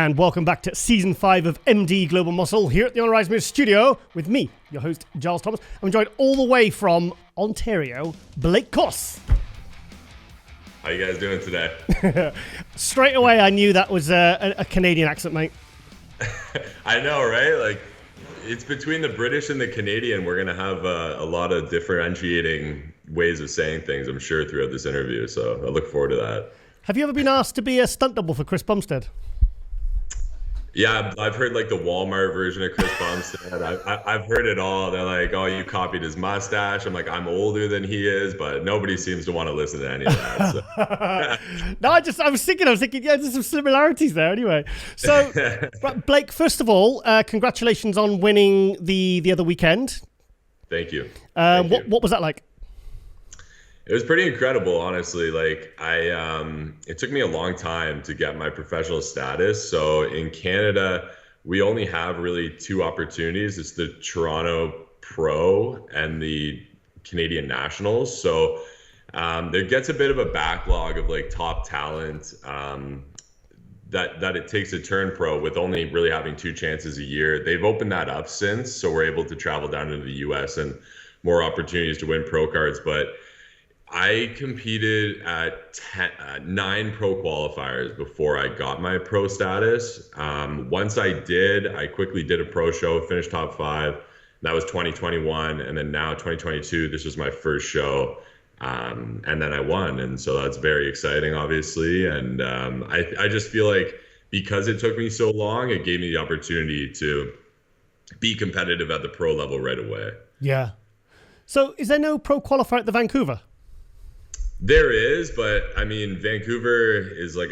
and welcome back to Season 5 of MD Global Muscle here at the Rise of Urs studio with me, your host, Giles Thomas. I'm joined all the way from Ontario, Blake Koss. How you guys doing today? Straight away, I knew that was a Canadian accent, mate. I know, right? Like, it's between the British and the Canadian. We're going to have a lot of differentiating ways of saying things, I'm sure, throughout this interview. So I look forward to that. Have you ever been asked to be a stunt double for Chris Bumstead? Yeah, I've heard like the Walmart version of Chris Bumstead. I've heard it all. They're like, oh, you copied his mustache. I'm like, I'm older than he is, but nobody seems to want to listen to any of that. So. No, I was thinking, yeah, there's some similarities there anyway. So, Blake, first of all, congratulations on winning the other weekend. Thank you. What was that like? It was pretty incredible, honestly. Like it took me a long time to get my professional status. So in Canada, we only have really two opportunities. It's the Toronto Pro and the Canadian Nationals. So there gets a bit of a backlog of like top talent that it takes to turn pro with only really having two chances a year. They've opened that up since, so we're able to travel down into the US and more opportunities to win pro cards. But I competed at 9 pro qualifiers before I got my pro status. Once I did, I quickly did a pro show, finished top 5. That was 2021. And then now 2022, this was my first show. And then I won. And so that's very exciting, obviously. And I just feel like because it took me so long, it gave me the opportunity to be competitive at the pro level right away. Yeah. So is there no pro qualifier at the Vancouver? There is, but I mean, Vancouver is like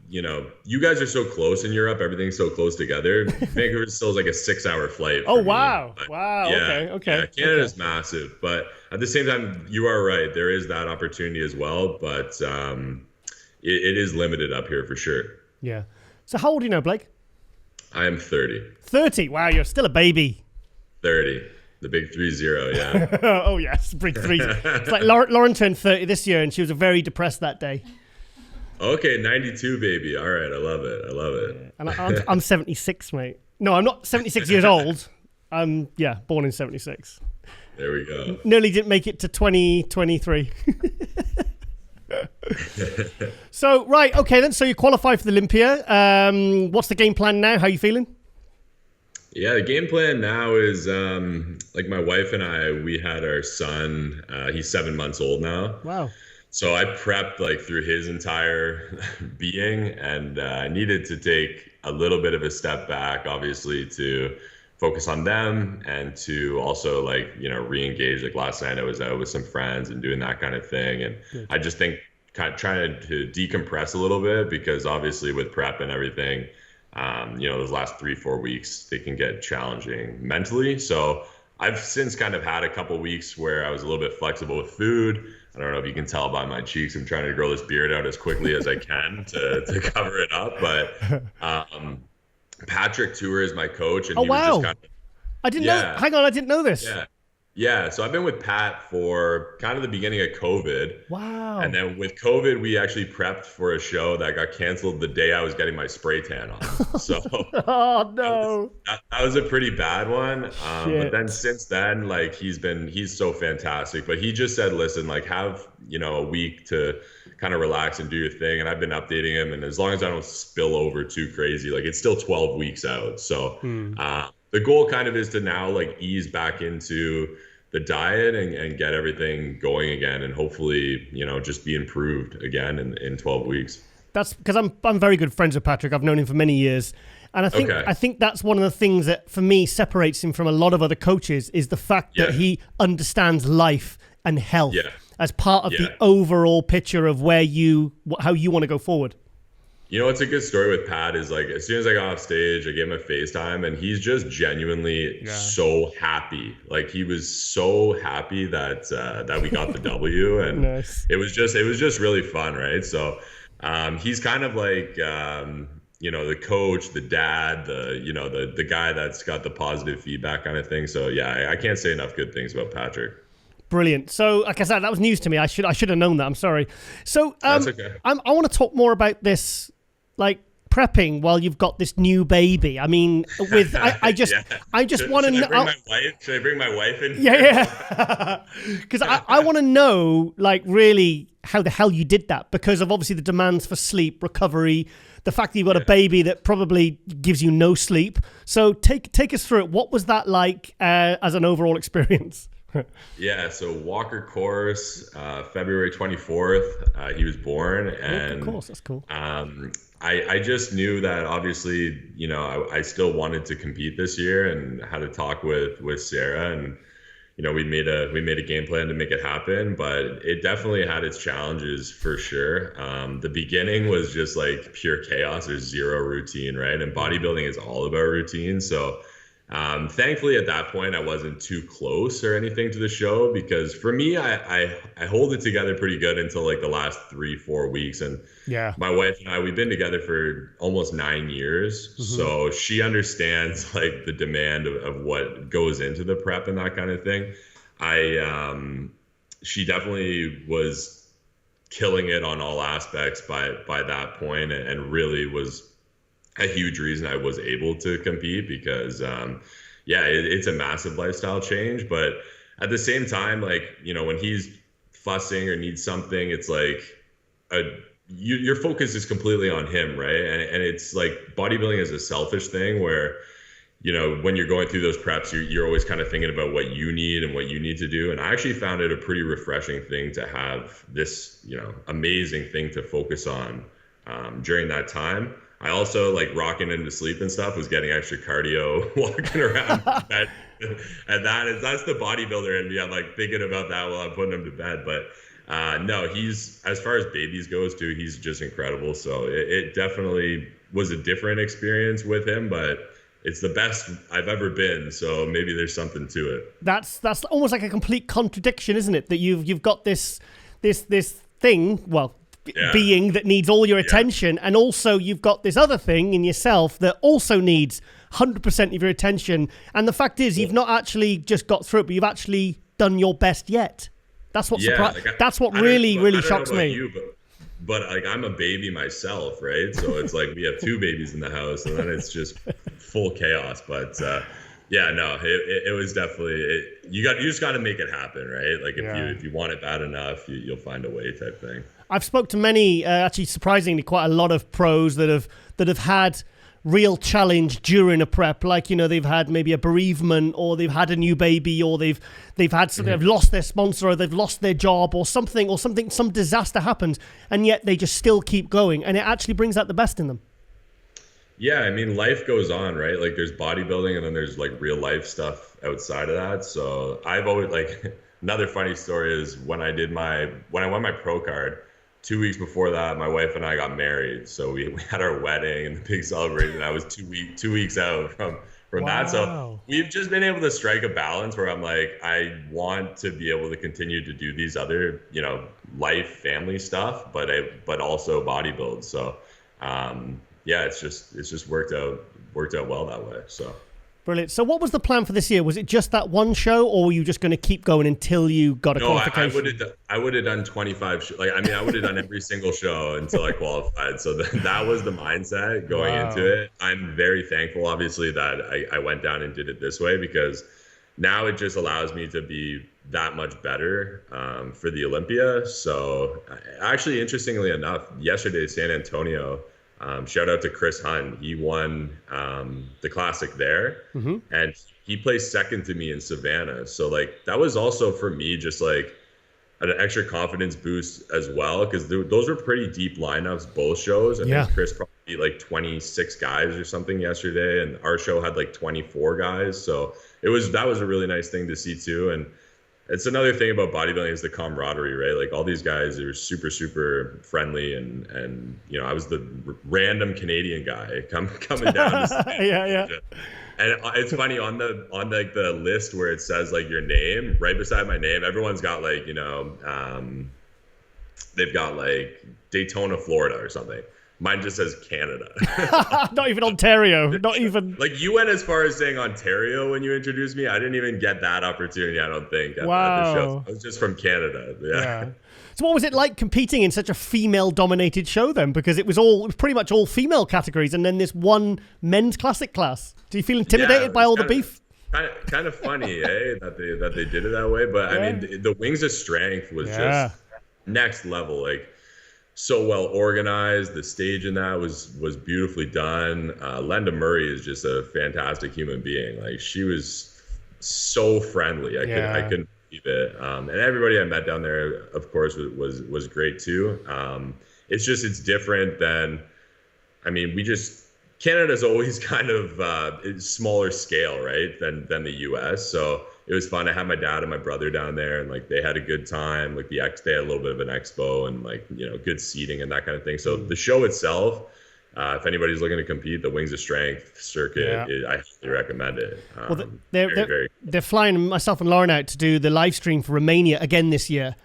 you guys are so close in Europe. Everything's so close together. Vancouver still is like a 6-hour flight. Oh, wow. Wow. Yeah, Okay. Yeah, Canada's massive, but at the same time, you are right. There is that opportunity as well, but it is limited up here for sure. Yeah. So how old are you now, Blake? I am 30. 30? Wow, you're still a baby. 30. The big 30, yeah. Oh, yes, big 3. It's like Lauren turned 30 this year, and she was very depressed that day. Okay, 92, baby. All right, I love it. And I'm 76, mate. No, I'm not 76 years old. I'm, born in 76. There we go. Nearly didn't make it to 2023. So, right, okay then. So you qualify for the Olympia. What's the game plan now? How are you feeling? Yeah, the game plan now is like my wife and I, we had our son. He's 7 months old now. Wow. So I prepped like through his entire being, and I needed to take a little bit of a step back, obviously, to focus on them and to also like, re-engage. Like last night I was out with some friends and doing that kind of thing. And good. I just think kind of trying to decompress a little bit, because obviously with prep and everything, those last 3-4 weeks, they can get challenging mentally. So I've since kind of had a couple weeks where I was a little bit flexible with food. I don't know if you can tell by my cheeks, I'm trying to grow this beard out as quickly as I can to cover it up. But Patrick Tour is my coach. And he was just kind of, I didn't know. Hang on, I didn't know this. Yeah, so I've been with Pat for kind of the beginning of COVID. Wow. And then with COVID, we actually prepped for a show that got canceled the day I was getting my spray tan on. So oh, no. That was a pretty bad one. But then since then, like he's so fantastic. But he just said, listen, like have, a week to kind of relax and do your thing. And I've been updating him. And as long as I don't spill over too crazy, like it's still 12 weeks out. So the goal kind of is to now like ease back into the diet and get everything going again, and hopefully, just be improved again in 12 weeks. That's because I'm very good friends with Patrick. I've known him for many years. And I think that's one of the things that for me separates him from a lot of other coaches is the fact that he understands life and health as part of the overall picture of how you want to go forward. What's a good story with Pat is like, as soon as I got off stage, I gave him a FaceTime and he's just genuinely so happy. Like he was so happy that we got the W, and nice. it was just really fun. Right. So, he's kind of like, the coach, the dad, the guy that's got the positive feedback kind of thing. So yeah, I can't say enough good things about Patrick. Brilliant. So, like I said, that was news to me. I should have known that. I'm sorry. So, that's okay. I want to talk more about this, like prepping while you've got this new baby? I mean, with I just want to know. Should I bring my wife in? Yeah. Because I want to know, like, really how the hell you did that, because of obviously the demands for sleep, recovery, the fact that you've got a baby that probably gives you no sleep. So take us through it. What was that like as an overall experience? Yeah, so Walker course, February 24th, he was born, and of course, that's cool. I just knew that obviously, you know, I still wanted to compete this year, and had a talk with Sarah, and you know, we made a game plan to make it happen, but it definitely had its challenges for sure. The beginning was just like pure chaos. There's zero routine, right? And bodybuilding is all about routine, so. Thankfully at that point I wasn't too close or anything to the show, because for me I hold it together pretty good until like the last 3-4 weeks, and my wife and I, we've been together for almost 9 years, so she understands like the demand of what goes into the prep and that kind of thing. She definitely was killing it on all aspects by that point, and really was a huge reason I was able to compete, because it's a massive lifestyle change. But at the same time, like, you know, when he's fussing or needs something, it's like your focus is completely on him, right? And it's like bodybuilding is a selfish thing where, you know, when you're going through those preps, you're always kind of thinking about what you need and what you need to do. And I actually found it a pretty refreshing thing to have this, you know, amazing thing to focus on during that time. I also, like, rocking into sleep and stuff, was getting extra cardio walking around bed. And that's the bodybuilder in me. I'm like thinking about that while I'm putting him to bed. But no, he's, as far as babies goes too, he's just incredible. So it definitely was a different experience with him, but it's the best I've ever been. So maybe there's something to it. That's almost like a complete contradiction, isn't it? That you've got this thing, being that needs all your attention, and also you've got this other thing in yourself that also needs 100% of your attention. And the fact is, you've not actually just got through it, but you've actually done your best yet. That's what that's what really shocks me. You, but like, I'm a baby myself, right? So it's like we have 2 babies in the house, and then it's just full chaos. But it was definitely you just got to make it happen, right? Like if you want it bad enough, you'll find a way, type thing. I've spoke to many, actually surprisingly quite a lot of pros that have had real challenge during a prep, like, you know, they've had maybe a bereavement, or they've had a new baby, or they've had something, they've lost their sponsor, or they've lost their job, or some disaster happens, and yet they just still keep going, and it actually brings out the best in them. Yeah, I mean, life goes on, right? Like, there's bodybuilding, and then there's like real life stuff outside of that. So I've always, like, another funny story is when I won my pro card. 2 weeks before that, my wife and I got married. So we had our wedding and the big celebration. I was 2 weeks out from that. So we've just been able to strike a balance where I'm like, I want to be able to continue to do these other, you know, life, family stuff, but also bodybuild. So it's just worked out well that way. So. Brilliant. So what was the plan for this year? Was it just that one show, or were you just going to keep going until you got a qualification? I would have done 25 I would have done every single show until I qualified. So that was the mindset going into it. I'm very thankful, obviously, that I went down and did it this way, because now it just allows me to be that much better for the Olympia. So actually, interestingly enough, yesterday, San Antonio, shout out to Chris Hunt. He won the classic there, and he placed second to me in Savannah. So like, that was also for me just like an extra confidence boost as well, because those were pretty deep lineups, both shows. I think Chris probably beat like 26 guys or something yesterday, and our show had like 24 guys. So that was a really nice thing to see too. And it's another thing about bodybuilding is the camaraderie, right? Like, all these guys are super, super friendly, and you know, I was the random Canadian guy coming down. Yeah. And it's funny, on the list where it says like your name, right beside my name, everyone's got like, you know, they've got like Daytona, Florida or something. Mine just says Canada. Not even Ontario. Not even. Like, you went as far as saying Ontario when you introduced me. I didn't even get that opportunity, I don't think, at the show. I was just from Canada. Yeah. So what was it like competing in such a female-dominated show then? Because it was pretty much all female categories, and then this one men's classic class. Do you feel intimidated by all the beef? Kind of funny, that they did it that way. But I mean, the Wings of Strength was just next level. Like, so well organized. The stage in that was beautifully done. Lenda Murray is just a fantastic human being. Like, she was so friendly. I couldn't believe it. And everybody I met down there, of course, was great too. It's different than, I mean, Canada's always kind of smaller scale, right, than the US. So it was fun. I had my dad and my brother down there, and like they had a good time. Like they had a little bit of an expo and like, you know, good seating and that kind of thing. So the show itself, if anybody's looking to compete, the Wings of Strength circuit, I highly recommend it. Well, they're flying myself and Lauren out to do the live stream for Romania again this year.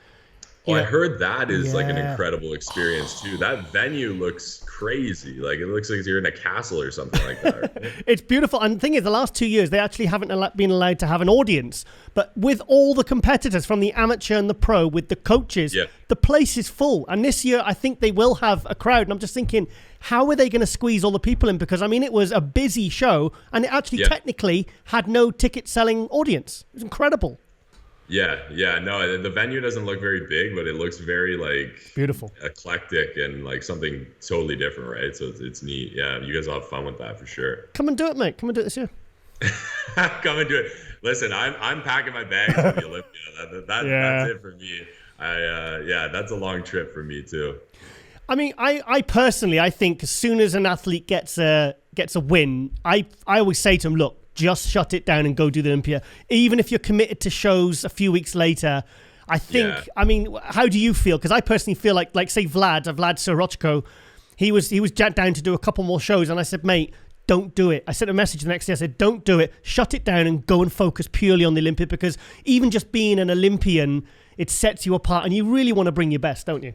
Oh, I heard that is like an incredible experience too. That venue looks crazy. Like, it looks like you're in a castle or something like that. Right? It's beautiful. And the thing is, the last 2 years, they actually haven't been allowed to have an audience. But with all the competitors, from the amateur and the pro, with the coaches, the place is full. And this year, I think they will have a crowd. And I'm just thinking, how are they going to squeeze all the people in? Because, I mean, it was a busy show, and it actually technically had no ticket-selling audience. It was incredible. No, the venue doesn't look very big, but it looks very like beautiful, eclectic, and like something totally different, right? So it's neat. Yeah, you guys will have fun with that for sure. Come and do it, mate. Come and do it this year. Come and do it. Listen, I'm packing my bags for the Olympia. That's it for me. That's a long trip for me too. I mean, I personally, I think as soon as an athlete gets a win, I always say to them, look, just shut it down and go do the Olympia. Even if you're committed to shows a few weeks later, I think, I mean, how do you feel? Because I personally feel like say Vlad Sorochko, he was down to do a couple more shows, and I said, mate, don't do it. I sent a message the next day. I said, don't do it. Shut it down and go and focus purely on the Olympia, because even just being an Olympian, it sets you apart, and you really want to bring your best, don't you?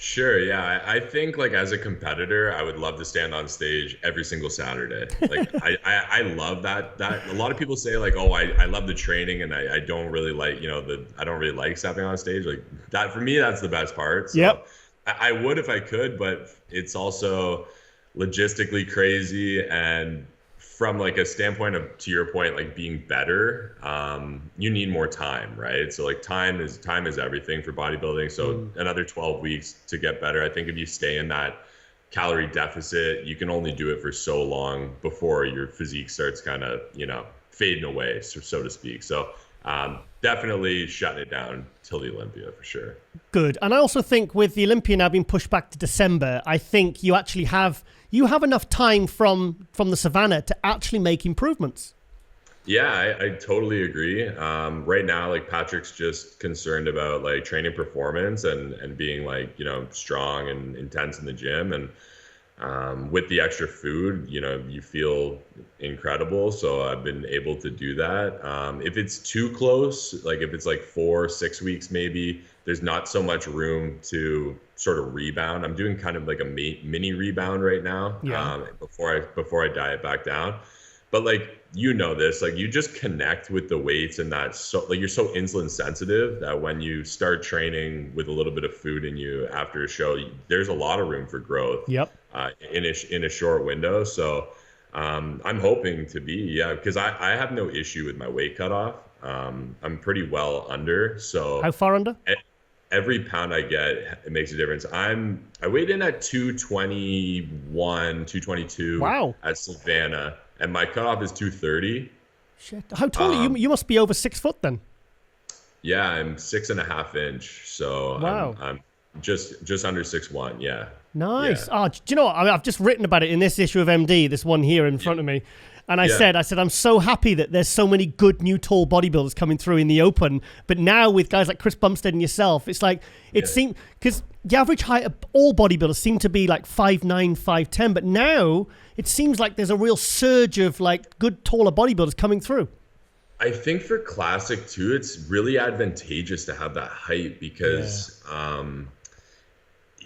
Sure, yeah. I think, like, as a competitor, I would love to stand on stage every single Saturday. Like, I love that. A lot of people say, like, oh, I love the training, and I don't really like, you know, I don't really like stepping on stage. Like, that, for me, that's the best part. So I would if I could, but it's also logistically crazy, and from like a standpoint of, to your point, like being better, you need more time, right? So like time is everything for bodybuilding. So another 12 weeks to get better. I think if you stay in that calorie deficit, you can only do it for so long before your physique starts kind of, you know, fading away, so to speak. So definitely shutting it down till the Olympia for sure. Good. And I also think with the Olympia now being pushed back to December, I think you actually have enough time from the Savannah to actually make improvements. Yeah, I totally agree. Right now, like, Patrick's just concerned about like training performance and being like, you know, strong and intense in the gym. And with the extra food, you know, you feel incredible. So I've been able to do that. If it's too close, like if it's like 4-6 weeks, maybe there's not so much room to sort of rebound. I'm doing kind of like a mini rebound right now, before I diet back down. But like, you know this, like, you just connect with the weights, and that's so, like, you're so insulin sensitive that when you start training with a little bit of food in you after a show, there's a lot of room for growth. In a short window. So I'm hoping to be, because I have no issue with my weight cutoff. I'm pretty well under. So how far under? Every pound I get, it makes a difference. I weighed in at 221, 222 at Savannah, and my cutoff is 230. Shit. How tall are you? You must be over 6 foot then. Yeah, I'm 6.5 inch. So I'm just under 6'1". Yeah. Nice. Yeah. Oh, do you know what? I've just written about it in this issue of MD, this one here in front of me. And I said, I'm so happy that there's so many good new tall bodybuilders coming through in the open. But now with guys like Chris Bumstead and yourself, it's like, it seemed, because the average height of all bodybuilders seem to be like 5'9", 5'10". But now it seems like there's a real surge of like good taller bodybuilders coming through. I think for classic too, it's really advantageous to have that height, because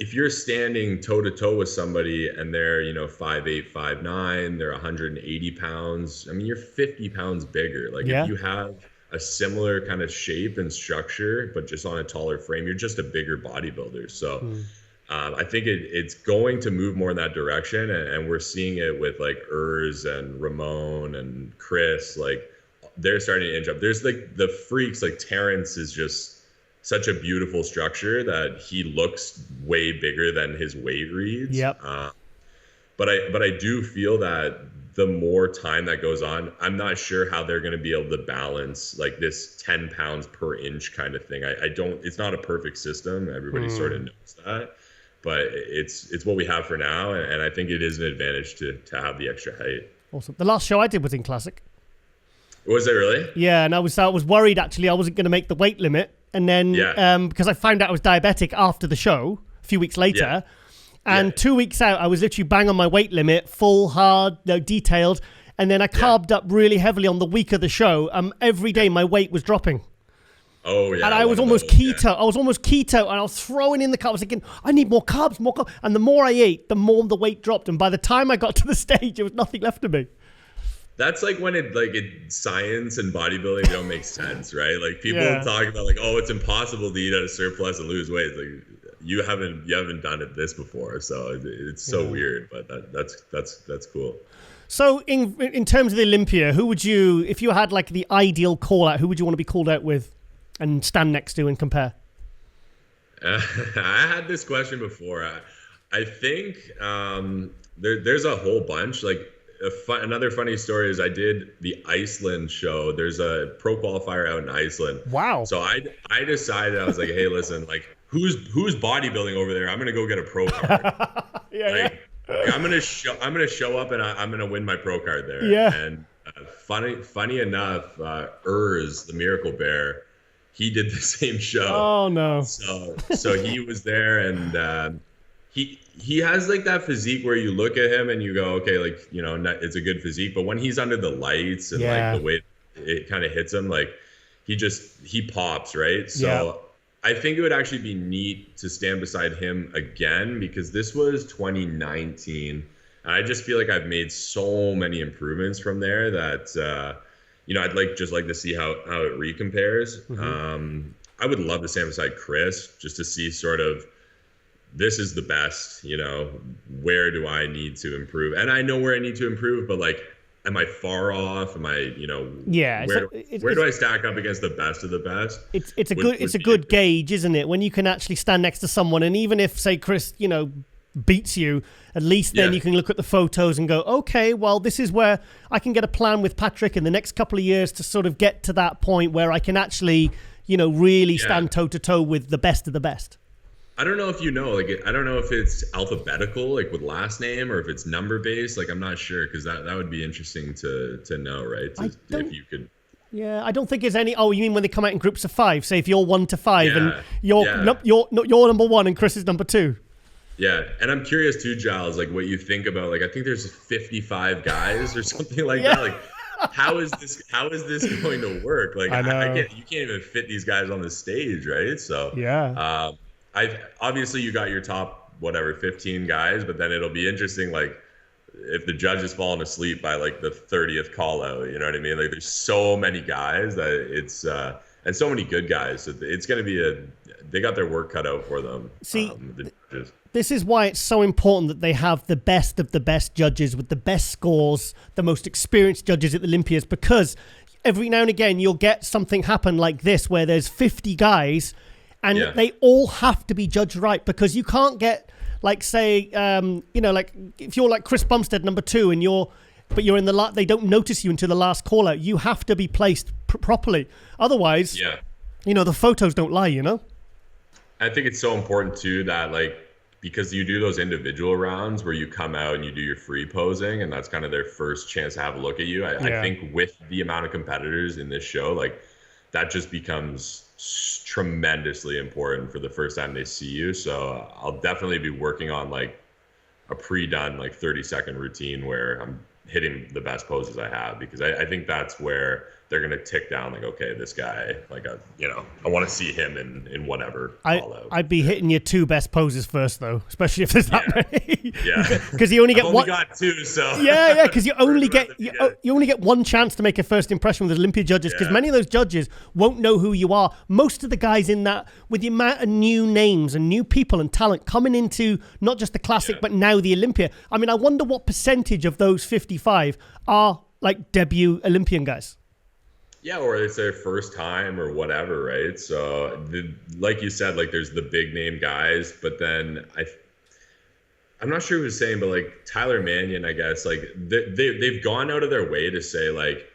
if you're standing toe to toe with somebody and they're, 5'8", 5'9", they're 180 pounds. I mean, you're 50 pounds bigger. Like if you have a similar kind of shape and structure, but just on a taller frame, you're just a bigger bodybuilder. So I think it's going to move more in that direction. And we're seeing it with like Urs and Ramon and Chris, like they're starting to inch up. There's like the freaks, like Terrence is just such a beautiful structure that he looks way bigger than his weight reads. But I do feel that the more time that goes on, I'm not sure how they're going to be able to balance like this 10 pounds per inch kind of thing. It's not a perfect system. Everybody sort of knows that, but it's what we have for now. And I think it is an advantage to have the extra height. Awesome. The last show I did was in Classic. Was it really? Yeah. And I was worried actually I wasn't going to make the weight limit. And then, because I found out I was diabetic after the show, a few weeks later, and 2 weeks out, I was literally bang on my weight limit, full, hard, detailed, and then I carved up really heavily on the week of the show. Every day my weight was dropping. Oh, yeah. And I was almost keto. Yeah. I was almost keto, and I was throwing in the carbs. I was thinking, I need more carbs, more carbs. And the more I ate, the more the weight dropped. And by the time I got to the stage, there was nothing left of me. That's like when science and bodybuilding don't make sense, right? Like people talk about like, oh, it's impossible to eat at a surplus and lose weight. It's like you haven't done it this before, so it's so weird. But that's cool. So in terms of the Olympia, who would you, if you had like the ideal call out, who would you want to be called out with and stand next to and compare? I had this question before. I think there's a whole bunch. Like another funny story is I did the Iceland show. There's a pro qualifier out in Iceland. Wow. So I decided, I was like, hey, listen, like who's bodybuilding over there? I'm gonna go get a pro card. I'm gonna show up and I'm gonna win my pro card there. Yeah. And funny enough, Urs, the Miracle Bear, he did the same show. Oh no. So he was there, and he has like that physique where you look at him and you go, okay, like, it's a good physique. But when he's under the lights and like the way it kind of hits him, like he pops, right? So I think it would actually be neat to stand beside him again, because this was 2019. And I just feel like I've made so many improvements from there that, I'd like to see how it recompares. Mm-hmm. I would love to stand beside Chris just to see sort of, this is the best, where do I need to improve? And I know where I need to improve, but like, am I far off? Am I, where do I stack up against the best of the best? It's a good gauge, isn't it? When you can actually stand next to someone, and even if, say, Chris, beats you, at least then you can look at the photos and go, okay, well, this is where I can get a plan with Patrick in the next couple of years to sort of get to that point where I can actually, really stand toe to toe with the best of the best. I don't know if I don't know if it's alphabetical, like with last name, or if it's number based. Like, I'm not sure, because that would be interesting to know, right? If you could. Yeah, I don't think there's any. Oh, you mean when they come out in groups of 5? Say if you're 1 to 5 and you're number 1 and Chris is number 2. Yeah, and I'm curious too, Giles, like what you think about. Like, I think there's 55 guys or something like that. Like, how is this going to work? Like, you can't even fit these guys on the stage, right? So obviously you got your top 15 guys, but then it'll be interesting, like if the judge is falling asleep by like the 30th call out, you know what I mean? Like, there's so many guys that it's and so many good guys, so it's going to be they got their work cut out for them. See, this is why it's so important that they have the best of the best judges with the best scores, the most experienced judges at the Olympias, because every now and again you'll get something happen like this where there's 50 guys and they all have to be judged right, because you can't get, like, say, like if you're like Chris Bumstead, number 2, and you're in the they don't notice you until the last call out. You have to be placed properly. Otherwise, the photos don't lie, I think it's so important too that, like, because you do those individual rounds where you come out and you do your free posing, and that's kind of their first chance to have a look at you. I think with the amount of competitors in this show, like, that just becomes tremendously important for the first time they see you. So I'll definitely be working on like a pre-done like 30-second routine where I'm hitting the best poses I have, because I think that's they're going to tick down like, okay, this guy, like, I want to see him in whatever call out. I'd be hitting your 2 best poses first, though, especially if there's that many. Yeah. Because you only get one. Got 2, so. Yeah, because you only get one chance to make a first impression with Olympia judges, because many of those judges won't know who you are. Most of the guys in that, with the amount of new names and new people and talent coming into not just the Classic, but now the Olympia. I mean, I wonder what percentage of those 55 are like debut Olympian guys. Yeah, or it's their first time or whatever, right? So, like you said, like there's the big name guys, but then I'm not sure who was saying, but like Tyler Mannion, I guess, like they've gone out of their way to say like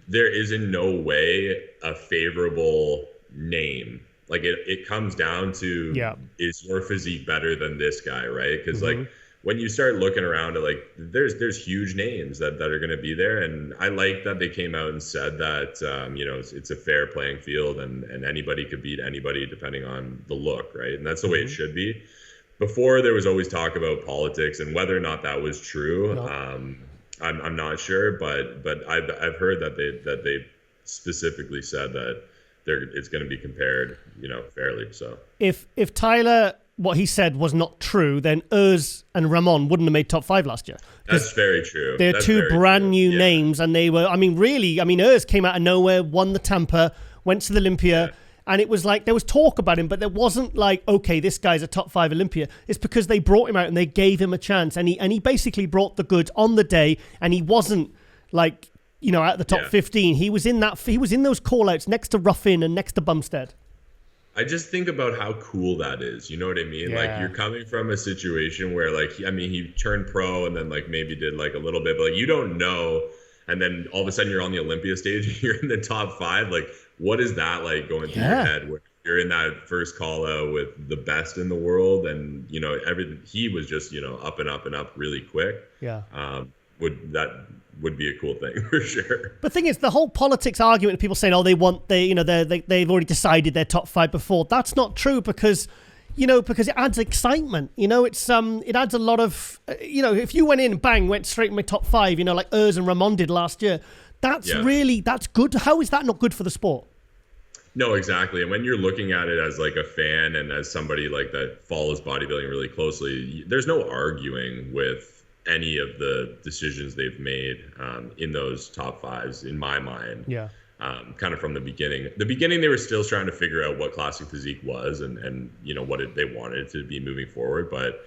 there is in no way a favorable name. Like it comes down to is your physique better than this guy, right? Because like when you start looking around at like there's huge names that are going to be there, and I like that they came out and said that it's a fair playing field and anybody could beat anybody depending on the look, right? And that's the way it should be. Before there was always talk about politics and whether or not that was true. I'm not sure, but I've heard that they specifically said that it's going to be compared, fairly. So if Tyler, what he said was not true, then Urs and Ramon wouldn't have made top 5 last year. That's very true. They're two brand new names, and they were, Urs came out of nowhere, won the Tampa, went to the Olympia, and it was like, there was talk about him, but there wasn't like, okay, this guy's a top 5 Olympia. It's because they brought him out and they gave him a chance, and he basically brought the goods on the day, and he wasn't like, out the top 15. He was in those call-outs next to Ruffin and next to Bumstead. I just think about how cool that is. You know what I mean? Yeah. Like, you're coming from a situation where, like, he turned pro and then, like, maybe did, like, a little bit. But, like, you don't know. And then all of a sudden you're on the Olympia stage and you're in the top 5. Like, what is that like going through your head where you're in that first call out with the best in the world? And, everything. He was just, up and up and up really quick. Yeah. Would be a cool thing for sure. But the thing is, the whole politics argument of people saying, they've already decided their top 5 before. That's not true because it adds excitement. It adds a lot of, if you went in, bang, went straight in my top 5, like Urs and Ramon did last year. That's good. How is that not good for the sport? No, exactly. And when you're looking at it as like a fan and as somebody like that follows bodybuilding really closely, there's no arguing with any of the decisions they've made in those top 5s, in my mind. Yeah. Kind of from the beginning. The beginning, they were still trying to figure out what classic physique was and what they wanted to be moving forward. But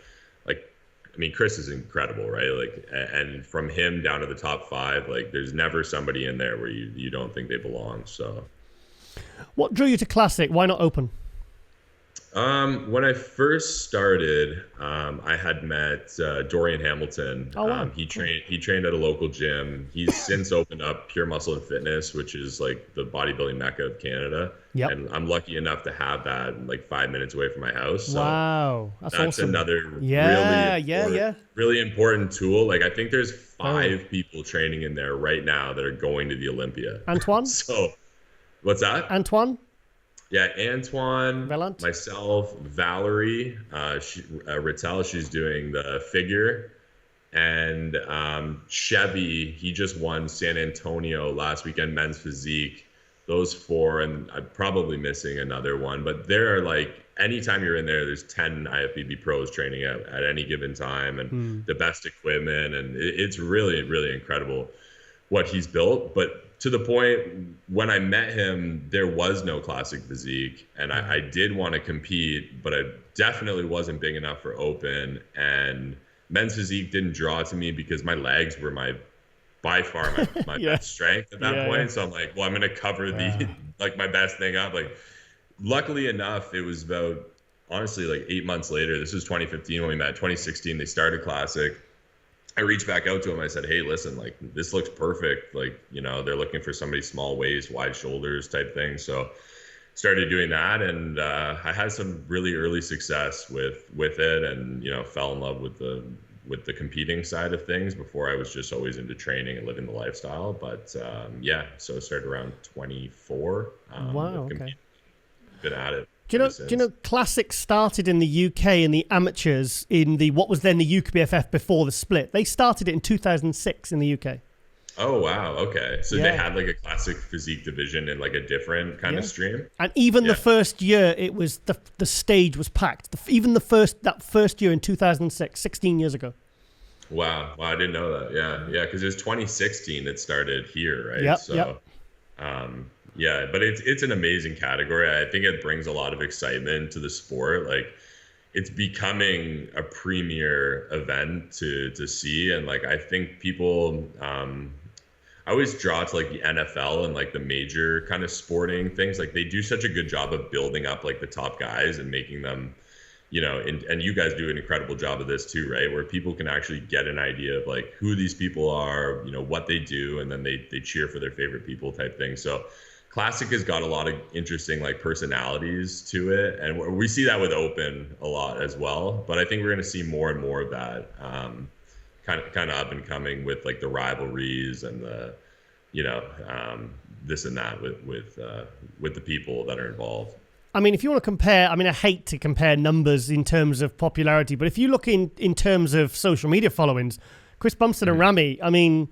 Chris is incredible, right? Like, and from him down to the top 5, like there's never somebody in there where you don't think they belong. So, what drew you to classic? Why not open? When I first started, I had met Dorian Hamilton. Oh, wow. He trained at a local gym. He's since opened up Pure Muscle and Fitness, which is like the bodybuilding mecca of Canada. Yep. And I'm lucky enough to have that like 5 minutes away from my house. So wow, that's awesome. Another really important tool. Like I think there's 5 people training in there right now that are going to the Olympia. Antoine? So, what's that? Antoine? Yeah, Antoine, Valant? myself, Valerie, Rattel, she's doing the figure, and Chevy, he just won San Antonio last weekend, men's physique. Those 4, and I'm probably missing another one, but there are like, anytime you're in there's 10 IFBB pros training at any given time, and the best equipment, and it's really, really incredible what he's built. But to the point, when I met him, there was no classic physique, and I did want to compete, but I definitely wasn't big enough for open, and men's physique didn't draw to me because my legs were by far my best strength at that point. So I'm like, well, I'm going to cover my best thing up. Like, luckily enough, it was about, honestly, like 8 months later. This was 2015 when we met. 2016, they started classic. I reached back out to him. I said, hey, listen, like, this looks perfect. Like, they're looking for somebody small waist, wide shoulders type thing. So started doing that. And I had some really early success with it, and, fell in love with the competing side of things before I was just always into training and living the lifestyle. But so I started around 24. Wow. Okay. Been at it. Do you know Classic started in the UK in the amateurs in what was then the UKBFF before the split? They started it in 2006 in the UK. Oh, wow. Okay. So Yeah. they had like a classic physique division in like a different kind of stream. And even the first year, it was the stage was packed. Even that first year in 2006, 16 years ago. Wow. Wow. I didn't know that. Yeah. Yeah. Because it was 2016 it started here, right? Yep. So, yeah, but it's an amazing category. I think it brings a lot of excitement to the sport. Like, it's becoming a premier event to see, and like I think people, I always draw to like the NFL and like the major kind of sporting things. Like they do such a good job of building up like the top guys and making them, you know, and you guys do an incredible job of this too, right? Where people can actually get an idea of like who these people are, you know, what they do, and then they cheer for their favorite people type thing. So Classic has got a lot of interesting like personalities to it, and we see that with Open a lot as well. But I think we're going to see more and more of that kind of up and coming with like the rivalries and the, you know, this and that with the people that are involved. I mean, if you want to compare, I mean, I hate to compare numbers in terms of popularity, but if you look in terms of social media followings, Chris Bumstead and Ramy, I mean,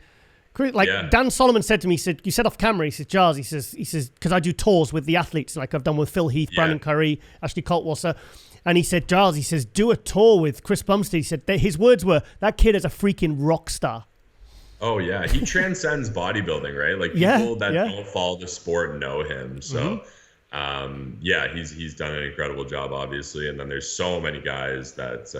like Dan Solomon said to me, he said, you said off camera, he said, Giles, he says, because I do tours with the athletes, like I've done with Phil Heath, Brandon Curry, Ashley Coltwasser. And he said, Giles, he says, do a tour with Chris Bumstead. He said, his words were, that kid is a freaking rock star. Oh, yeah. He transcends bodybuilding, right? Like people that don't follow the sport know him. So, he's done an incredible job, obviously. And then there's so many guys that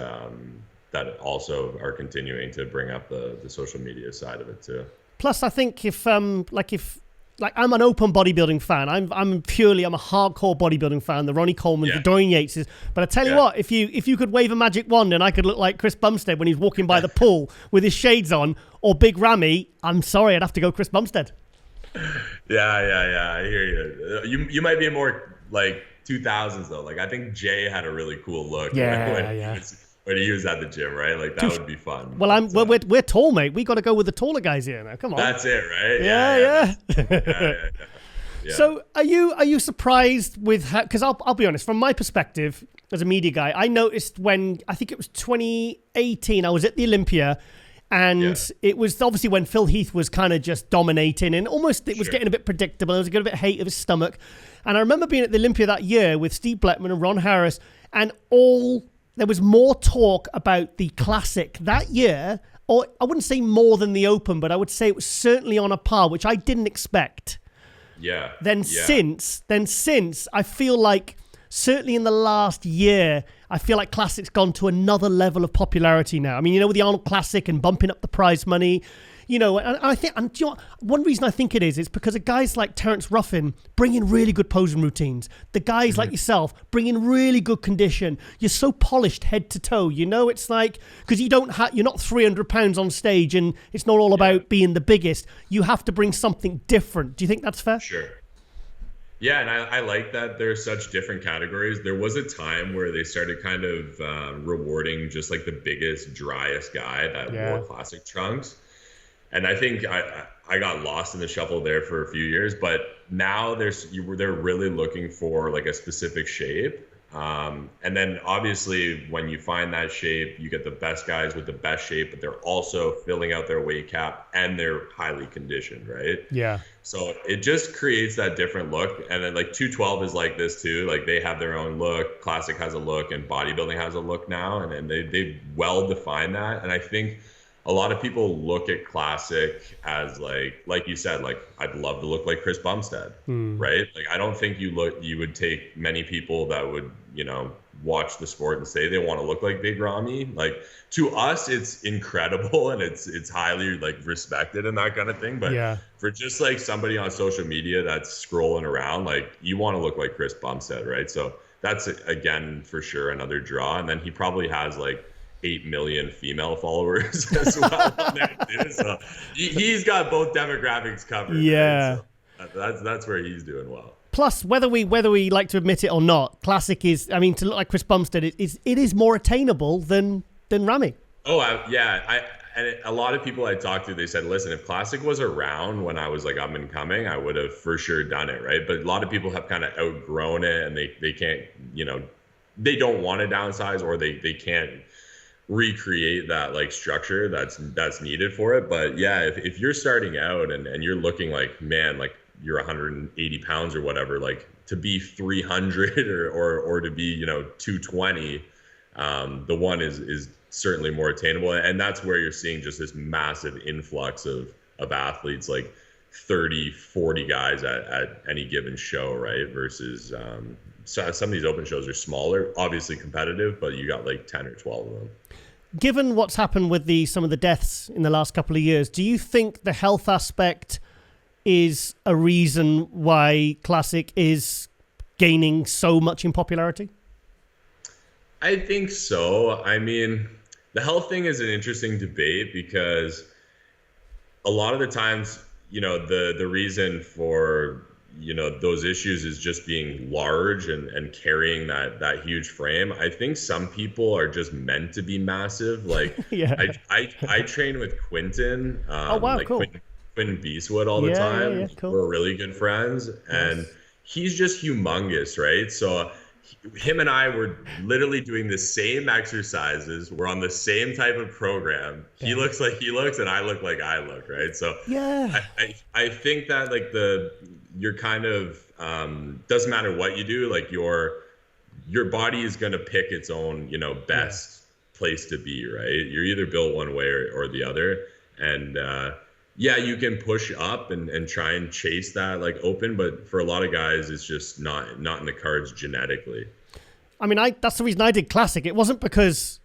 that also are continuing to bring up the social media side of it too. Plus, I think if I'm an open bodybuilding fan, I'm a hardcore bodybuilding fan. The Ronnie Coleman, the Dorian Yateses. But I tell you what, if you could wave a magic wand and I could look like Chris Bumstead when he's walking by the pool with his shades on, or Big Ramy, I'm sorry, I'd have to go Chris Bumstead. Yeah. I hear you. You might be more like 2000s though. Like I think Jay had a really cool look. When he was at the gym, right? Like that would be fun. Well, we're tall, mate. We got to go with the taller guys here now. Come on. That's it, right? Yeah. So, are you surprised with how? Because I'll be honest, from my perspective as a media guy, I noticed when I think it was 2018, I was at the Olympia, and it was obviously when Phil Heath was kind of just dominating, and almost it was getting a bit predictable. There was a good bit of hate of his stomach, and I remember being at the Olympia that year with Steve Bleckman and Ron Harris, and there was more talk about the Classic that year, or I wouldn't say more than the Open, but I would say it was certainly on a par, which I didn't expect. Since, I feel like, certainly in the last year, I feel like Classic's gone to another level of popularity now. I mean, you know, with the Arnold Classic and bumping up the prize money, you know, and I think, and you know, one reason I think it is because of guys like Terence Ruffin bring in really good posing routines. The guys like yourself bring in really good condition. You're so polished head to toe. You know, it's like, because you're not 300 pounds on stage, and it's not all about being the biggest. You have to bring something different. Do you think that's fair? Sure. Yeah, and I like that there's such different categories. There was a time where they started kind of rewarding just like the biggest, driest guy that wore Classic trunks. And I think I got lost in the shuffle there for a few years, but now they're really looking for like a specific shape. And then obviously when you find that shape, you get the best guys with the best shape, but they're also filling out their weight cap and they're highly conditioned, right? Yeah. So it just creates that different look. And then like 212 is like this too. Like they have their own look. Classic has a look, and bodybuilding has a look now. And they've well defined that. And I think a lot of people look at Classic as like you said, like I'd love to look like Chris Bumstead, right? Like I don't think you would take many people that would, you know, watch the sport and say they want to look like Big Ramy. Like to us, it's incredible and it's highly like respected and that kind of thing. But for just like somebody on social media that's scrolling around, like you want to look like Chris Bumstead, right? So that's again for sure another draw. And then he probably has like 8 million female followers as well on there too. So he's got both demographics covered. Yeah, right? So that's where he's doing well. Plus, whether we like to admit it or not, Classic is, I mean, to look like Chris Bumstead, it is more attainable than Ramy. Oh, and a lot of people I talked to, they said, listen, if Classic was around when I was like up and coming, I would have for sure done it, right? But a lot of people have kind of outgrown it, and they can't, you know, they don't want to downsize, or they can't recreate that like structure that's needed for it. But yeah, if you're starting out and you're looking like, man, like you're 180 pounds or whatever, like to be 300 or to be, 220, the one is certainly more attainable. And that's where you're seeing just this massive influx of athletes, like 30, 40 guys at any given show, right? Versus so some of these open shows are smaller, obviously competitive, but you got like 10 or 12 of them. Given what's happened with some of the deaths in the last couple of years, do you think the health aspect is a reason why Classic is gaining so much in popularity? I think so. I mean, the health thing is an interesting debate because a lot of the times, the reason for, those issues is just being large and carrying that huge frame. I think some people are just meant to be massive. Like yeah. I train with Quinton. Oh, wow, like cool. Quinton Beastwood all the time. Yeah, cool. We're really good friends. And he's just humongous, right? So him and I were literally doing the same exercises. We're on the same type of program. Yeah. He looks like he looks and I look like I look, right? So yeah, I think that like you're kind of doesn't matter what you do, like your body is going to pick its own, best place to be, right? You're either built one way or the other. And yeah, you can push up and try and chase that like open, but for a lot of guys, it's just not in the cards genetically. I mean, that's the reason I did Classic. It wasn't because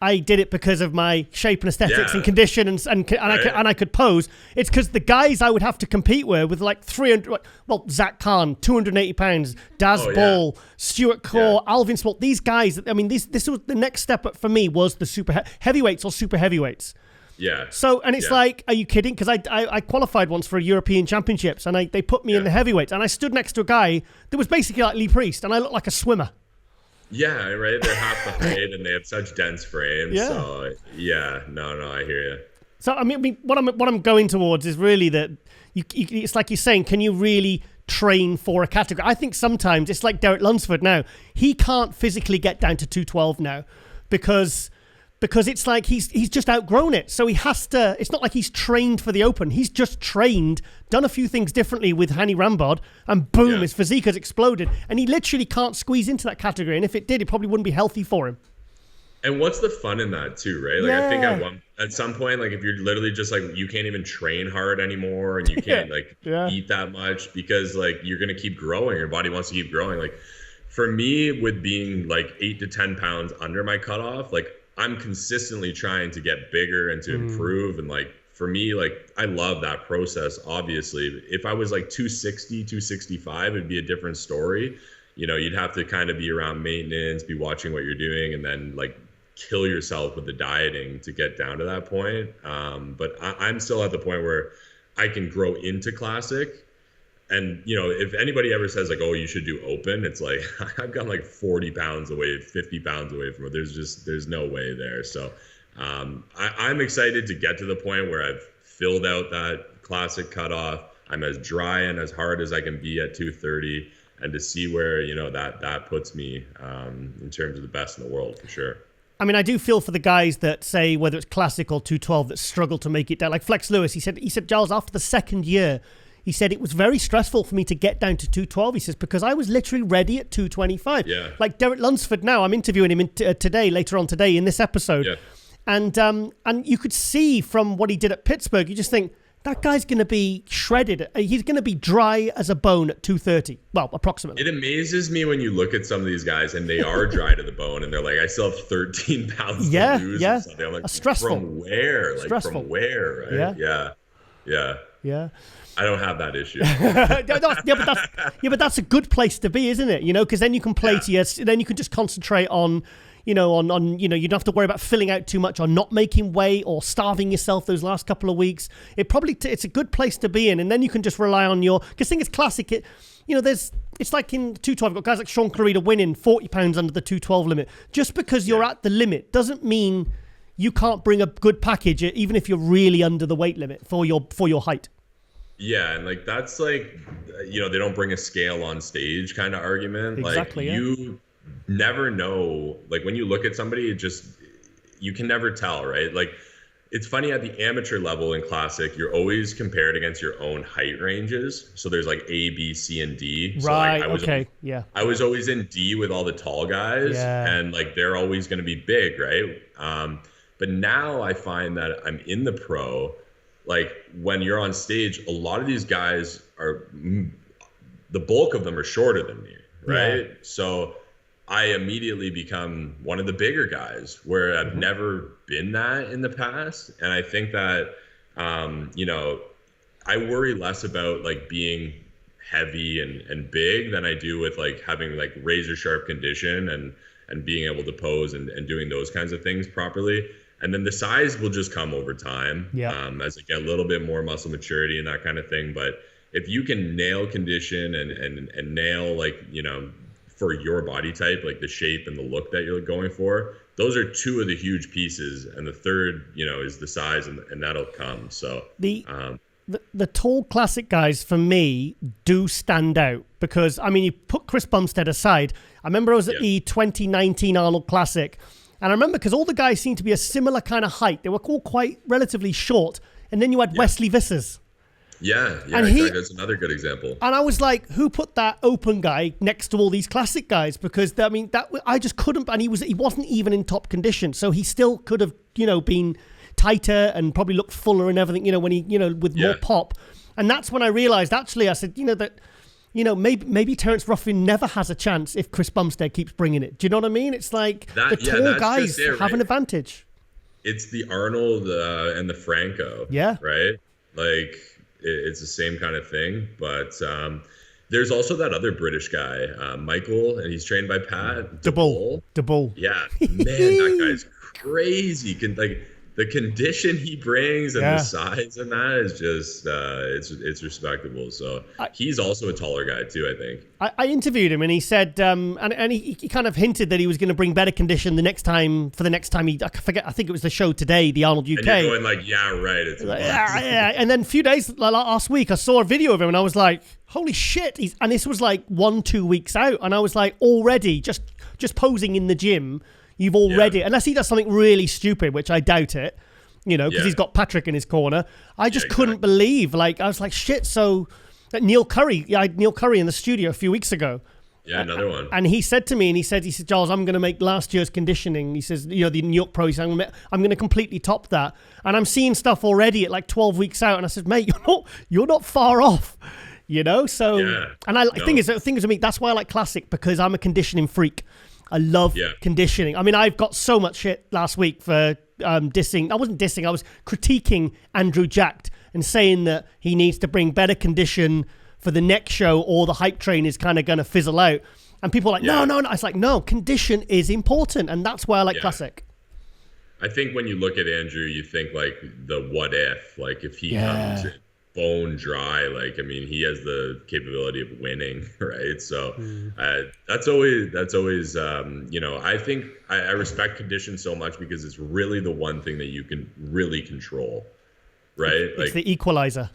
I did it because of my shape and aesthetics and condition and I could pose. It's because the guys I would have to compete with like 300, well, Zach Khan, 280 pounds, Daboul, Stuart Core, Alvin Small. These guys, I mean, this was the next step up for me was the super heavyweights or super heavyweights. Yeah. So, and it's like, are you kidding? Because I qualified once for European Championships and they put me in the heavyweights and I stood next to a guy that was basically like Lee Priest and I looked like a swimmer. Yeah, right. They're half the height and they have such dense frames. Yeah. So no, I hear you. So I mean, what I'm going towards is really that it's like you're saying, can you really train for a category? I think sometimes it's like Derek Lunsford now. He can't physically get down to 212 now because it's like he's just outgrown it. So he has to, it's not like he's trained for the open. He's just trained, done a few things differently with Hani Rambod, and boom, his physique has exploded. And he literally can't squeeze into that category. And if it did, it probably wouldn't be healthy for him. And what's the fun in that too, right? Like I think at some point, like if you're literally just like, you can't even train hard anymore and you can't eat that much because like you're going to keep growing. Your body wants to keep growing. Like for me, with being like 8 to 10 pounds under my cutoff, like I'm consistently trying to get bigger and to improve. And like, for me, like I love that process. Obviously, if I was like 260, 265, it'd be a different story. You'd have to kind of be around maintenance, be watching what you're doing, and then like kill yourself with the dieting to get down to that point. But I'm still at the point where I can grow into Classic. And, if anybody ever says like, oh, you should do open, it's like, I've gone like 40 pounds away, 50 pounds away from it. There's no way there. So I'm excited to get to the point where I've filled out that Classic cutoff. I'm as dry and as hard as I can be at 230 and to see where, that puts me in terms of the best in the world for sure. I mean, I do feel for the guys that say whether it's Classic or 212 that struggle to make it down. Like Flex Lewis, he said, Giles, after the second year, he said, it was very stressful for me to get down to 212. He says, because I was literally ready at 225. Yeah. Like Derek Lunsford now, I'm interviewing him later on today in this episode. Yeah. And you could see from what he did at Pittsburgh, you just think, that guy's going to be shredded. He's going to be dry as a bone at 230. Well, approximately. It amazes me when you look at some of these guys and they are dry to the bone and they're like, I still have 13 pounds to lose. Yeah, or something. I'm like, stressful. From where? Like, stressful. From where? Right? Yeah. I don't have that issue. but that's a good place to be, isn't it? Because then you can play then you can just concentrate on, you don't have to worry about filling out too much or not making weight or starving yourself those last couple of weeks. It's a good place to be in, and then you can just rely on because thing is Classic. It's like in 212, you've got guys like Sean Clarida winning 40 pounds under the 212 limit. Just because you're at the limit doesn't mean you can't bring a good package, even if you're really under the weight limit for your height. Yeah, and like that's like, they don't bring a scale on stage kind of argument. Exactly. Like you never know. Like when you look at somebody, it just you can never tell, right? Like, it's funny, at the amateur level in classic, you're always compared against your own height ranges. So there's like A, B, C, and D. Right. So like I was always in D with all the tall guys, and like they're always going to be big, right? But now I find that I'm in the pro, like when you're on stage, a lot of these guys are, the bulk of them are shorter than me, right? Yeah. So I immediately become one of the bigger guys, where I've never been that in the past. And I think that, you know, I worry less about like being heavy and big than I do with like having like razor sharp condition and being able to pose and doing those kinds of things properly. And then the size will just come over time, as I get a little bit more muscle maturity and that kind of thing. But if you can nail condition and nail, like, you know, for your body type, like the shape and the look that you're going for, those are two of the huge pieces. And the third, you know, is the size, and that'll come. So the tall classic guys for me do stand out, because I mean, you put Chris Bumstead aside. I remember I was at the 2019 Arnold Classic, and I remember because all the guys seemed to be a similar kind of height. They were all quite relatively short, and then you had Wesley Vissers. Yeah, exactly. That's another good example. And I was like, who put that open guy next to all these classic guys? Because I mean, that I just couldn't. And he wasn't even in top condition, so he still could have, you know, been tighter and probably looked fuller and everything, you know, when he, you know, with more pop. And that's when I realized, actually, I said, you know, that, you know, maybe Terence Ruffin never has a chance if Chris Bumstead keeps bringing it. Do you know what I mean? It's like the tall guys have an advantage. It's the Arnold and the Franco. Yeah. Right. Like, it's the same kind of thing, but there's also that other British guy, Michael, and he's trained by Pat. Daboul. Yeah, man, that guy's crazy. Like, the condition he brings and the size and that is just, it's respectable. So he's also a taller guy too, I think. I interviewed him, and he said, and he kind of hinted that he was going to bring better condition the next time I forget, I think it was the show today, the Arnold UK. And you're going like, yeah, right. It's And then a few days, like last week, I saw a video of him, and I was like, holy shit. And this was like 1-2 weeks out, and I was like, already, just posing in the gym, you've already, unless he does something really stupid, which I doubt it, you know, because he's got Patrick in his corner. I just couldn't believe, like, I was like, shit. So Neil Curry, I had Neil Curry in the studio a few weeks ago. Yeah, another one. And he said to me, he said, Giles, I'm going to make last year's conditioning. He says, you know, the New York Pro, he said, I'm going to completely top that. And I'm seeing stuff already at like 12 weeks out. And I said, mate, you're not far off, you know? So, and the thing is with me, that's why I like classic, because I'm a conditioning freak. I love conditioning. I mean, I've got so much shit last week for dissing. I wasn't dissing. I was critiquing Andrew Jacked and saying that he needs to bring better condition for the next show, or the hype train is kind of going to fizzle out. And people are like, no. It's like, no, condition is important. And that's why I like classic. I think when you look at Andrew, you think like the what if, like if he comes in bone dry, like, I mean, he has the capability of winning, right? So that's always you know, I think I respect condition so much, because it's really the one thing that you can really control, right? It's like the equalizer.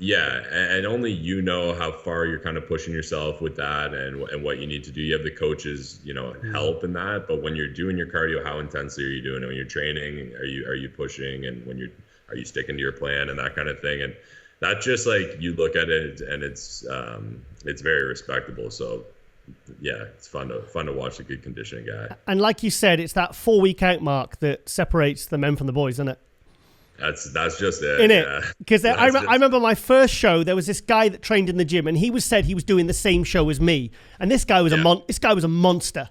Yeah, and only you know how far you're kind of pushing yourself with that, and what you need to do. You have the coaches, you know, help in that. But when you're doing your cardio, how intensely are you doing it? When you're training, are you pushing? And are you sticking to your plan and that kind of thing? And that just, like, you look at it and it's very respectable. So yeah, it's fun to watch a good conditioning guy. And like you said, it's that 4-week out mark that separates the men from the boys, isn't it? That's just it. In it, because I remember my first show. There was this guy that trained in the gym, and he said he was doing the same show as me. And this guy was a monster.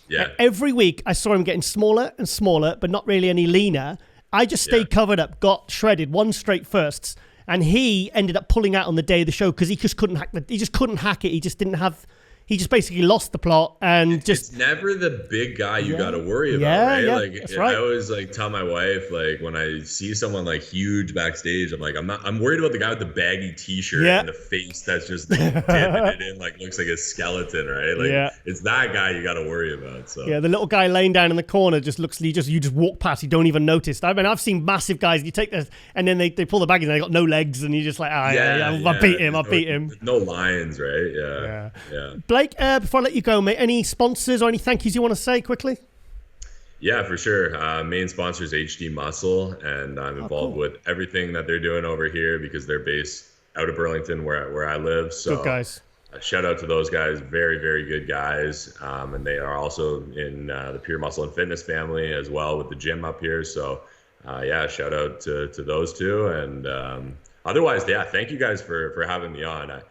Yeah. And every week I saw him getting smaller and smaller, but not really any leaner. I just stayed covered up, got shredded, won straight firsts, and he ended up pulling out on the day of the show because he just couldn't hack it. He just didn't have. He just basically lost the plot and just... It's never the big guy you got to worry about, right? Yeah, like, that's right. I always like tell my wife, like, when I see someone like huge backstage, I'm like, I'm worried about the guy with the baggy t-shirt and the face that's just like, dipping it in, like, looks like a skeleton, right? Like, it's that guy you got to worry about. So yeah, the little guy laying down in the corner just looks, you just walk past, you don't even notice. I mean, I've seen massive guys, you take this, and then they pull the baggies and they got no legs, and you're just like, I beat him. No lines, right? Yeah. Blake, before I let you go, mate, any sponsors or any thank yous you want to say quickly? Yeah, for sure. Main sponsor is HD Muscle, and I'm involved with everything that they're doing over here because they're based out of Burlington, where I live. So, good guys. Shout out to those guys. Very, very good guys. And they are also in the Pure Muscle and Fitness family as well with the gym up here. So, yeah, shout out to those two. And otherwise, yeah, thank you guys for having me on.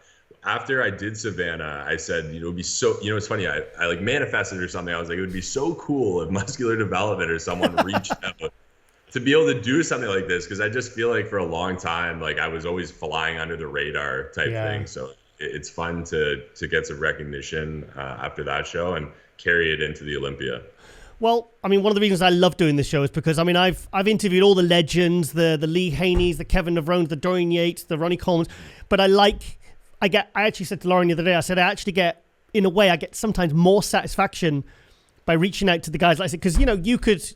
After I did Savannah, I said, it would be so, it's funny, I like manifested or something. I was like, it would be so cool if Muscular Development or someone reached out to be able to do something like this. Cause I just feel like for a long time, like I was always flying under the radar type thing. So it's fun to get some recognition after that show and carry it into the Olympia. Well, I mean, one of the reasons I love doing this show is because, I mean, I've interviewed all the legends, the Lee Haney's, the Kevin Nevrones, the Dorian Yates, the Ronnie Coleman, but I actually said to Lauren the other day, I said, in a way, I get sometimes more satisfaction by reaching out to the guys like I said, because,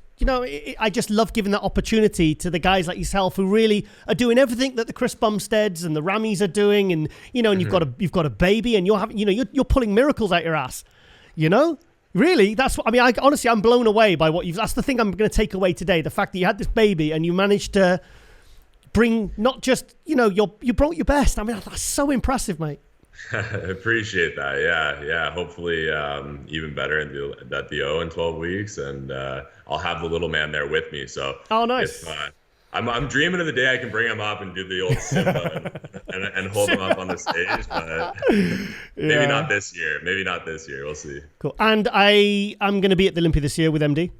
I just love giving that opportunity to the guys like yourself who really are doing everything that the Chris Bumsteads and the Ramis are doing. And, and you've got a baby and you're pulling miracles out your ass, Really, that's what I mean. Honestly, I'm blown away by that's the thing I'm going to take away today. The fact that you had this baby and you managed to bring not just, you brought your best. I mean, that's so impressive, mate. I appreciate that. Yeah. Hopefully, even better at the O in 12 weeks. And I'll have the little man there with me. So, oh, nice. I'm dreaming of the day I can bring him up and do the old Simba and hold him up on the stage, but maybe not this year. We'll see. Cool. And I'm going to be at the Olympia this year with MD.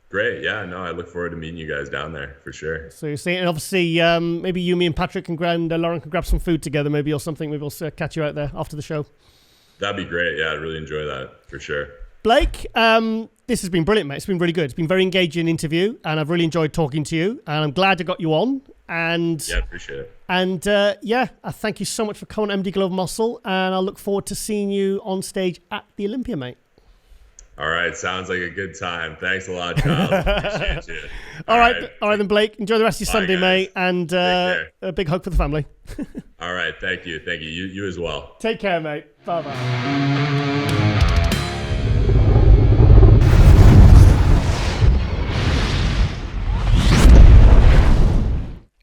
Great. Yeah, no, I look forward to meeting you guys down there for sure. So you're saying, and obviously, maybe you, me, and Patrick and Lauren can grab some food together, maybe, or something. Maybe we'll catch you out there after the show. That'd be great. Yeah, I'd really enjoy that for sure. Blake, this has been brilliant, mate. It's been really good. It's been a very engaging interview, and I've really enjoyed talking to you. And I'm glad I got you on. And yeah, appreciate it. And I thank you so much for coming, MD Global Muscle, and I look forward to seeing you on stage at the Olympia, mate. All right, sounds like a good time. Thanks a lot, Giles. Appreciate you. All right then, Blake. Enjoy the rest of your Sunday, guys. Mate, and a big hug for the family. All right, thank you. You as well. Take care, mate. Bye-bye.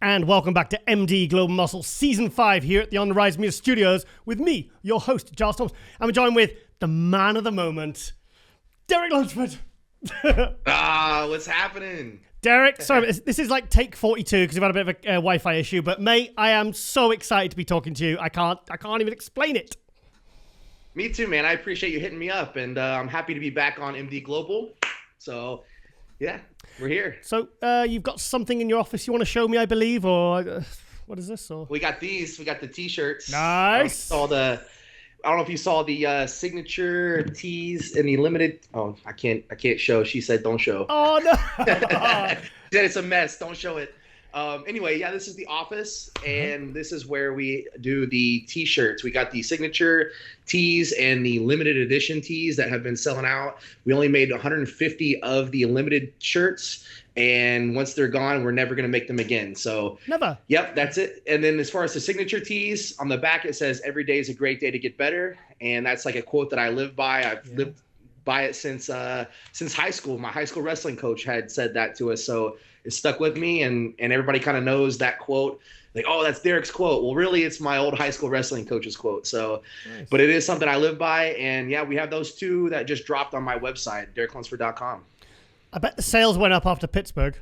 And welcome back to MD Global Muscle Season 5 here at the On the Rise Media Studios with me, your host, Giles Thomas. I'm joined with the man of the moment, Derek Lunsford. What's happening? Derek, sorry, this is like take 42 because we've had a bit of a Wi-Fi issue, but mate, I am so excited to be talking to you. I can't even explain it. Me too, man. I appreciate you hitting me up, and I'm happy to be back on MD Global. So, yeah, we're here. So, you've got something in your office you want to show me, I believe, or what is this? Or we got these. We got the T-shirts. Nice. I don't know if you saw the signature tees and the limited. Oh, I can't show. She said don't show. Oh no. She said it's a mess. Don't show it. Anyway, yeah, this is the office, and this is where we do the T-shirts. We got the signature tees and the limited edition tees that have been selling out. We only made 150 of the limited shirts, and once they're gone, we're never going to make them again. So never. Yep, that's it. And then as far as the signature tees, on the back it says every day is a great day to get better, and that's like a quote that I live by. I've lived by it since high school. My high school wrestling coach had said that to us, so it stuck with me, and everybody kind of knows that quote. Like, oh, that's Derek's quote. Well, really, it's my old high school wrestling coach's quote. So, nice. But it is something I live by, and yeah, we have those two that just dropped on my website, DerekLunsford.com. I bet the sales went up after Pittsburgh.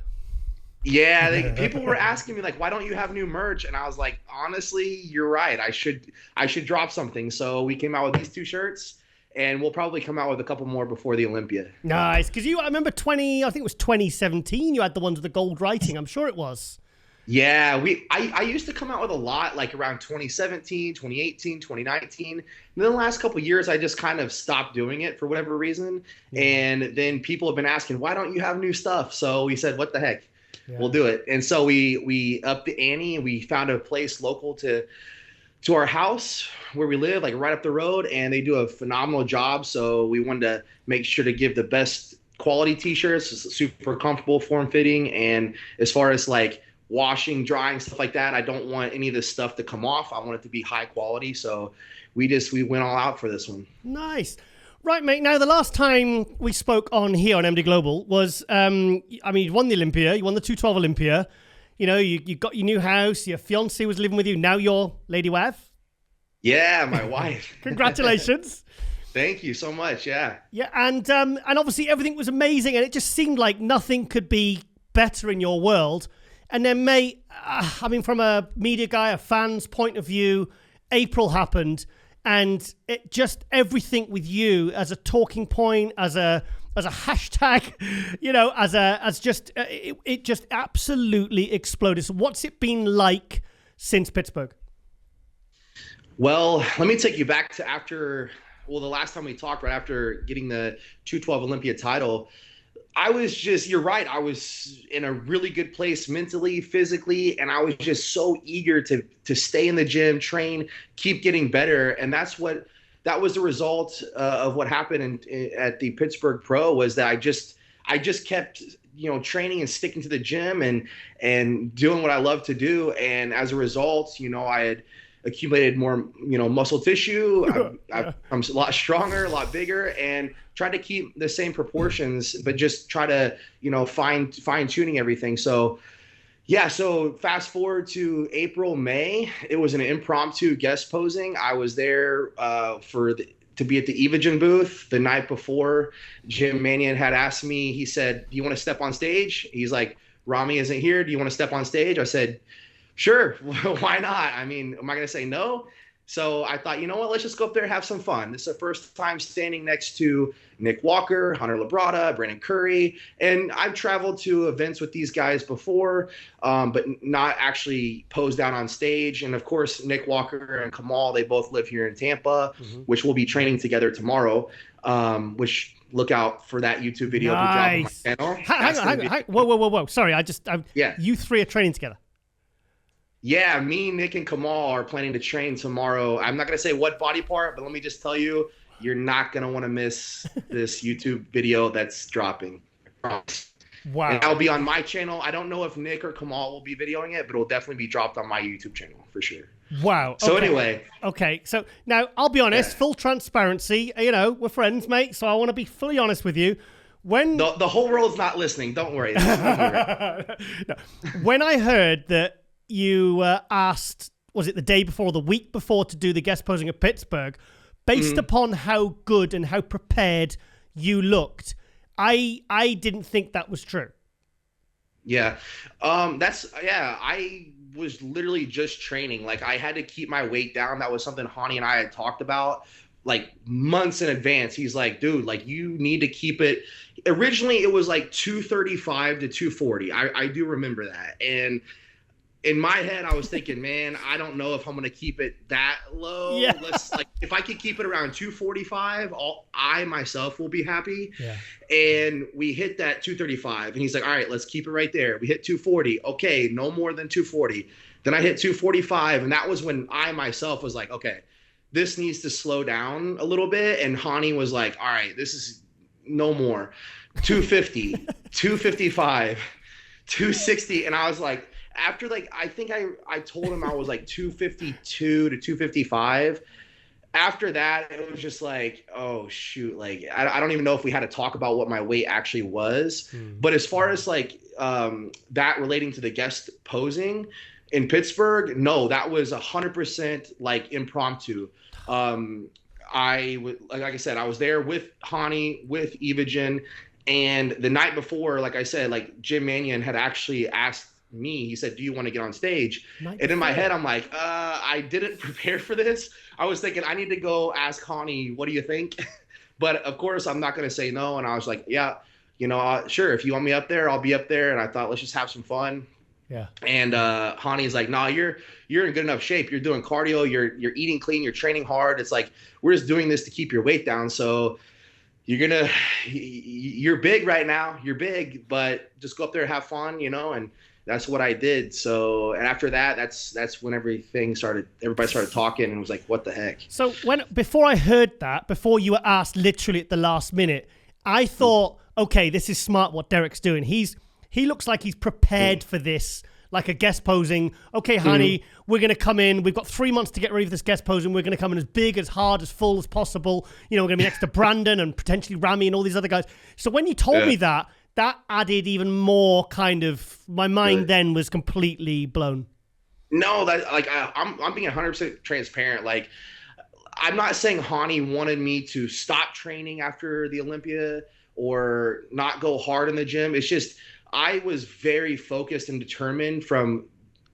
Yeah, people were asking me like, why don't you have new merch? And I was like, honestly, you're right. I should drop something. So we came out with these two shirts, and we'll probably come out with a couple more before the Olympia. Nice, because I remember I think it was 2017. You had the ones with the gold writing. I'm sure it was. Yeah, I used to come out with a lot like around 2017, 2018, 2019. And then the last couple of years, I just kind of stopped doing it for whatever reason. Yeah. And then people have been asking, why don't you have new stuff? So we said, what the heck? Yeah. We'll do it. And so we upped the ante, and we found a place local to our house where we live, like right up the road, and they do a phenomenal job. So we wanted to make sure to give the best quality T-shirts, super comfortable, form-fitting, and as far as like washing, drying, stuff like that, I don't want any of this stuff to come off. I want it to be high quality. So we went all out for this one. Nice. Right, mate. Now, the last time we spoke on here on MD Global was, you won the Olympia, you won the 212 Olympia. You know, you got your new house, your fiance was living with you, now you're lady wife. Yeah, my wife. Congratulations. Thank you so much, yeah. Yeah, and obviously everything was amazing, and it just seemed like nothing could be better in your world. And then, mate, from a media guy, a fan's point of view, April happened. And it just everything with you as a talking point, as a hashtag, you know, it just absolutely exploded. So what's it been like since Pittsburgh? Well, let me take you back to the last time we talked, right after getting the 212 Olympia title. You're right. I was in a really good place mentally, physically, and I was just so eager to stay in the gym, train, keep getting better. And that was the result of what happened at the Pittsburgh Pro, was that I just kept, training and sticking to the gym and doing what I love to do. And as a result, I had accumulated more, muscle tissue. I'm a lot stronger, a lot bigger, and try to keep the same proportions, but just try to, fine tuning everything. So fast forward to April, May, it was an impromptu guest posing. I was there to be at the Evogen booth the night before. Jim Manion had asked me, he said, "Do you want to step on stage?" He's like, "Rami isn't here. Do you want to step on stage?" I said, "Sure, why not? I mean, am I going to say no?" So I thought, you know what, let's just go up there and have some fun. This is the first time standing next to Nick Walker, Hunter Labrada, Brandon Curry. And I've traveled to events with these guys before, but not actually posed down on stage. And of course, Nick Walker and Kamal, they both live here in Tampa, which we'll be training together tomorrow, which look out for that YouTube video. Nice. To drop on my channel. Hang on. Whoa. Sorry, you three are training together. Yeah, me, Nick, and Kamal are planning to train tomorrow. I'm not going to say what body part, but let me just tell you, you're not going to want to miss this YouTube video that's dropping. Wow. And I'll be on my channel. I don't know if Nick or Kamal will be videoing it, but it'll definitely be dropped on my YouTube channel for sure. Wow. So anyway. Okay, so now I'll be honest, full transparency, we're friends, mate, so I want to be fully honest with you. When the whole world's not listening, don't worry. No. When I heard that you asked, was it the day before or the week before, to do the guest posing at Pittsburgh, based upon how good and how prepared you looked, I didn't think that was true. Yeah. I was literally just training. Like, I had to keep my weight down. That was something Ronnie and I had talked about like months in advance. He's like, dude, like, you need to keep it. Originally it was like 235 to 240. I do remember that. And in my head, I was thinking, man, I don't know if I'm going to keep it that low. Yeah. If I could keep it around 245, I myself will be happy. Yeah. And we hit that 235, and he's like, all right, let's keep it right there. We hit 240. Okay, no more than 240. Then I hit 245, and that was when I myself was like, okay, this needs to slow down a little bit. And Hani was like, all right, this is no more. 250, 255, 260. And I was like, after I think I told him I was like 252 to 255. After that, it was just like, oh shoot, like I don't even know if we had to talk about what my weight actually was. But as far as that relating to the guest posing in Pittsburgh, no, that was 100% like impromptu. Like I said, I was there with Hani, with Evogen, and the night before, like I said, like Jim Manion had actually asked me, he said, do you want to get on stage? And in my head, I'm like, I didn't prepare for this. I was thinking, I need to go ask Hani, what do you think? But of course, I'm not going to say no. And I was like, yeah, sure. If you want me up there, I'll be up there. And I thought, let's just have some fun. Yeah. And Hani's like, nah, you're in good enough shape. You're doing cardio. You're eating clean. You're training hard. It's like, we're just doing this to keep your weight down. So you're big right now. You're big, but just go up there and have fun, and that's what I did. So, and after that, that's when everybody started talking and was like, what the heck? So before I heard that, before you were asked literally at the last minute, I thought, okay, this is smart what Derek's doing. He looks like he's prepared for this like a guest posing. Okay, honey, we're going to come in. We've got 3 months to get ready for this guest posing. We're going to come in as big, as hard, as full as possible. You know, we're going to be next to Brandon and potentially Rami and all these other guys. So when you told me that added even more kind of, my mind then was completely blown. No, that like I'm being 100% transparent. Like, I'm not saying Hani wanted me to stop training after the Olympia or not go hard in the gym. It's just I was very focused and determined from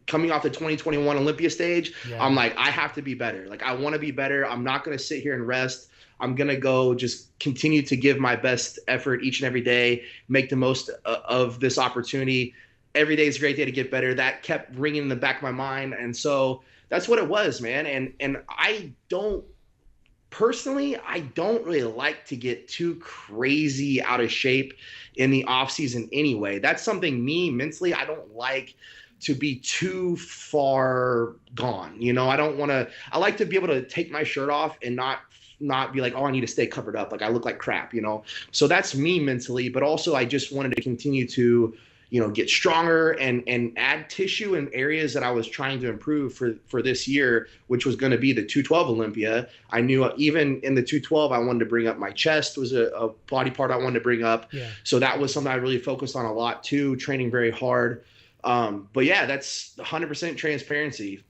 coming off the 2021 Olympia stage. Yeah. I'm like, I have to be better. Like, I want to be better. I'm not going to sit here and rest. I'm going to go just continue to give my best effort each and every day, make the most of this opportunity. Every day is a great day to get better. That kept ringing in the back of my mind. And so that's what it was, man. And I don't really like to get too crazy out of shape in the off season anyway. That's something mentally, I don't like to be too far gone. You know, I like to be able to take my shirt off and not be like, oh, I need to stay covered up. Like, I look like crap, you know? So that's me mentally, but also I just wanted to continue to, you know, get stronger and add tissue in areas that I was trying to improve for this year, which was going to be the 212 Olympia. I knew even in the 212, I wanted to bring up my chest was a body part I wanted to bring up. Yeah. So that was something I really focused on a lot too, training very hard. But yeah, that's 100% transparency.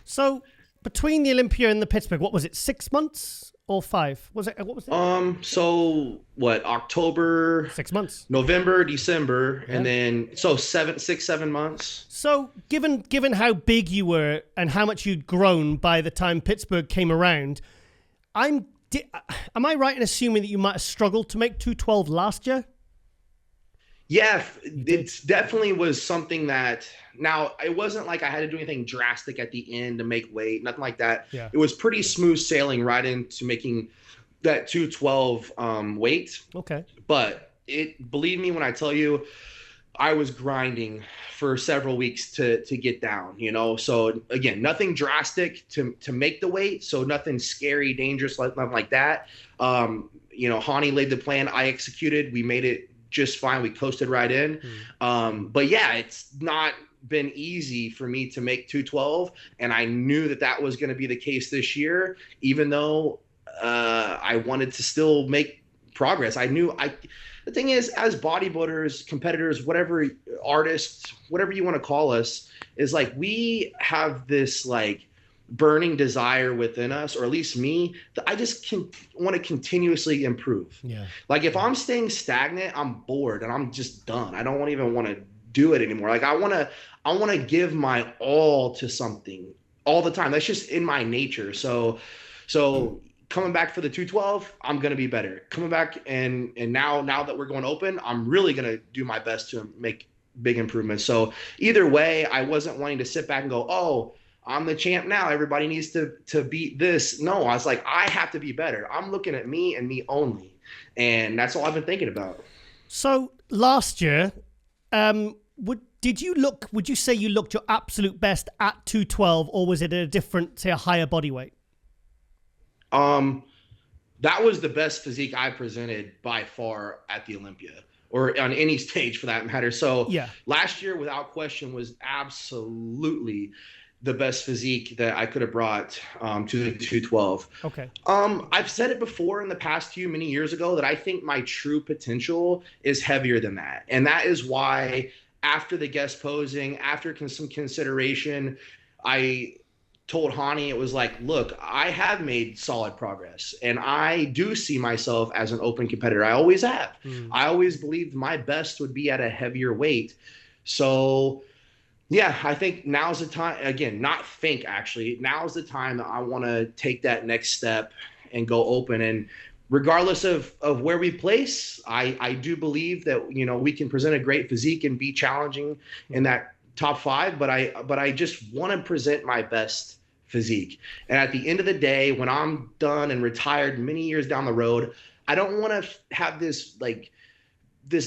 So between the Olympia and the Pittsburgh, what was it, 6 months? Or 5? What was it? So what, October, 6 months, November, December, and then 7 months. So given how big you were and how much you'd grown by the time Pittsburgh came around, am I right in assuming that you might have struggled to make 212 last year? Yeah, it definitely was something that, now it wasn't like I had to do anything drastic at the end to make weight, nothing like that. Yeah. It was pretty smooth sailing right into making that 212 weight. Okay. But believe me when I tell you, I was grinding for several weeks to get down, you know? So again, nothing drastic to make the weight. So nothing scary, dangerous, nothing like that. You know, Hani laid the plan, I executed, we made it just fine. We coasted right in. But yeah, it's not been easy for me to make 212. And I knew that was going to be the case this year, even though I wanted to still make progress. The thing is, as bodybuilders, competitors, whatever, artists, whatever you want to call us, is like, we have this like burning desire within us, or at least me, that I just want to continuously improve. Yeah. Like, if I'm staying stagnant, I'm bored and I'm just done. I don't even want to do it anymore. Like, I want to give my all to something all the time. That's just in my nature. So coming back for the 212, I'm going to be better. Coming back and now that we're going open, I'm really going to do my best to make big improvements. So either way, I wasn't wanting to sit back and go, oh, I'm the champ now, everybody needs to beat this. No, I was like, I have to be better. I'm looking at me and me only. And that's all I've been thinking about. So last year, would you say you looked your absolute best at 212, or was it a different, say, a higher body weight? That was the best physique I presented by far at the Olympia, or on any stage for that matter. So yeah, last year, without question, was absolutely the best physique that I could have brought to the 212. Okay. I've said it before in the past many years ago, that I think my true potential is heavier than that. And that is why after the guest posing, after some consideration, I told Hani, it was like, look, I have made solid progress and I do see myself as an open competitor. I always have. I always believed my best would be at a heavier weight. So yeah, I think now's the time, again, now's the time that I want to take that next step and go open. And regardless of where we place, I do believe that, you know, we can present a great physique and be challenging in that top 5, but I just want to present my best physique. And at the end of the day, when I'm done and retired many years down the road, I don't want to have this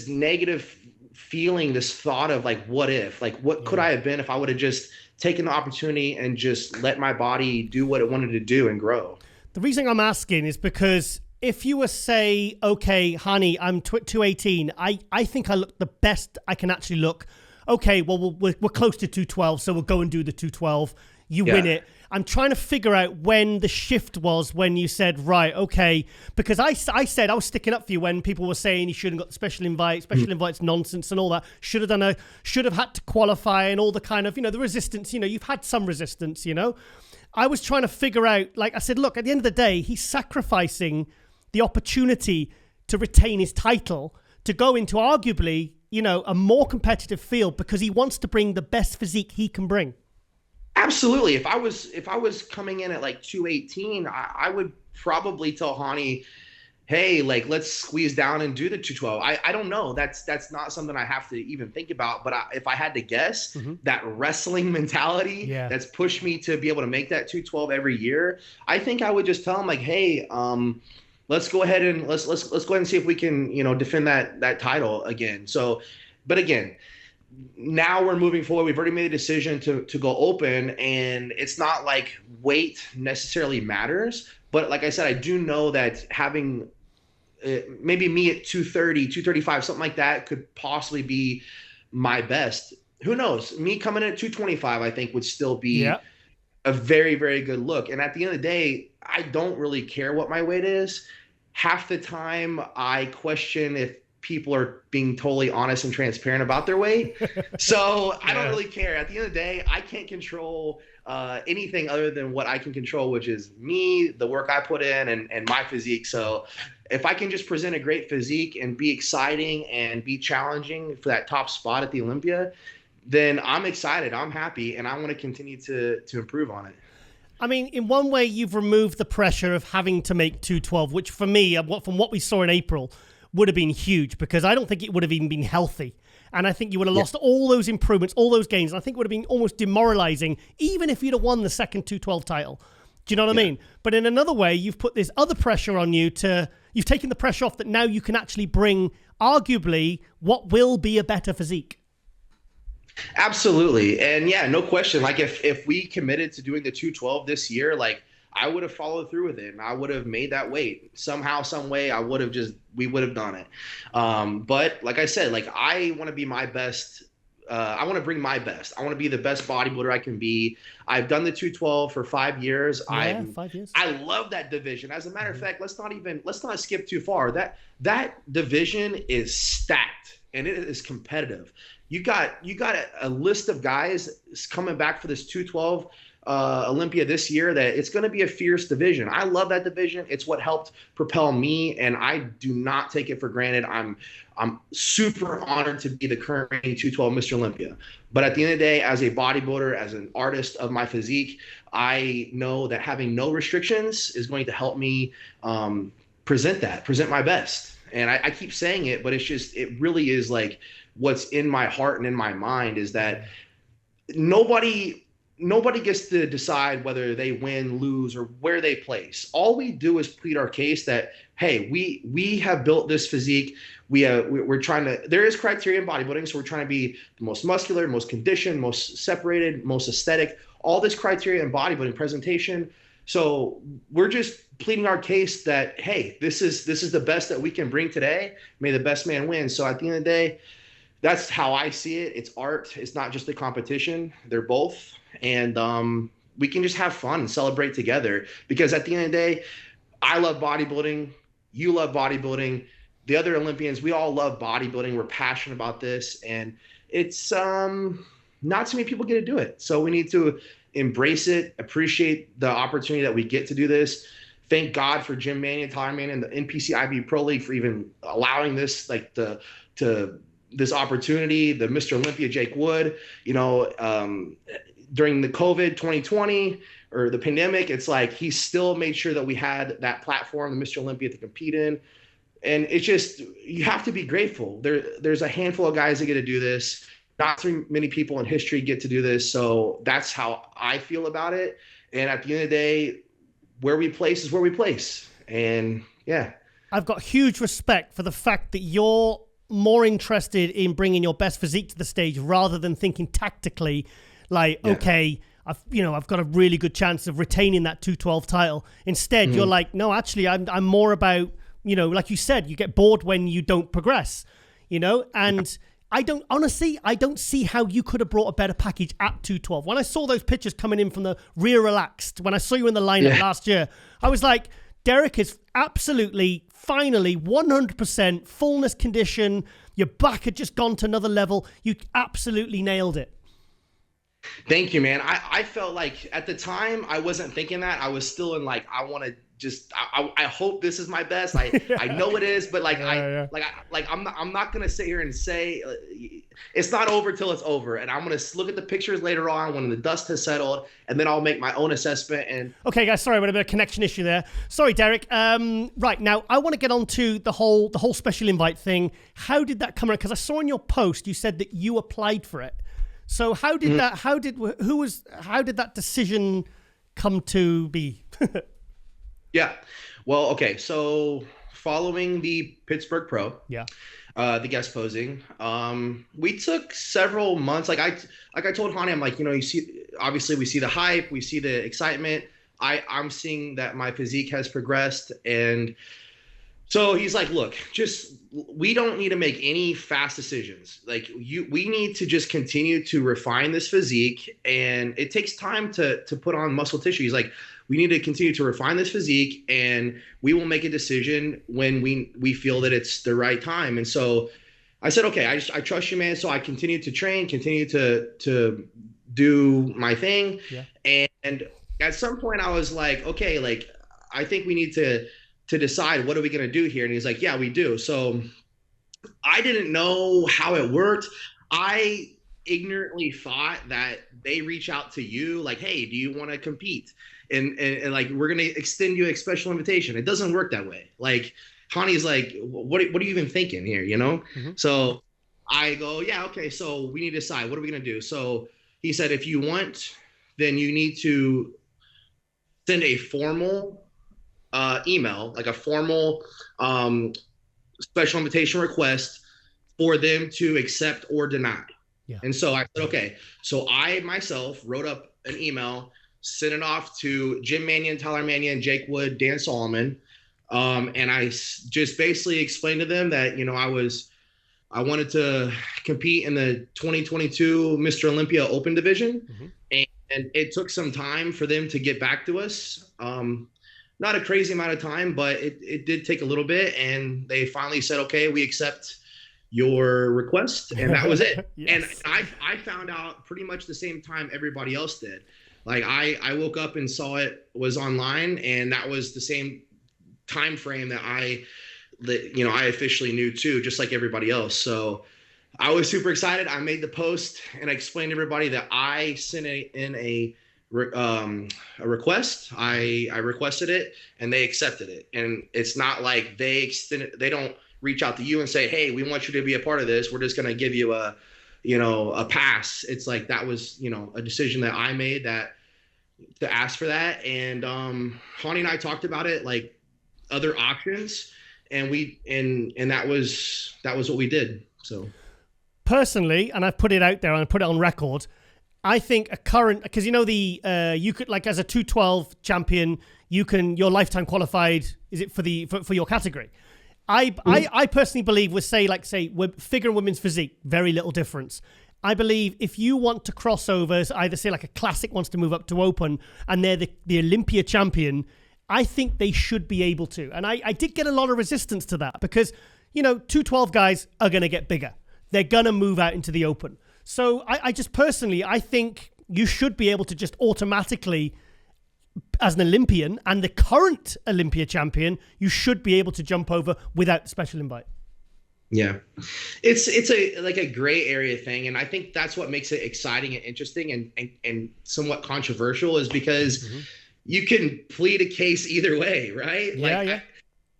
negative feeling, this thought of like, what if, like, what could I have been if I would have just taken the opportunity and just let my body do what it wanted to do and grow. The reason I'm asking is because if you were say, okay, Hani, I'm 218, I think I look the best I can actually look. okay, well, we're close to 212, so we'll go and do the 212. You win it. I'm trying to figure out when the shift was when you said, right, okay, because I said I was sticking up for you when people were saying you shouldn't got the special invite, invite's nonsense and all that. Should have had to qualify and all the kind of, the resistance, you've had some resistance, I was trying to figure out, like I said, look, at the end of the day, he's sacrificing the opportunity to retain his title to go into arguably, a more competitive field because he wants to bring the best physique he can bring. Absolutely. If I was coming in at like 218, I would probably tell Ronnie, hey, like, let's squeeze down and do the 212. I don't know. That's not something I have to even think about. But if I had to guess, that wrestling mentality that's pushed me to be able to make that 212 every year, I think I would just tell him like, hey, let's go ahead and let's go ahead and see if we can, defend that title again. So, but again, now we're moving forward. We've already made a decision to go open, and it's not like weight necessarily matters. But like I said, I do know that having maybe me at 230, 235, something like that could possibly be my best. Who knows? Me coming in at 225, I think would still be a very, very good look. And at the end of the day, I don't really care what my weight is. Half the time I question if people are being totally honest and transparent about their weight. So I don't really care. At the end of the day, I can't control anything other than what I can control, which is me, the work I put in, and my physique. So if I can just present a great physique and be exciting and be challenging for that top spot at the Olympia, then I'm excited, I'm happy, and I want to continue to improve on it. I mean, in one way, you've removed the pressure of having to make 212, which for me, from what we saw in April, would have been huge because I don't think it would have even been healthy. And I think you would have lost all those improvements, all those gains. And I think it would have been almost demoralizing, even if you'd have won the second 212 title. Do you know what I mean? But in another way, you've put this other pressure on you you've taken the pressure off that now you can actually bring arguably what will be a better physique. Absolutely. And no question. Like if we committed to doing the 212 this year, like I would have followed through with it and I would have made that weight somehow, some way. We would have done it. But like I said, like I want to be my best. I want to bring my best. I want to be the best bodybuilder I can be. I've done the 212 for 5 years. 5 years. I love that division. As a matter of fact, let's not skip too far. That division is stacked and it is competitive. You got a list of guys coming back for this 212 Olympia this year that it's going to be a fierce division. I love that division. It's what helped propel me, and I do not take it for granted. I'm super honored to be the current reigning 212 Mr. Olympia. But at the end of the day, as a bodybuilder, as an artist of my physique, I know that having no restrictions is going to help me present my best. And I keep saying it, but it really is like what's in my heart and in my mind is that nobody gets to decide whether they win, lose, or where they place. All we do is plead our case that, hey, we have built this physique. We're trying to, there is criteria in bodybuilding, so we're trying to be the most muscular, most conditioned, most separated, most aesthetic, all this criteria in bodybuilding presentation. So we're just pleading our case that, hey, this is the best that we can bring today. May the best man win. So at the end of the day, that's how I see it. It's art. It's not just a competition. They're both. And we can just have fun and celebrate together because at the end of the day, I love bodybuilding. You love bodybuilding. The other Olympians, we all love bodybuilding. We're passionate about this. And it's not too many people get to do it. So we need to embrace it, appreciate the opportunity that we get to do this. Thank God for Jim Mannion, Tyler Mannion, and the NPC-IB Pro League for even allowing this, like this opportunity. The Mr. Olympia, Jake Wood, during the COVID 2020 or the pandemic, it's like he still made sure that we had that platform, the Mr. Olympia, to compete in. And it's just, you have to be grateful. There's a handful of guys that get to do this. Not too many people in history get to do this. So that's how I feel about it. And at the end of the day, where we place is where we place. And yeah. I've got huge respect for the fact that you're more interested in bringing your best physique to the stage rather than thinking tactically like, okay, I've got a really good chance of retaining that 212 title. Instead, you're like, no, actually, I'm more about, like you said, you get bored when you don't progress, and I don't see how you could have brought a better package at 212. When I saw those pictures coming in from the rear relaxed, when I saw you in the lineup last year, I was like, Derek is absolutely, finally, 100% fullness condition. Your back had just gone to another level. You absolutely nailed it. Thank you, man. I felt like at the time I wasn't thinking that. I was still in like, I want to just, I hope this is my best. I know it is, but like, I'm not going to sit here and say it's not over till it's over. And I'm going to look at the pictures later on when the dust has settled, and then I'll make my own assessment. And okay, guys, sorry, we had a bit of a connection issue there. Sorry, Derek. Right now, I want to get on to the whole special invite thing. How did that come around? Because I saw in your post, you said that you applied for it. So how did that, how did that decision come to be? Yeah. Well, okay. So following the Pittsburgh Pro, the guest posing, we took several months. Like I told Ronnie, I'm like, you see, obviously we see the hype, we see the excitement. I'm seeing that my physique has progressed. And so he's like, look, we don't need to make any fast decisions. Like we need to just continue to refine this physique, and it takes time to put on muscle tissue. He's like, we need to continue to refine this physique, and we will make a decision when we feel that it's the right time. And so I said, okay, I trust you, man. So I continued to train, continue to do my thing. Yeah. And at some point I was like, okay, like, I think we need to decide what are we going to do here. And he's like, yeah, we do. So I didn't know how it worked. I ignorantly thought that they reach out to you like, hey, do you want to compete? And like, we're going to extend you a special invitation. It doesn't work that way. Like, Ronnie's like, what are you even thinking here? Mm-hmm. So I go, yeah, okay. So we need to decide, what are we going to do? So he said, if you want, then you need to send a formal email, like a formal special invitation request for them to accept or deny. Yeah. And so I said, okay. So I myself wrote up an email, sent it off to Jim Mannion, Tyler Mannion, Jake Wood, Dan Solomon. And I just basically explained to them that, I wanted to compete in the 2022 Mr. Olympia Open division. Mm-hmm. And it took some time for them to get back to us. Not a crazy amount of time, but it did take a little bit. And they finally said, okay, we accept your request. And that was it. Yes. And I found out pretty much the same time everybody else did. Like I woke up and saw it was online, and that was the same time frame that I officially knew too, just like everybody else. So I was super excited. I made the post and I explained to everybody that I sent in a request. I requested it and they accepted it. And it's not like they don't reach out to you and say, hey, we want you to be a part of this. We're just going to give you a pass. It's like, that was, a decision that I made to ask for that. And Ronnie and I talked about it, like other options, and that was what we did. So personally, and I've put it out there and I put it on record, I think because you could, like, as a 212 champion, you're lifetime qualified. Is it for your category? I personally believe with say figure and women's physique, very little difference. I believe if you want to cross over, either say like a classic wants to move up to open and they're the Olympia champion, I think they should be able to. And I did get a lot of resistance to that because, 212 guys are going to get bigger. They're going to move out into the open. So I just personally, I think you should be able to just automatically, as an Olympian and the current Olympia champion, you should be able to jump over without the special invite. Yeah, it's a gray area thing, and I think that's what makes it exciting and interesting and somewhat controversial, is because you can plead a case either way, right? Yeah.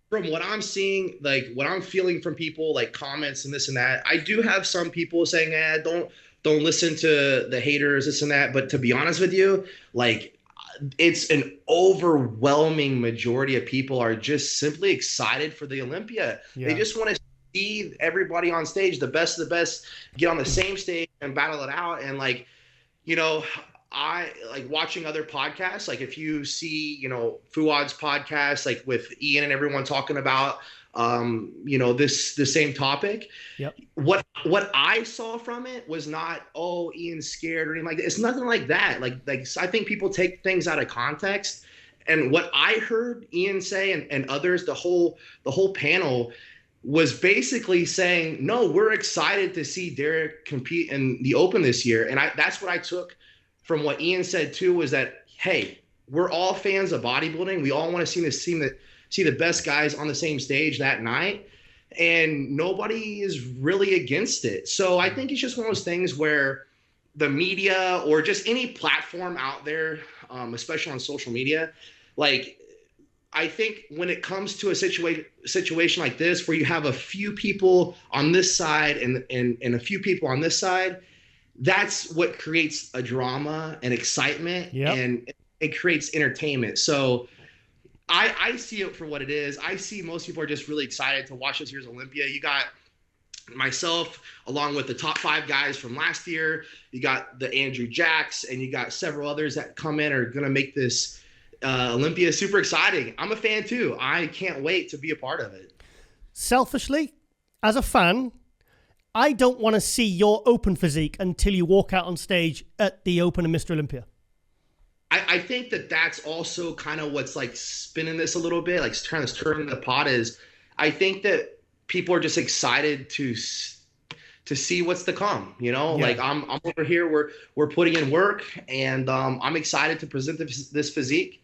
From what I'm seeing, like what I'm feeling from people, like comments and this and that, I do have some people saying, don't listen to the haters, this and that. But to be honest with you, like, it's an overwhelming majority of people are just simply excited for the Olympia. Yeah. They just want to see everybody on stage, the best of the best, get on the same stage and battle it out. And like, I like watching other podcasts. Like if you see, you know, Fuad's podcast, like with Ian and everyone talking about, you know, the same topic. Yep. What I saw from it was not, oh, Ian's scared or anything like that. It's nothing like that. Like I think people take things out of context. And what I heard Ian say and others, the whole panel was basically saying, no, we're excited to see Derek compete in the Open this year. And that's what I took from what Ian said too, was that, hey, we're all fans of bodybuilding. We all want to see the best guys on the same stage that night. And nobody is really against it. So I think it's just one of those things where the media or just any platform out there, especially on social media, like I think when it comes to a situation like this, where you have a few people on this side and a few people on this side, that's what creates a drama and excitement. Yep. And it creates entertainment. So I see it for what it is. I see most people are just really excited to watch this year's Olympia. You got myself, along with the top 5 guys from last year. You got the Andrew Jacks, and you got several others that come in are going to make this Olympia super exciting. I'm a fan too. I can't wait to be a part of it. Selfishly, as a fan, I don't want to see your Open physique until you walk out on stage at the Open of Mr. Olympia. I think that's also kind of what's like spinning this a little bit, like trying to turn the pot, is I think that people are just excited to see what's to come, you know. Yeah. Like I'm over here, we're putting in work, and I'm excited to present this physique.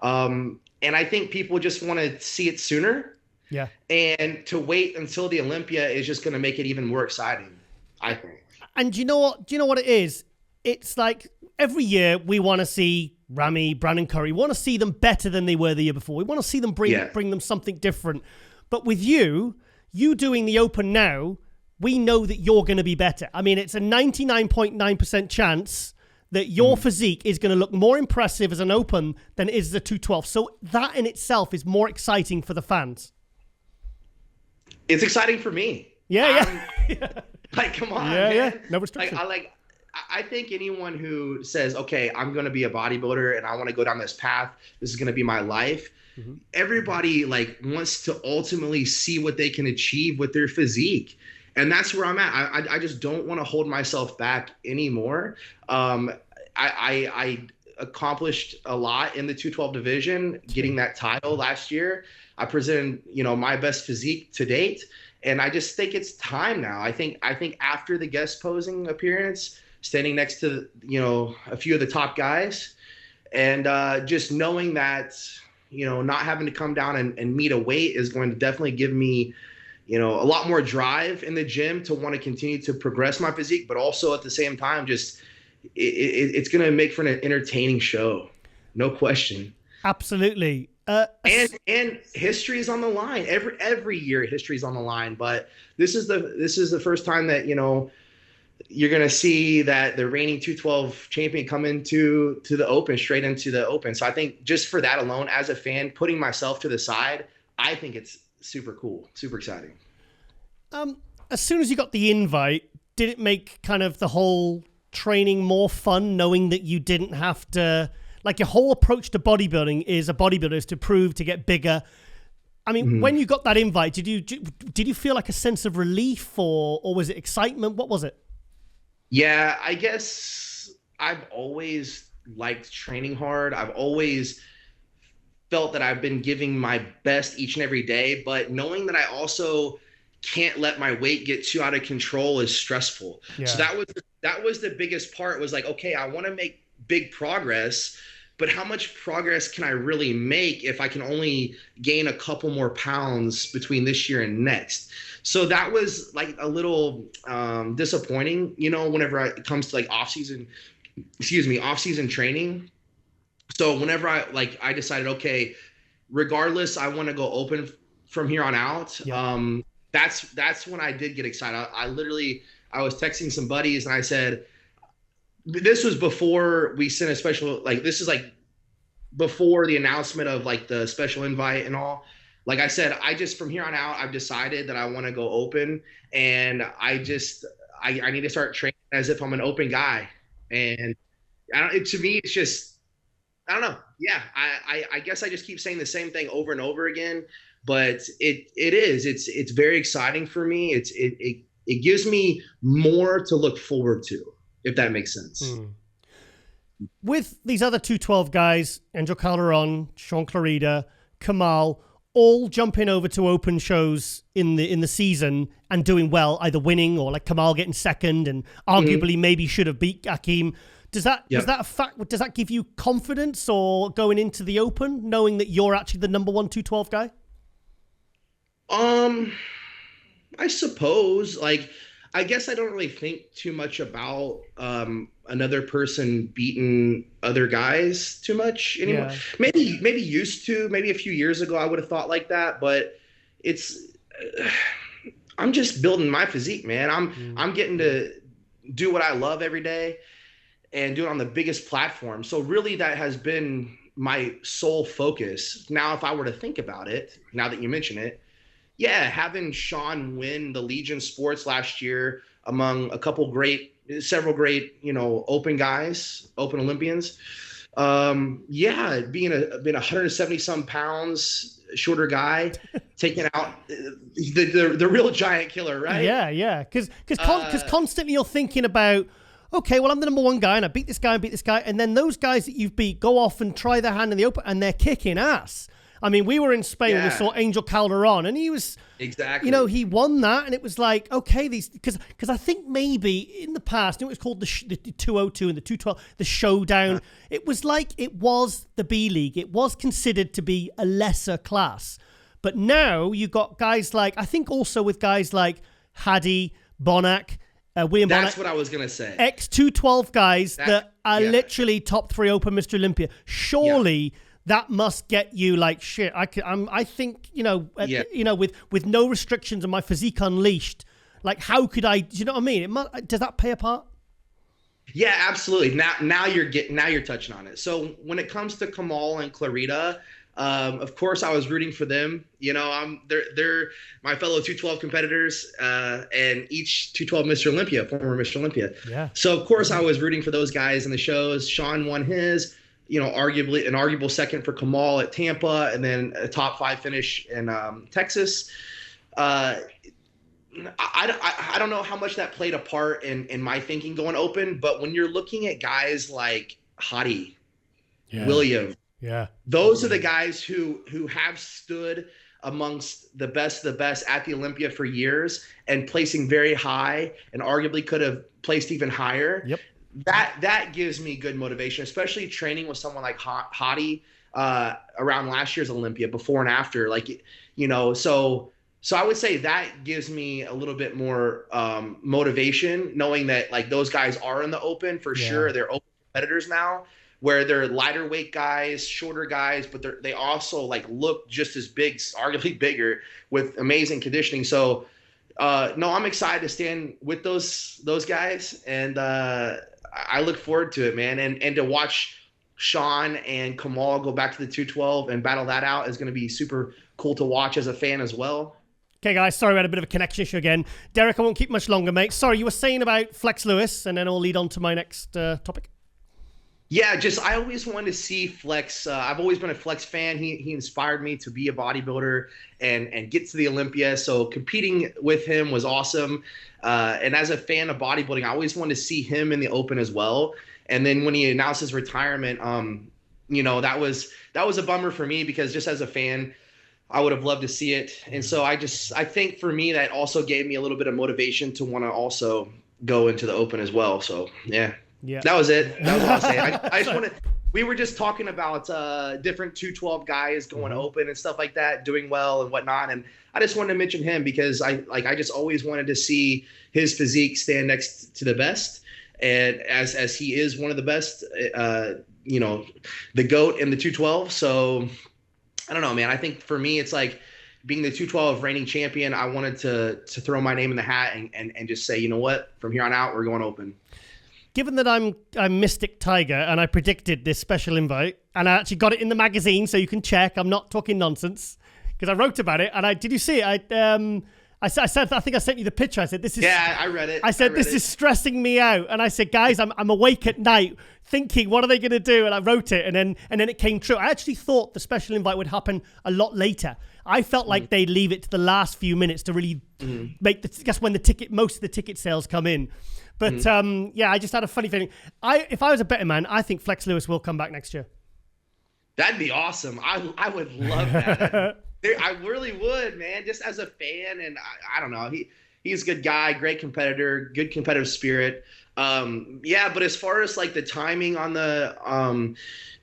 And I think people just want to see it sooner. Yeah. And to wait until the Olympia is just going to make it even more exciting, I think. And do you know what it is? It's like every year we want to see Ramy, Brandon Curry. We want to see them better than they were the year before. We want to see them bring them something different. But with you doing the Open now, we know that you're going to be better. I mean, it's a 99.9% chance that your physique is going to look more impressive as an Open than it is the 212. So that in itself is more exciting for the fans. It's exciting for me. Yeah. Like, come on, man. Yeah. No restriction. I think anyone who says, okay, I'm going to be a bodybuilder and I want to go down this path, this is going to be my life. Mm-hmm. Everybody like wants to ultimately see what they can achieve with their physique. And that's where I'm at. I just don't want to hold myself back anymore. I accomplished a lot in the 212 division, getting that title last year. I presented, my best physique to date. And I just think it's time now. I think after the guest posing appearance, standing next to, a few of the top guys, and just knowing that, not having to come down and meet a weight is going to definitely give me, a lot more drive in the gym to want to continue to progress my physique, but also at the same time, just it's going to make for an entertaining show. No question. Absolutely. And history is on the line. Every year history is on the line, but this is the first time that, you're going to see that the reigning 212 champion come into the Open, straight into the Open. So I think just for that alone, as a fan, putting myself to the side, I think it's super cool, super exciting. As soon as you got the invite, did it make kind of the whole training more fun, knowing that you didn't have to, like, your whole approach to bodybuilding is a bodybuilder is to prove, to get bigger. I mean, when you got that invite, did you feel like a sense of relief or was it excitement? What was it? Yeah, I guess I've always liked training hard. I've always felt that I've been giving my best each and every day, but knowing that I also can't let my weight get too out of control is stressful. Yeah. So that was the biggest part, was like, okay, I want to make big progress, but how much progress can I really make if I can only gain a couple more pounds between this year and next? So that was like a little disappointing, whenever it comes to like off-season training. So whenever I decided, okay, regardless, I want to go Open from here on out. Yeah. That's when I did get excited. I was texting some buddies and I said, this was before we sent a special, this is before the announcement of the special invite and all. Like I said, from here on out, I've decided that I want to go Open, and I need to start training as if I'm an Open guy. And To me, it's just, I don't know. Yeah, I guess I just keep saying the same thing over and over again, but it's very exciting for me. It gives me more to look forward to, if that makes sense. With these other 212 guys, Angel Calderon, Sean Clarida, Kamal, all jumping over to open shows in the season and doing well, either winning or like Kamal getting second and arguably maybe should have beat Akeem. Does that give you confidence or going into the open, knowing that you're actually the number 1 212 guy? I suppose. Like, I guess I don't really think too much about another person beating other guys too much anymore. Yeah. Maybe used to. Maybe a few years ago I would have thought like that, but I'm just building my physique, man. I'm getting to do what I love every day and do it on the biggest platform. So really that has been my sole focus. Now, if I were to think about it, now that you mention it, yeah, having Sean win the Legion Sports last year among several great, open guys, open Olympians. Being 170 some pounds, shorter guy, taking out the real giant killer, right? Yeah. Because constantly you're thinking about, okay, well, I'm the number 1 guy and I beat this guy, and then those guys that you've beat go off and try their hand in the open and they're kicking ass. I mean, we were in Spain when we saw Angel Calderon, and he was exactly, he won that, and it was like, okay, because I think maybe in the past it was called the 202 and the 212, the showdown. It was like it was the B League. It was considered to be a lesser class, but now you got guys like, I think also with guys like Hadi, Bonac. William That's Bonac, what I was going to say. X212 guys that are literally top 3 open Mr. Olympia. Surely that must get you like, shit, I think, with no restrictions and my physique unleashed, like, how could I, do you know what I mean? Does that play a part? Yeah, absolutely. Now you're touching on it. So when it comes to Kamal and Clarida, of course I was rooting for them. They're my fellow 212 competitors, and each 212 Mr. Olympia, former Mr. Olympia. Yeah. So of course I was rooting for those guys in the shows. Sean won his, arguably an arguable second for Kamal at Tampa, and then a top 5 finish in Texas. I don't know how much that played a part in my thinking going open, but when you're looking at guys like Hadi, William, those are the guys who have stood amongst the best at the Olympia for years and placing very high and arguably could have placed even higher. Yep. That gives me good motivation, especially training with someone like Hadi around last year's Olympia, before and after. So I would say that gives me a little bit more motivation, knowing that like those guys are in the open for sure. They're open competitors now, where they're lighter weight guys, shorter guys, but they also like look just as big, arguably bigger, with amazing conditioning. So no, I'm excited to stand with those guys, and I look forward to it, man. And to watch Sean and Kamal go back to the 212 and battle that out is going to be super cool to watch as a fan as well. Okay, guys, sorry we had a bit of a connection issue again. Derek, I won't keep much longer, mate. Sorry, you were saying about Flex Lewis, and then I'll lead on to my next topic. Yeah, I always wanted to see Flex. I've always been a Flex fan. He inspired me to be a bodybuilder and get to the Olympia. So competing with him was awesome. And as a fan of bodybuilding, I always wanted to see him in the open as well. And then when he announced his retirement, that was a bummer for me, because just as a fan, I would have loved to see it. And so I think for me, that also gave me a little bit of motivation to want to also go into the open as well. So yeah. That was it. That was what I was saying. I just want to. We were just talking about different 212 guys going open and stuff like that, doing well and whatnot. And I just wanted to mention him because I just always wanted to see his physique stand next to the best, and as he is one of the best, the GOAT in the 212. So I don't know, man. I think for me, it's like being the 212 reigning champion. I wanted to throw my name in the hat and just say, you know what, from here on out, we're going open. Given that I'm Mystic Tiger and I predicted this special invite, and I actually got it in the magazine, so you can check. I'm not talking nonsense, because I wrote about it. And did you see it? I said, I think I sent you the picture. I said, this is... Yeah, I read it. I said, this is stressing me out. And I said, guys, I'm awake at night thinking, what are they going to do? And I wrote it, and then it came true. I actually thought the special invite would happen a lot later. I felt like they'd leave it to the last few minutes to really make guess when most of the ticket sales come in. But yeah, I just had a funny feeling. If I was a betting man, I think Flex Lewis will come back next year. That'd be awesome. I would love that. I really would, man. Just as a fan, and I don't know, he's a good guy, great competitor, good competitive spirit. Yeah, but as far as like the timing on the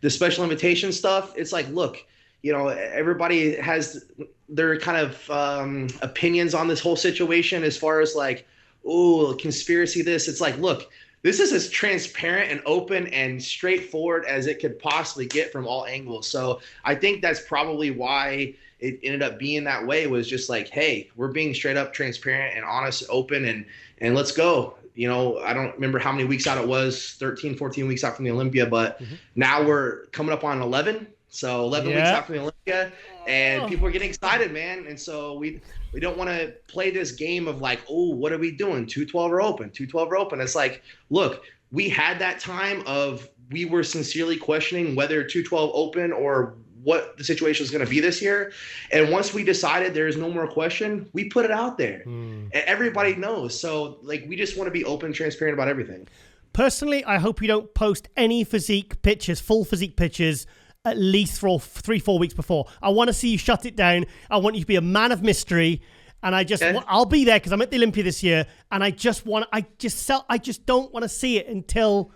special invitation stuff, it's like, look, you know, everybody has their kind of opinions on this whole situation as far as like, oh, conspiracy this. It's like, look, this is as transparent and open and straightforward as it could possibly get from all angles. So I think that's probably why it ended up being that way, was just like, hey, we're being straight up transparent and honest, open, and let's go. You know, I don't remember how many weeks out it was, 13, 14 weeks out from the Olympia, but now we're coming up on 11. So 11 weeks out from the Olympia, and people are getting excited, man. And so we don't want to play this game of like, oh, what are we doing? 212 or open, 212 or open. It's like, look, we had that time of we were sincerely questioning whether 212 open or what the situation is going to be this year. And once we decided there's no more question, we put it out there. And everybody knows. So like, we just want to be open, transparent about everything. Personally, I hope you don't post any physique pictures, full physique pictures, at least for 3-4 weeks before. I want to see you shut it down. I want you to be a man of mystery. And I'll be there because I'm at the Olympia this year. And I just don't want to see it until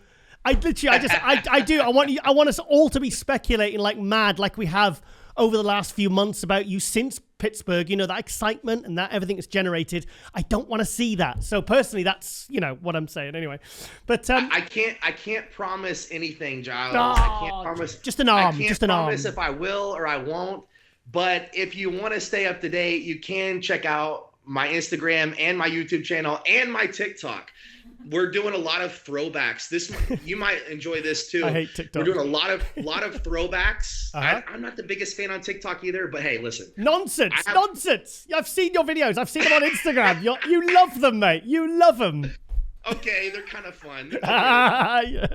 I do. I want us all to be speculating like mad, like we have over the last few months about you since Pittsburgh, you know, that excitement and that everything that's generated. I don't want to see that. So personally, that's, you know, what I'm saying anyway. But I can't promise anything, Giles. Oh, I can't promise. Just an arm. I can't promise if I will or I won't. But if you want to stay up to date, you can check out my Instagram and my YouTube channel and my TikTok. We're doing a lot of throwbacks. You might enjoy this too. I hate TikTok. We're doing a lot of throwbacks. I'm not the biggest fan on TikTok either, but hey, listen. Nonsense. I've seen your videos. I've seen them on Instagram. You love them, mate. You love them. Okay, they're kind of fun. I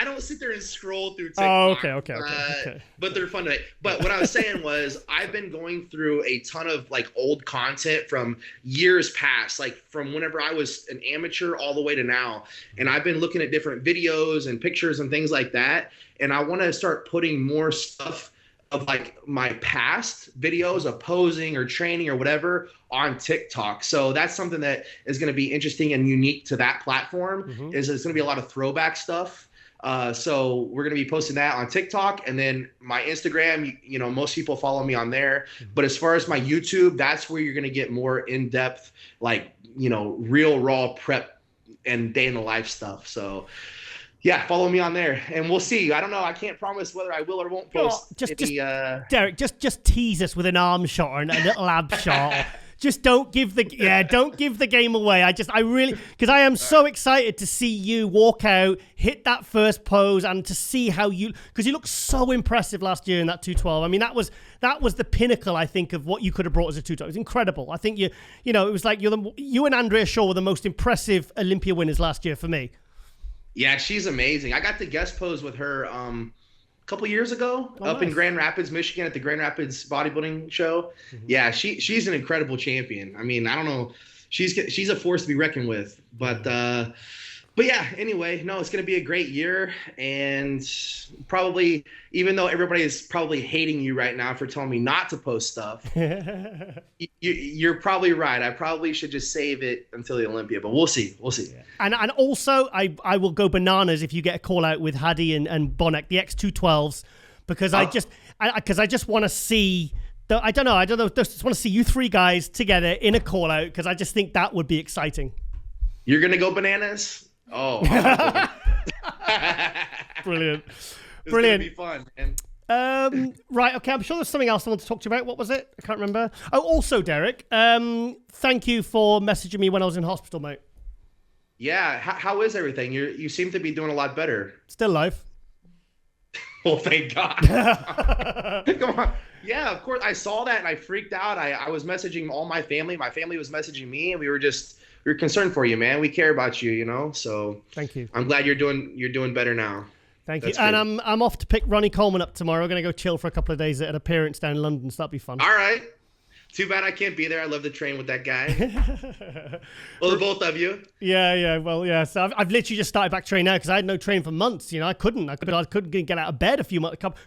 don't sit there and scroll through TikTok. Oh, okay. But they're fun today. But what I was saying was, I've been going through a ton of like old content from years past, like from whenever I was an amateur all the way to now. And I've been looking at different videos and pictures and things like that. And I want to start putting more stuff of like my past videos of posing or training or whatever on TikTok. So that's something that is going to be interesting and unique to that platform. Is it's going to be a lot of throwback stuff. So we're going to be posting that on TikTok, and then my Instagram, you know, most people follow me on there. But as far as my YouTube, that's where you're going to get more in-depth, like, you know, real raw prep and day in the life stuff. So yeah, follow me on there, and we'll see. I don't know. I can't promise whether I will or won't post. Derek, just tease us with an arm shot or a little ab shot. Just don't give the game away. Because I am so excited to see you walk out, hit that first pose, and to see how because you looked so impressive last year in that 212. I mean, that was the pinnacle, I think, of what you could have brought as a 212. It was incredible. I think you know, it was like you and Andrea Shaw were the most impressive Olympia winners last year for me. Yeah, she's amazing. I got to guest pose with her a couple years ago up in Grand Rapids, Michigan at the Grand Rapids bodybuilding show. Yeah, she's an incredible champion. I mean, I don't know. She's a force to be reckoned with. But yeah, anyway, no, it's going to be a great year. And probably, even though everybody is probably hating you right now for telling me not to post stuff, you're probably right. I probably should just save it until the Olympia, but we'll see. Yeah. And also, I will go bananas if you get a call out with Hadi and Bonek, the X212s, because I just want to see. I don't know. Just want to see you three guys together in a call out, because I just think that would be exciting. You're going to go bananas? Oh, brilliant. It's gonna be fun, man. Right, okay, I'm sure there's something else I want to talk to you about. What was it? I can't remember. Oh, also, Derek, thank you for messaging me when I was in hospital, mate. Yeah, how is everything? You seem to be doing a lot better. Still alive. Well, thank God. Come on. Yeah, of course. I saw that and I freaked out. I was messaging all my family. My family was messaging me, and we were concerned for you, man. We care about you, you know. So thank you. I'm glad you're doing better now. Thank you. And I'm off to pick Ronnie Coleman up tomorrow. We're gonna go chill for a couple of days at an appearance down in London, so that'll be fun. All right. Too bad I can't be there. I love to train with that guy. Well, the both of you. Yeah. Well, yeah. So I've literally just started back training now because I had no training for months. You know, I couldn't get out of bed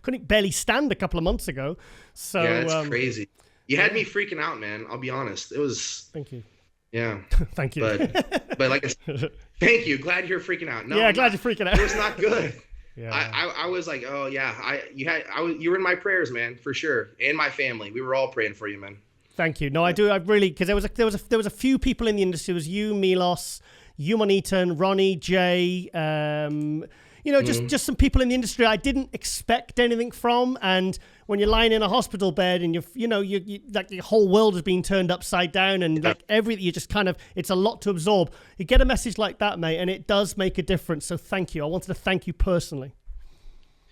couldn't barely stand a couple of months ago. So yeah, it's crazy. You had me freaking out, man. I'll be honest. It was. Thank you. Yeah. Thank you. But like I said, thank you. Glad you're freaking out. No, yeah, glad you're freaking out. It was not good. Yeah. I was like, oh yeah, you were in my prayers, man, for sure, and my family. We were all praying for you, man. Thank you. No, I do. I really, because there was a few people in the industry. It was you, Milos, Eaton, Ronnie, Jay. Just some people in the industry I didn't expect anything from. And when you're lying in a hospital bed and you like your whole world is being turned upside down and like everything, you just kind of, it's a lot to absorb. You get a message like that, mate, and it does make a difference. So thank you. I wanted to thank you personally.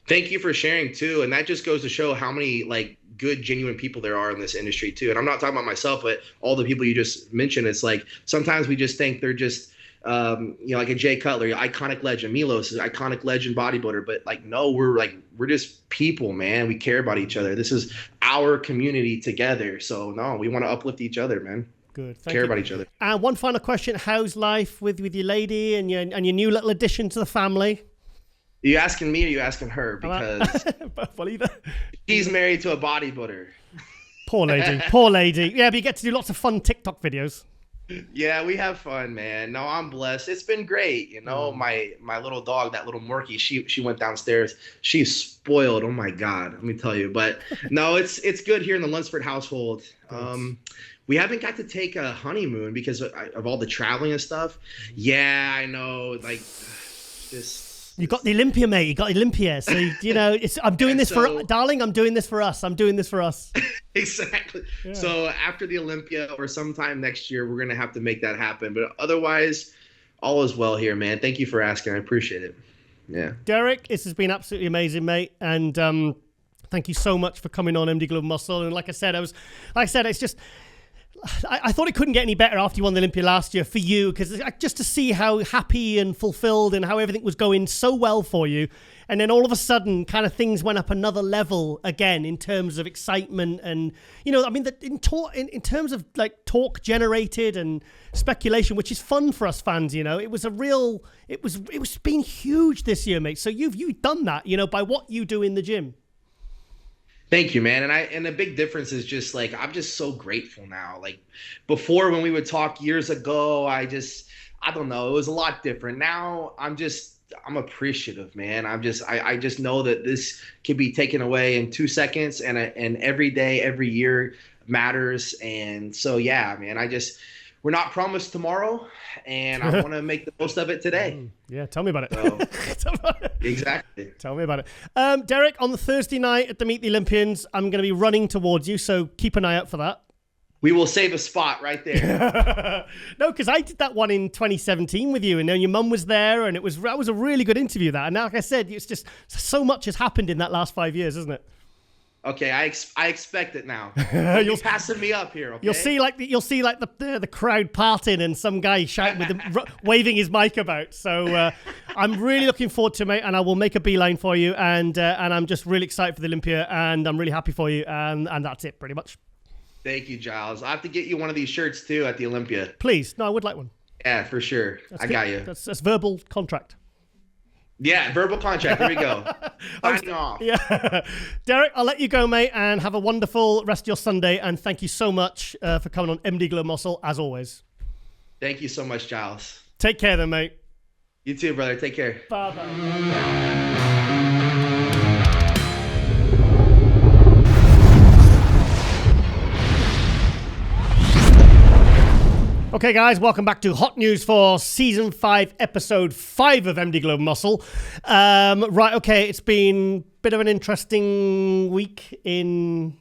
Thank you for sharing too. And that just goes to show how many like good, genuine people there are in this industry too. And I'm not talking about myself, but all the people you just mentioned. It's like sometimes we just think they're just like a Jay Cutler, iconic legend. Milos is an iconic legend bodybuilder, but like no, we're just people, man. We care about each other. This is our community together. So no, we want to uplift each other, man. Good. Care about each other. And one final question: how's life with your lady and your new little addition to the family? Are you asking me or are you asking her? Because well, either. She's married to a bodybuilder. Poor lady. Yeah, but you get to do lots of fun TikTok videos. Yeah, we have fun, man. No, I'm blessed. It's been great. You know, my little dog, that little Morky, she went downstairs. She's spoiled. Oh my God, let me tell you. But no, it's good here in the Lunsford household. We haven't got to take a honeymoon because of all the traveling and stuff. Yeah, I know. Like, just. You got the Olympia, mate. You got Olympia. So, I'm doing this for, darling, I'm doing this for us. I'm doing this for us. Exactly. Yeah. So after the Olympia or sometime next year, we're going to have to make that happen. But otherwise, all is well here, man. Thank you for asking. I appreciate it. Yeah. Derek, this has been absolutely amazing, mate. And thank you so much for coming on MD Glove Muscle. And like I said, it's just... I thought it couldn't get any better after you won the Olympia last year for you, because just to see how happy and fulfilled and how everything was going so well for you, and then all of a sudden kind of things went up another level again in terms of excitement and in terms of like talk generated and speculation, which is fun for us fans. It was been huge this year, mate. So you've done that by what you do in the gym. Thank you, man. And the big difference is just like, I'm just so grateful now. Like before, when we would talk years ago, I don't know, it was a lot different. Now I'm appreciative, man. I just know that this can be taken away in 2 seconds, and every day, every year matters. And so, yeah, man, we're not promised tomorrow, and I want to make the most of it today. Yeah, tell me about it. So, exactly. Tell me about it. Derek, on the Thursday night at the Meet the Olympians, I'm going to be running towards you, so keep an eye out for that. We will save a spot right there. No, because I did that one in 2017 with you, and then your mum was there, and that was a really good interview. That, and like I said, it's just so much has happened in that last 5 years, isn't it? Okay, I expect it now. You're passing me up here. Okay? You'll see like the crowd parting and some guy shouting with him, waving his mic about. So I'm really looking forward to it, mate, and I will make a beeline for you. And I'm just really excited for the Olympia, and I'm really happy for you. And that's it, pretty much. Thank you, Giles. I have to get you one of these shirts too at the Olympia. Please, no, I would like one. Yeah, for sure. I got you. That's verbal contract. Yeah, verbal contract. Here we go. Signing off. Yeah. Derek, I'll let you go, mate, and have a wonderful rest of your Sunday. And thank you so much for coming on MD Glove Muscle, as always. Thank you so much, Giles. Take care then, mate. You too, brother. Take care. Bye-bye. Okay, guys, welcome back to Hot News for Season 5, Episode 5 of MD Glove Muscle. Right, okay, it's been a bit of an interesting week in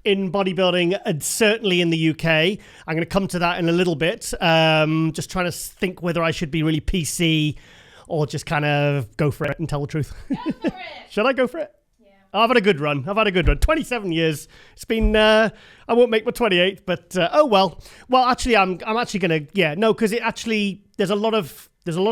bodybuilding, and certainly in the UK. I'm going to come to that in a little bit. Just trying to think whether I should be really PC or just kind of go for it and tell the truth. Go for it. Should I go for it? Yeah. I've had a good run. 27 years. It's been, I won't make my 28th, but oh well. Well, actually, I'm actually going to, because it actually, there's a lot of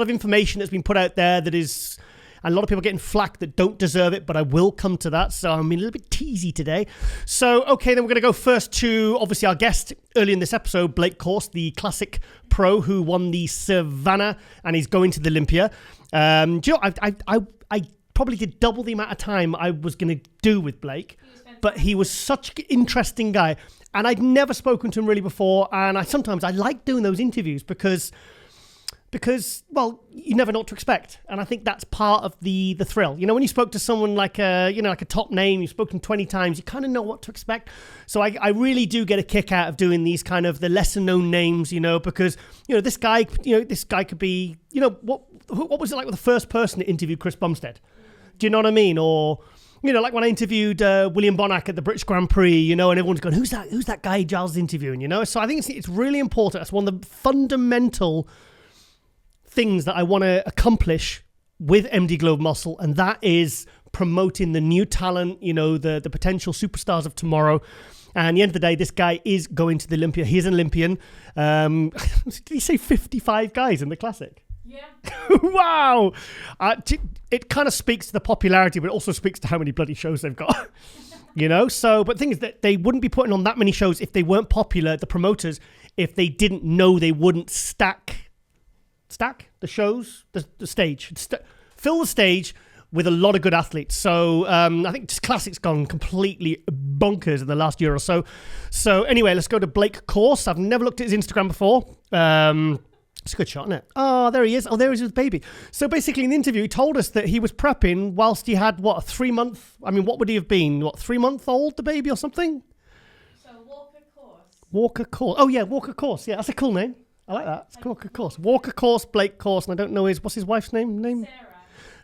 information that's been put out there that is, and a lot of people getting flack that don't deserve it, but I will come to that. So I'm a little bit teasy today. So, okay, then we're going to go first to, obviously, our guest early in this episode, Blake Course, the classic pro who won the Savannah, and he's going to the Olympia. Do you know, I probably did double the amount of time I was going to do with Blake, but he was such an interesting guy. And I'd never spoken to him really before. And I like doing those interviews because, well, you never know what to expect. And I think that's part of the thrill. You know, when you spoke to someone like a top name, you've spoken 20 times, you kind of know what to expect. So I really do get a kick out of doing these kind of the lesser known names, because, this guy could be, what was it like with the first person to interview Chris Bumstead? Do you know what I mean? Or, like when I interviewed William Bonac at the British Grand Prix, and everyone's going, who's that guy Giles is interviewing, So I think it's really important. That's one of the fundamental things that I want to accomplish with MD Globe Muscle, and that is promoting the new talent, the potential superstars of tomorrow. And at the end of the day, this guy is going to the Olympia. He's an Olympian. Did he say 55 guys in the Classic? Yeah. Wow. It kind of speaks to the popularity, but it also speaks to how many bloody shows they've got. So, but the thing is that they wouldn't be putting on that many shows if they weren't popular, the promoters, if they didn't know they wouldn't stack the shows, the stage, fill the stage with a lot of good athletes. So I think just Classic's gone completely bonkers in the last year or so. So anyway, let's go to Blake Course. I've never looked at his Instagram before. It's a good shot, isn't it? Oh, there he is. Oh, there is his baby. So basically in the interview, he told us that he was prepping whilst he had, a 3-month, what would he have been? 3-month-old, the baby or something? So Walker Course. Walker Course. Oh yeah, Walker Course. Yeah, that's a cool name. I like that. It's Walker Course. Walker Course, Blake Course, and I don't know what's his wife's name?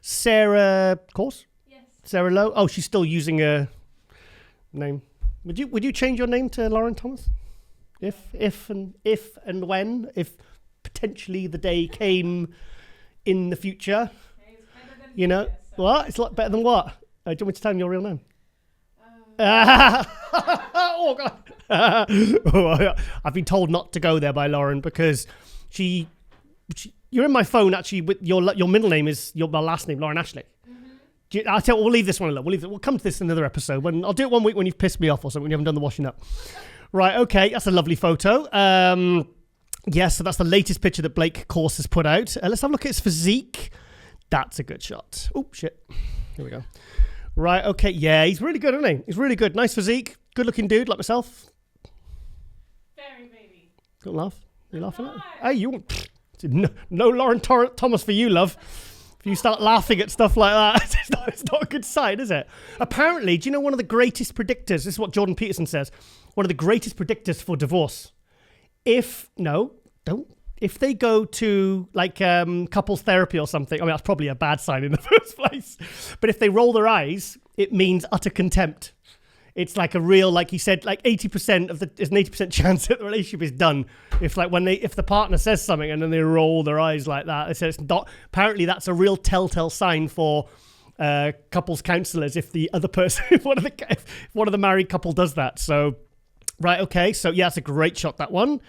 Sarah Course? Yes. Sarah Lowe? Oh, she's still using a name. Would you change your name to Lauren Thomas? If and when potentially the day came in the future? What? It's a lot better than what? Do you want me to tell him your real name? Oh God. I've been told not to go there by Lauren because she you're in my phone actually with your middle name is my last name, Lauren Ashley. Mm-hmm. I'll tell you, we'll leave this one alone. We'll come to this in another episode. I'll do it one week when you've pissed me off or something, when you haven't done the washing up. Right, okay, that's a lovely photo. So that's the latest picture that Blake Course has put out. Let's have a look at his physique. That's a good shot. Oh, shit. Here we go. Right, okay. Yeah, he's really good, isn't he? He's really good. Nice physique. Good-looking dude like myself. Very baby. Don't laugh. You laughing at it? Hey, you... No Lauren Thomas for you, love. If you start laughing at stuff like that, it's not a good sign, is it? Apparently, do you know one of the greatest predictors? This is what Jordan Peterson says. One of the greatest predictors for divorce. If they go to couples therapy or something, that's probably a bad sign in the first place. But if they roll their eyes, it means utter contempt. It's like a real, like he said, like 80% there's an 80% chance that the relationship is done. If the partner says something and then they roll their eyes like that, they say it's not. Apparently, that's a real telltale sign for couples counselors if the other person, if one of the married couple does that. So, right, okay, so yeah, it's a great shot, that one.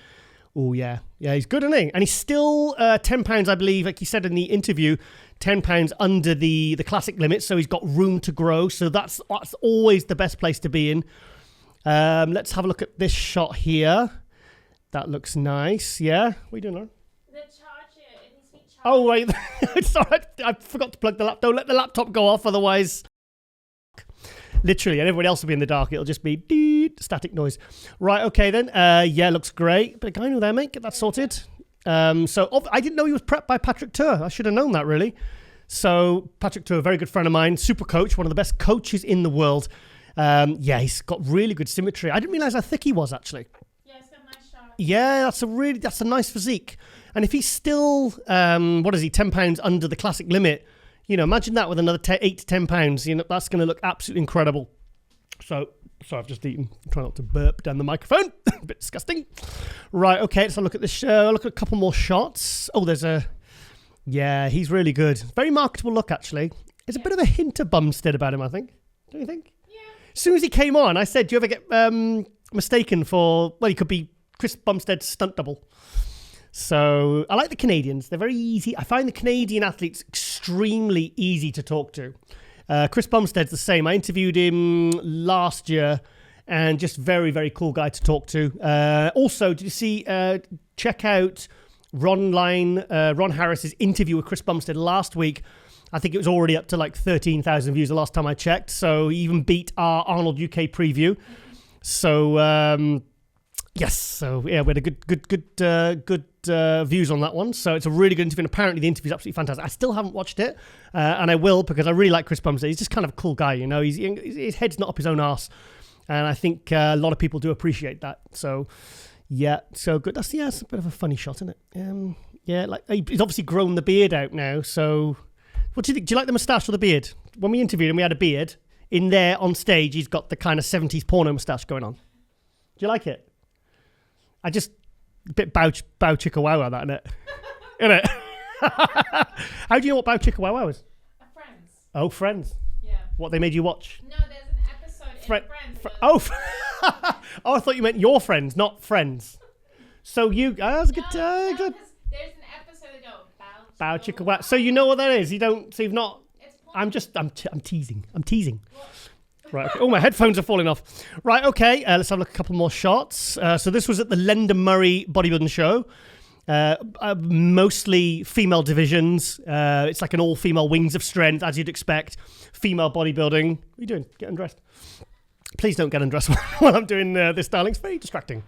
Oh, yeah. Yeah, he's good, isn't he? And he's still 10 pounds, I believe, like he said in the interview, 10 pounds under the classic limit. So he's got room to grow. So that's always the best place to be in. Let's have a look at this shot here. That looks nice. Yeah. What are you doing, Lauren? The charger. It needs to be charged. Oh, wait. It's all right. I forgot to plug the laptop. Don't let the laptop go off. Otherwise... Literally, and everybody else will be in the dark. It'll just be static noise. Right, okay then. Yeah, looks great. But I know there, mate. Get that sorted. So I didn't know he was prepped by Patrick Tuer. I should have known that, really. So Patrick Tuer, a very good friend of mine, super coach, one of the best coaches in the world. Yeah, he's got really good symmetry. I didn't realize how thick he was, actually. Yeah, it's got a nice shot. Yeah, that's a nice physique. And if he's still, 10 pounds under the classic limit, imagine that with another 8 to 10 pounds. That's going to look absolutely incredible. So, sorry, I've just eaten. Try not to burp down the microphone. A bit disgusting. Right, okay, let's have a look at this. Look at a couple more shots. Oh, yeah, he's really good. Very marketable look, actually. There's a bit of a hint of Bumstead about him, I think. Don't you think? Yeah. As soon as he came on, I said, do you ever get mistaken for, well, he could be Chris Bumstead's stunt double. So I like the Canadians. They're very easy. I find the Canadian athletes extremely easy to talk to. Chris Bumstead's the same. I interviewed him last year and just very, very cool guy to talk to. Also, did you see, check out Ron Harris's interview with Chris Bumstead last week. I think it was already up to like 13,000 views the last time I checked. So he even beat our Arnold UK preview. So, yes. So, yeah, we had a good views on that one. So it's a really good interview. And apparently the interview is absolutely fantastic. I still haven't watched it. And I will, because I really like Chris Bumstead. He's just kind of a cool guy, you know. His head's not up his own arse. And I think a lot of people do appreciate that. So, yeah, so good. It's a bit of a funny shot, isn't it? Yeah, like he's obviously grown the beard out now. So, what do you think? Do you like the moustache or the beard? When we interviewed him, we had a beard. In there on stage, he's got the kind of 70s porno moustache going on. Do you like it? A bit bow chicka wow wow, that, isn't it? Isn't it? How do you know what bow chicka wow wow is? Friends. Oh, Friends. Yeah. What they made you watch? No, there's an episode in Friends. Oh, I thought you meant your friends, not Friends. So you, that's good. Good. There's an episode that go bow chicka wow. So you know what that is? You don't. So you've not. It's I'm teasing. I'm teasing. Right. Okay. Oh, my headphones are falling off. Right. Okay. Let's have a look at a couple more shots. So this was at the Lenda Murray bodybuilding show. Mostly female divisions. It's like an all-female Wings of Strength, as you'd expect. Female bodybuilding. What are you doing? Get undressed. Please don't get undressed while I'm doing this, darling. It's very distracting.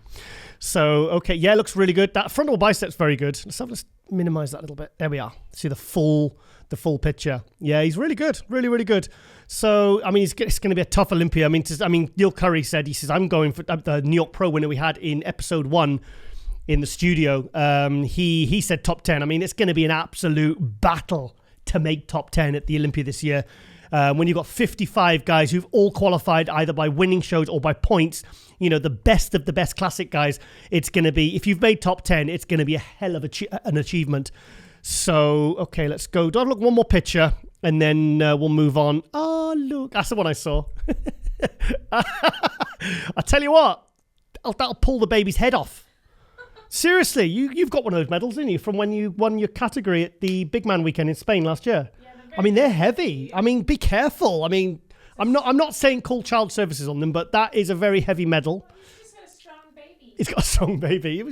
So, okay. Yeah, looks really good. That frontal bicep's very good. Let's minimize that a little bit. There we are. See the full picture. Yeah, he's really good. Really, really good. So, I mean, it's going to be a tough Olympia. I mean, Neil Curry said, he says, I'm going for the New York Pro winner we had in episode 1 in the studio. He said top 10. I mean, it's going to be an absolute battle to make top 10 at the Olympia this year. When you've got 55 guys who've all qualified either by winning shows or by points, you know, the best of the best classic guys, it's going to be, if you've made top 10, it's going to be a hell of an achievement. So, okay, let's go. Do I look one more picture and then we'll move on. Oh, look, that's the one I saw. I tell you what, that'll pull the baby's head off. Seriously, you've got one of those medals, didn't you, from when you won your category at the Big Man weekend in Spain last year? Yeah, I mean, they're heavy. I mean, be careful. I mean, I'm not saying call child services on them, but that is a very heavy medal. Well, he's just got a strong baby. He's got a strong baby.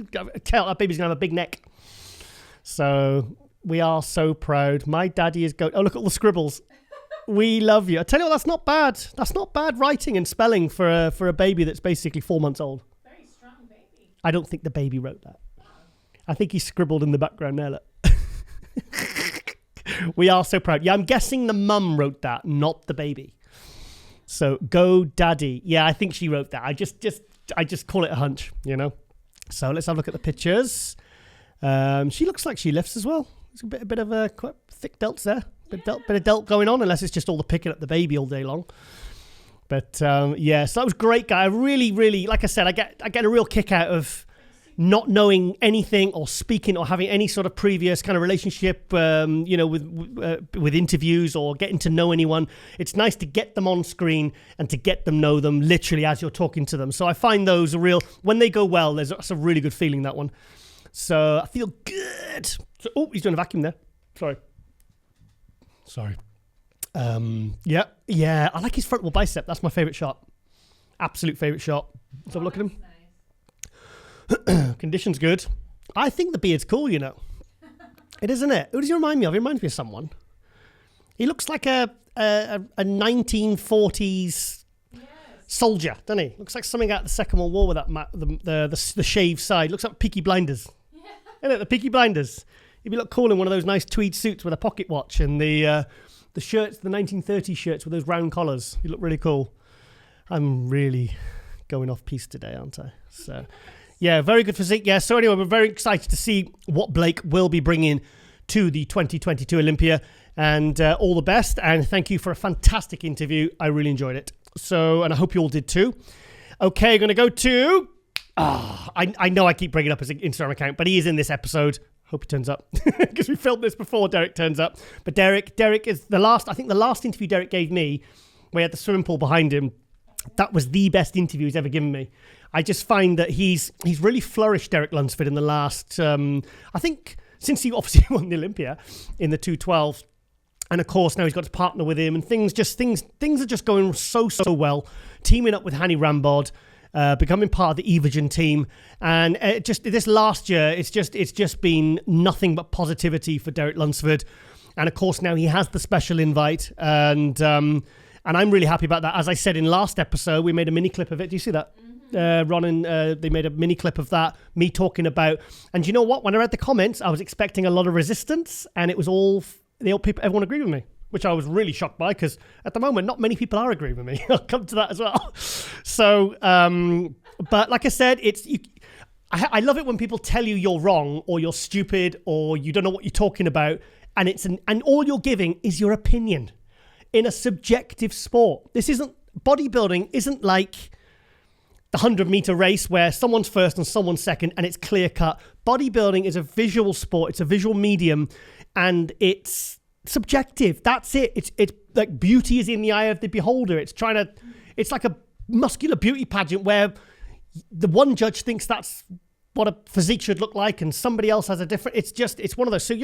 Tell that baby's going to have a big neck. So we are so proud. My daddy is going. Oh, look at all the scribbles. We love you. I tell you what, that's not bad. That's not bad writing and spelling for a baby that's basically 4 months old. Very strong baby. I don't think the baby wrote that. I think he scribbled in the background there. Look. We are so proud. Yeah, I'm guessing the mum wrote that, not the baby. So go daddy. Yeah, I think she wrote that. I just call it a hunch, you know. So let's have a look at the pictures. She looks like she lifts as well. There's a bit of a quite thick delts there. Bit of delt going on, unless it's just all the picking up the baby all day long. But yeah, so that was great, guy. I really, really, like I said, I get a real kick out of not knowing anything or speaking or having any sort of previous kind of relationship, you know, with interviews or getting to know anyone. It's nice to get them on screen and to get them know them literally as you're talking to them. So I find those a real, when they go well, that's a really good feeling, that one. So I feel good. So, oh, he's doing a vacuum there. Sorry. Yeah. I like his frontal bicep. That's my favorite shot. Absolute favorite shot. Let's have a look at him. Nice. Condition's good. I think the beard's cool, you know. It isn't it? Who does he remind me of? He reminds me of someone. He looks like a 1940s soldier, doesn't he? Looks like something out of the Second World War with that the shaved side. Looks like Peaky Blinders. Yeah. Isn't it? The Peaky Blinders. He'd be look cool in one of those nice tweed suits with a pocket watch and the shirts, the 1930s shirts with those round collars. He look really cool. I'm really going off piece today, aren't I? So, yeah, very good physique. Yeah, so anyway, we're very excited to see what Blake will be bringing to the 2022 Olympia. And all the best. And thank you for a fantastic interview. I really enjoyed it. So, and I hope you all did too. Okay, going to go to... I know I keep bringing up his Instagram account, but he is in this episode. Hope he turns up. Because we filmed this before Derek turns up. But Derek is the last interview Derek gave me where he had the swimming pool behind him. That was the best interview he's ever given me. I just find that he's really flourished, Derek Lunsford, in the last, I think, since he obviously won the Olympia in the 212. And of course, now he's got to partner with him, and things are just going so well. Teaming up with Hani Rambod, becoming part of the Evogen team, and just this last year, it's just been nothing but positivity for Derek Lunsford. And of course, now he has the special invite, and I'm really happy about that. As I said in last episode, we made a mini clip of it. Do you see that? Ron and they made a mini clip of that, me talking about, and you know what? When I read the comments, I was expecting a lot of resistance, and it was everyone agreed with me, which I was really shocked by, because at the moment, not many people are agreeing with me. I'll come to that as well. So, but like I said, I love it when people tell you you're wrong, or you're stupid, or you don't know what you're talking about, and all you're giving is your opinion in a subjective sport. Bodybuilding isn't like the 100-meter race where someone's first and someone's second and it's clear cut. Bodybuilding is a visual sport. It's a visual medium, and it's subjective. That's it. It's like beauty is in the eye of the beholder. It's like a muscular beauty pageant where the one judge thinks that's what a physique should look like, and somebody else has a different. It's one of those. So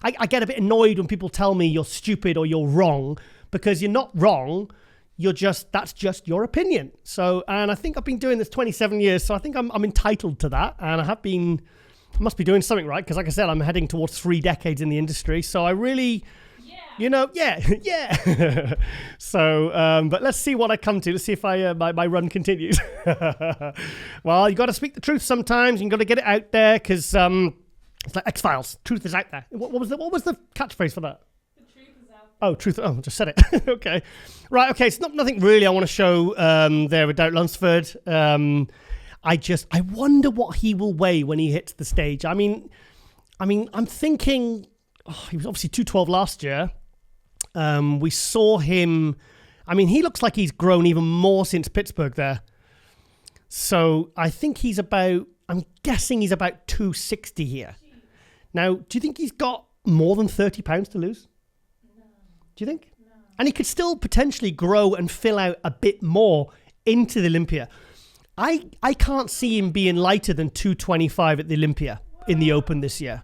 I get a bit annoyed when people tell me you're stupid or you're wrong, because you're not wrong. That's just your opinion. So, and I think I've been doing this 27 years, so I think I'm entitled to that. And I must be doing something right, because like I said, I'm heading towards 3 decades in the industry. So I really, yeah. So, but let's see what I come to. Let's see if my run continues. Well, you got to speak the truth sometimes. You got to get it out there, because it's like X-Files. Truth is out there. What was the catchphrase for that? Oh, truth. Oh, I just said it. Okay. Right. Okay. It's nothing really I want to show there with Derek Lunsford. I wonder what he will weigh when he hits the stage. I mean, I'm thinking, he was obviously 212 last year. We saw him. I mean, he looks like he's grown even more since Pittsburgh there. So I think I'm guessing he's about 260 here. Now, do you think he's got more than 30 pounds to lose? Do you think? No. And he could still potentially grow and fill out a bit more into the Olympia. I can't see him being lighter than 225 at the Olympia in the Open this year.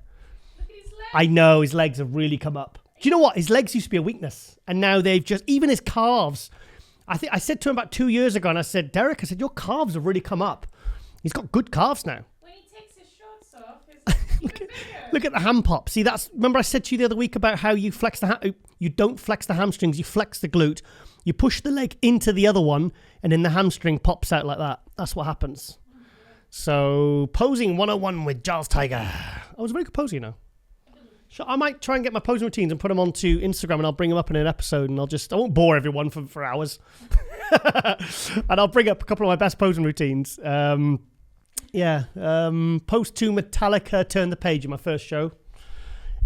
Look at his legs. I know, his legs have really come up. Do you know what? His legs used to be a weakness, and now they've even his calves. I said to him about 2 years ago, and I said, Derek, your calves have really come up. He's got good calves now. When he takes his shorts off, it's even bigger. Look at the ham pop. See, remember I said to you the other week about how you flex you don't flex the hamstrings, you flex the glute. You push the leg into the other one, and then the hamstring pops out like that. That's what happens. So, posing 101 with Giles Tiger. I was a very good poser, I might try and get my posing routines and put them onto Instagram, and I'll bring them up in an episode, and I won't bore everyone for hours. And I'll bring up a couple of my best posing routines. Post 2 Metallica, Turn the Page in my first show.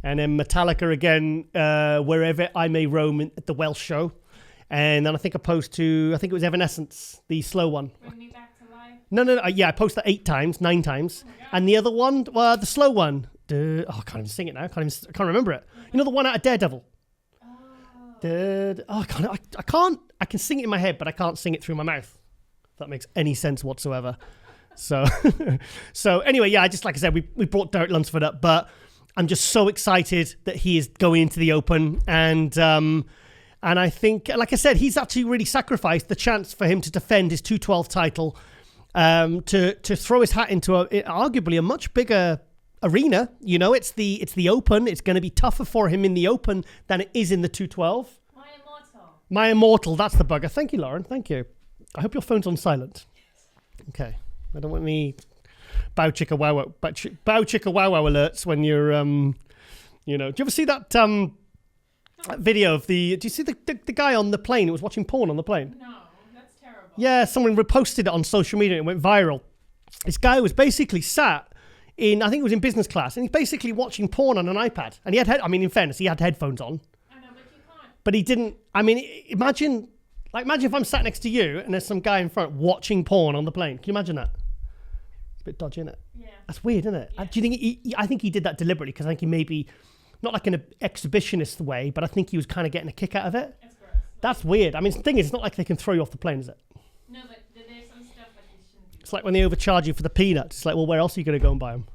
And then Metallica again, Wherever I May Roam at the Welsh show. And then I think it was Evanescence, the slow one. Bring Me Back to Life. No. I posted that 9 times. Oh, and the other one, the slow one. I can't even sing it now. I can't remember it. You know the one out of Daredevil? I can sing it in my head, but I can't sing it through my mouth. If that makes any sense whatsoever. So anyway, just like I said, we brought Derek Lunsford up, but I'm just so excited that he is going into the Open, and I think, like I said, he's actually really sacrificed the chance for him to defend his 212 title, to throw his hat into arguably a much bigger arena. It's the Open. It's going to be tougher for him in the Open than it is in the 212. My Immortal. That's the bugger. Thank you, Lauren. Thank you. I hope your phone's on silent. Okay. I don't want any bow chicka wow alerts when you're, do you ever see that video of do you see the guy on the plane who was watching porn on the plane? No, that's terrible. Yeah, someone reposted it on social media and it went viral. This guy was basically sat I think it was in business class, and he's basically watching porn on an iPad. And he had, in fairness, he had headphones on. I know, but you can't. But he didn't, imagine if I'm sat next to you and there's some guy in front watching porn on the plane. Can you imagine that? It's a bit dodgy, isn't it? Yeah. That's weird, isn't it? Yeah. Do you think I think he did that deliberately, because I think he maybe, not like in an exhibitionist way, but I think he was kind of getting a kick out of it. That's gross. That's weird. I mean, the thing is, it's not like they can throw you off the plane, is it? No, but there's some stuff like you shouldn't do. It's like when they overcharge you for the peanuts. It's like, well, where else are you going to go and buy them?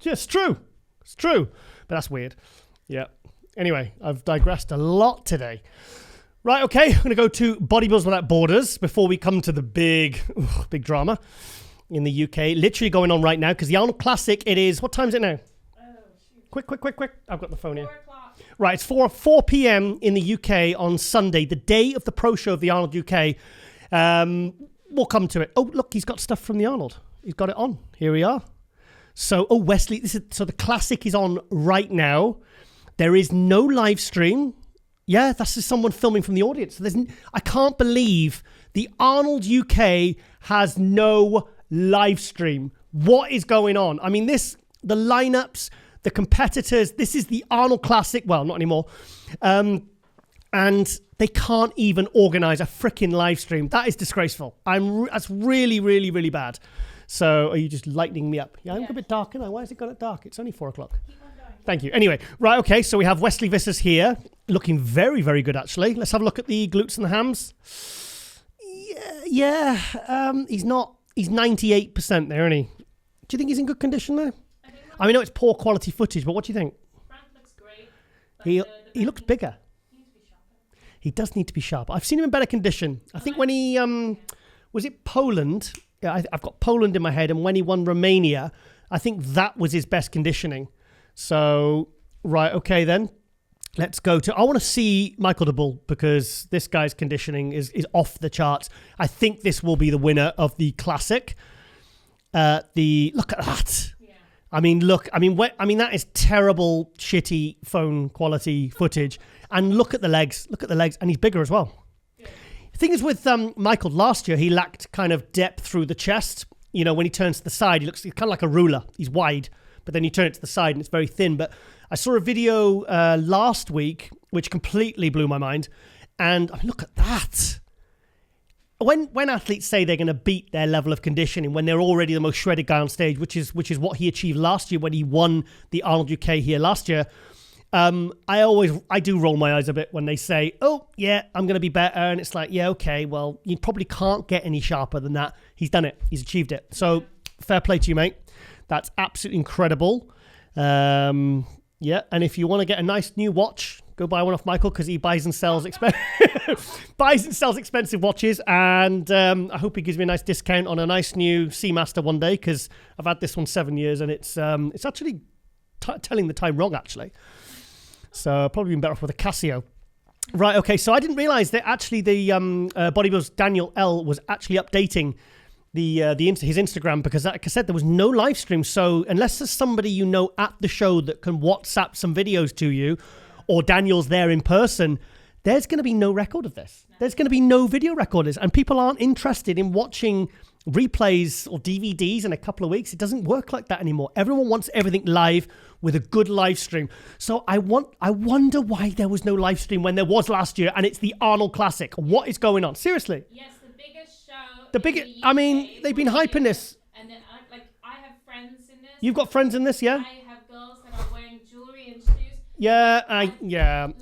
Yeah, it's true. It's true. But that's weird. Yeah. Anyway, I've digressed a lot today. Right, okay. I'm going to go to Bodybuilders Without Borders before we come to the big drama in the UK. Literally going on right now because the Arnold Classic, it is... What time is it now? Oh, shoot. Quick. I've got the phone here. 4 o'clock. Right, it's 4 p.m. in the UK on Sunday, the day of the pro show of the Arnold UK. We'll come to it. Oh, look, he's got stuff from the Arnold. He's got it on. Here we are. So, Wesley, so the Classic is on right now. There is no live stream. Yeah, that's just someone filming from the audience. So I can't believe the Arnold UK has no live stream. What is going on? I mean, the lineups, the competitors, this is the Arnold Classic. Well, not anymore. And they can't even organize a freaking live stream. That is disgraceful. That's really, really, really bad. So are you just lightening me up? Yeah, I'm a bit dark now. Why has it got it dark? It's only 4 o'clock. Thank you. Anyway, right, okay, so we have Wesley Vissers here, looking very, very good, actually. Let's have a look at the glutes and the hams. Yeah, he's 98% there, isn't he? Do you think he's in good condition there? I mean, I know it's poor quality footage, but what do you think? Front looks great. He looks bigger. He does need to be sharper. I've seen him in better condition. I think when he, was it Poland? Yeah, I've got Poland in my head, and when he won Romania, I think that was his best conditioning. So, right, okay then. Let's go to... I want to see Michael Daboul because this guy's conditioning is off the charts. I think this will be the winner of the Classic. Look at that. Yeah. I mean, that is terrible, shitty phone quality footage. And look at the legs. And he's bigger as well. Yeah. The thing is with Michael, last year, he lacked kind of depth through the chest. You know, when he turns to the side, he's kind of like a ruler. He's wide. But then you turn it to the side and it's very thin. But I saw a video last week which completely blew my mind. And I mean, look at that. When athletes say they're going to beat their level of conditioning when they're already the most shredded guy on stage, which is what he achieved last year when he won the Arnold UK here last year, I do roll my eyes a bit when they say, oh, yeah, I'm going to be better. And it's like, yeah, okay, well, you probably can't get any sharper than that. He's done it. He's achieved it. So fair play to you, mate. That's absolutely incredible. Yeah, and if you want to get a nice new watch, go buy one off Michael because he buys and sells expensive watches. And I hope he gives me a nice discount on a nice new Seamaster one day because I've had this one 7 years and it's actually telling the time wrong, actually. So I've probably been better off with a Casio. Right, okay, so I didn't realise that actually the Bodybuilder's Daniel L was actually updating his Instagram because, like I said, there was no live stream. So unless there's somebody you know at the show that can WhatsApp some videos to you, or Daniel's there in person, there's going to be no record of this. There's going to be no video recorders, and people aren't interested in watching replays or DVDs in a couple of weeks. It doesn't work like that anymore. Everyone wants everything live with a good live stream. So I wonder why there was no live stream when there was last year, and it's the Arnold Classic. What is going on? Seriously. Yes, the biggest show. I mean, they've been hyping this. And then I have friends in this. You've got friends in this, yeah? I have girls that are wearing jewelry and shoes. Yeah, I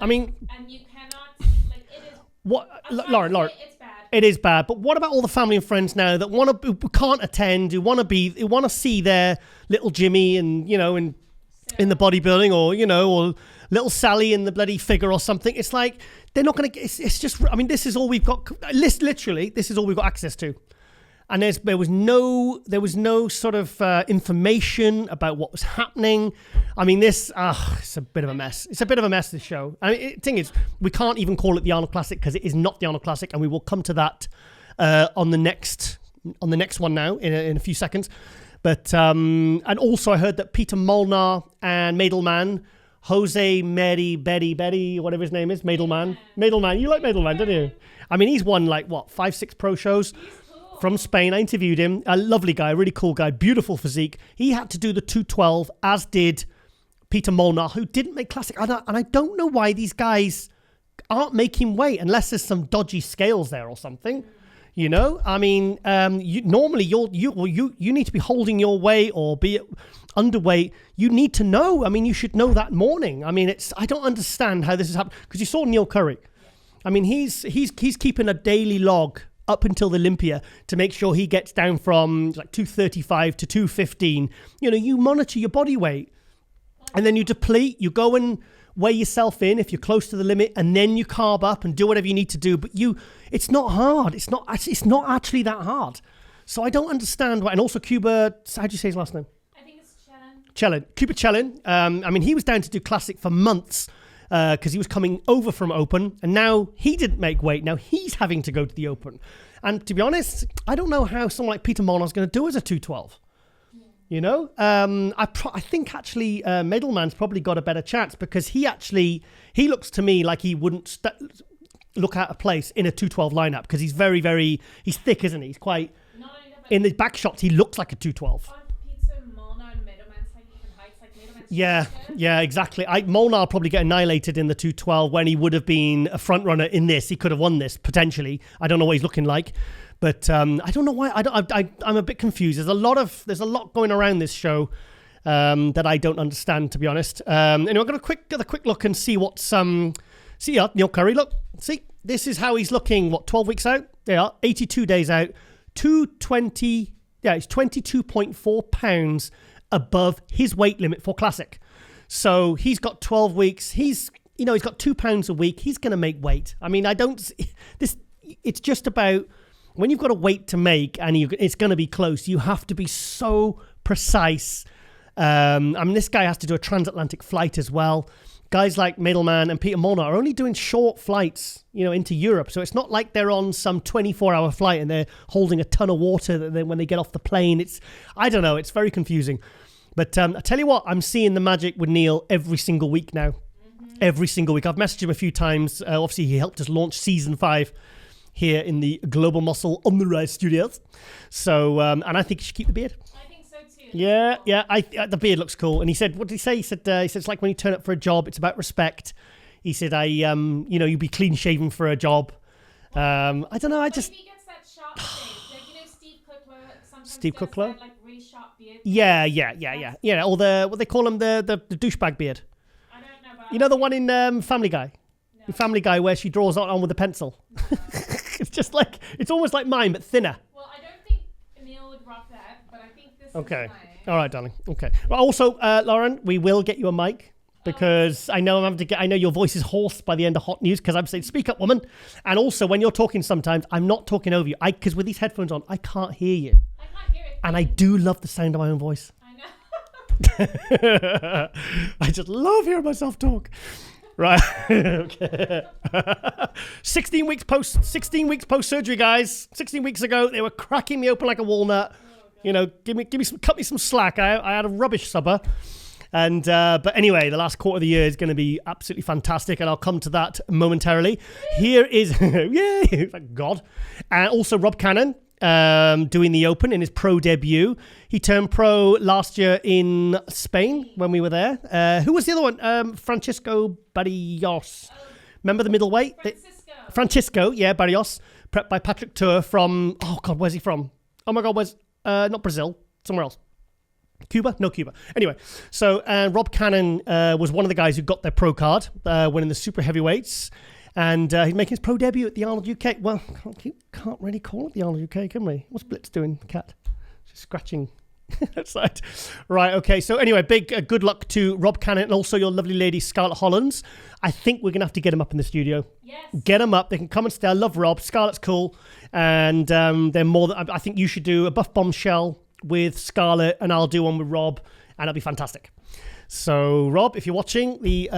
mean, and you cannot it is. What, Lauren? It's bad. It is bad, but what about all the family and friends now that who can't attend, who want to see their little Jimmy and in the bodybuilding, or little Sally in the bloody figure or something? It's like they're not going to. It's just. I mean, this is all we've got. Literally, this is all we've got access to. And there was no sort of information about what was happening. I mean, it's a bit of a mess. It's a bit of a mess, this show. I mean, the thing is, we can't even call it the Arnold Classic because it is not the Arnold Classic, and we will come to that on the next one now in a few seconds. But and also I heard that Peter Molnar and Madelman, Jose Betty, whatever his name is, Madelman. You like Madelman, don't you? I mean, he's won 5-6 pro shows. From Spain. I interviewed him. A lovely guy, really cool guy, beautiful physique. He had to do the 212, as did Peter Molnar, who didn't make Classic. And I don't know why these guys aren't making weight unless there's some dodgy scales there or something. I mean, normally you need to be holding your weight or be underweight. You need to know. I mean, you should know that morning. I mean, I don't understand how this has happened because you saw Neil Curry. I mean, he's keeping a daily log up until the Olympia to make sure he gets down from like 235 to 215. You know, you monitor your body weight and then you deplete, you go and weigh yourself in if you're close to the limit, and then you carb up and do whatever you need to do. But it's not hard. It's not actually that hard. So I don't understand why. And also Cuba, how do you say his last name? I think it's Chelin. Cuba Chelin. I mean, he was down to do Classic for months because he was coming over from Open, and now he didn't make weight. Now he's having to go to the Open. And to be honest, I don't know how someone like Peter Molnar's going to do as a 212. Yeah. You know, I think actually Middleman's probably got a better chance because he looks to me like he wouldn't look out of place in a 212 lineup because he's very, very, he's thick, isn't he? He's quite, in the back shots, he looks like a 212. Yeah, exactly. Molnar probably get annihilated in the 212 when he would have been a front runner in this. He could have won this potentially. I don't know what he's looking like, but I don't know why. I'm a bit confused. There's a lot going around this show that I don't understand, to be honest. Anyway, I'm gonna get a quick look and see what's see Neil Curry. Look, see, this is how he's looking. What, 12 weeks out? They are 82 days out. 220. Yeah, it's 22.4 pounds above his weight limit for Classic. So he's got 12 weeks. He's got 2 pounds a week. He's going to make weight. I mean, it's just about when you've got a weight to make and it's going to be close, you have to be so precise. I mean, this guy has to do a transatlantic flight as well. Guys like Middleman and Peter Molnar are only doing short flights, into Europe. So it's not like they're on some 24-hour flight and they're holding a ton of water when they get off the plane. I don't know. It's very confusing. But I tell you what, I'm seeing the magic with Neil every single week now. Mm-hmm. Every single week. I've messaged him a few times. Obviously, he helped us launch season 5 here in the Global Muscle on the Rise Studios. So, and I think you should keep the beard. Yeah. The beard looks cool. And he said, what did he say? He said it's like when you turn up for a job, it's about respect. He said, you'd be clean shaven for a job. I don't know. If he gets that sharp thing, Steve Cookler sometimes gets that, like, really sharp beard. Yeah. Or what they call him, the douchebag beard. I don't know. The one in Family Guy. No. In Family Guy where she draws on with a pencil. No. It's almost like mine, but thinner. Well, I don't think Neil would rock that, but I think this is fine. All right, darling. Okay. Well, also, Lauren, we will get you a mic because I know your voice is hoarse by the end of Hot News because I'm saying, speak up, woman. And also, when you're talking sometimes, I'm not talking over you. Because with these headphones on, I can't hear you. I can't hear it. And I do love the sound of my own voice. I know. I just love hearing myself talk. Right. Okay. 16 weeks post surgery, guys. 16 weeks ago, they were cracking me open like a walnut. Cut me some slack. I had a rubbish supper. And but anyway, the last quarter of the year is going to be absolutely fantastic, and I'll come to that momentarily. Here is yay, thank God. And also Rob Cannon doing the Open in his pro debut. He turned pro last year in Spain when we were there. Who was the other one? Francisco Barrios. Remember the middleweight? Francisco, Barrios, prepped by Patrick Tour from, oh God, where's he from? Oh my God, where's, not Brazil, somewhere else. Cuba? No, Cuba. Anyway, so Rob Cannon was one of the guys who got their pro card, winning the super heavyweights. And he's making his pro debut at the Arnold UK. Well, can't really call it the Arnold UK, can we? What's Blitz doing, cat? She's scratching outside. Right, okay. So anyway, big good luck to Rob Cannon and also your lovely lady, Scarlett Hollands. I think we're going to have to get him up in the studio. Yes. Get him up. They can come and stay. I love Rob. Scarlett's cool. And they're more than... I think you should do a buff bombshell with Scarlett and I'll do one with Rob. And it'll be fantastic. So, Rob, if you're watching, the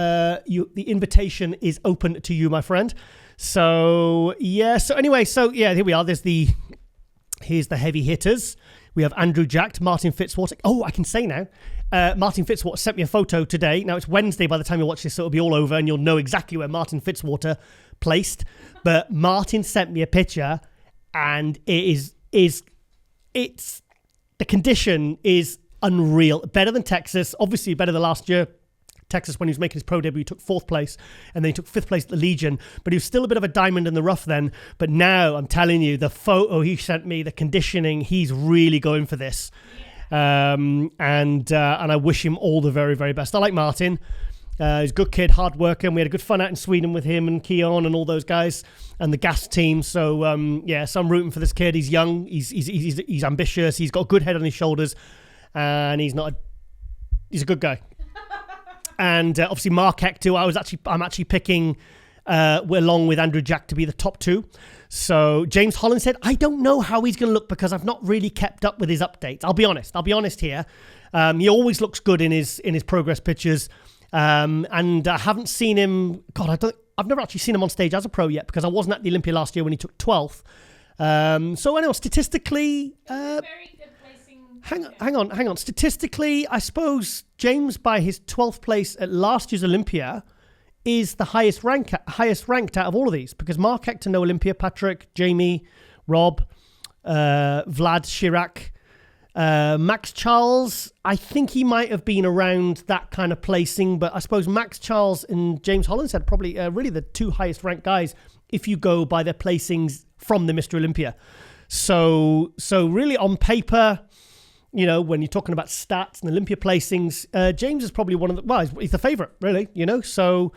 invitation is open to you, my friend. So, yeah. So, anyway, here we are. Here's the heavy hitters. We have Andrew Jacked, Martin Fitzwater. Oh, I can say now. Martin Fitzwater sent me a photo today. Now, it's Wednesday by the time you watch this, so it'll be all over, and you'll know exactly where Martin Fitzwater placed. But Martin sent me a picture, and the condition is unreal. Better than Texas, obviously better than last year. Texas, when he was making his pro debut, he took 4th place, and then he took 5th place at the Legion, but he was still a bit of a diamond in the rough then. But now, I'm telling you, the photo he sent me, the conditioning, he's really going for this. And I wish him all the very, very best. I like Martin. He's a good kid, hard worker, and we had a good fun out in Sweden with him and Keon and all those guys and the gas team. So so I'm rooting for this kid. He's young, he's ambitious, he's got a good head on his shoulders, and he's a good guy. And obviously Mark Hector, I'm actually picking along with Andrew Jack to be the top 2. So James Holland said, I don't know how he's going to look because I've not really kept up with his updates. I'll be honest here. He always looks good in his progress pictures. And I haven't seen him. I've never actually seen him on stage as a pro yet because I wasn't at the Olympia last year when he took 12th. So anyway, statistically, very good placing. Hang on. Statistically, I suppose James, by his 12th place at last year's Olympia, is the highest ranked out of all of these because Mark Hector, no Olympia, Patrick, Jamie, Rob, Vlad, Chirac, Max Charles, I think he might have been around that kind of placing, but I suppose Max Charles and James Hollinshead probably really the 2 highest ranked guys if you go by their placings from the Mr. Olympia. So really on paper, when you're talking about stats and Olympia placings, James is probably one of he's the favourite, really, so,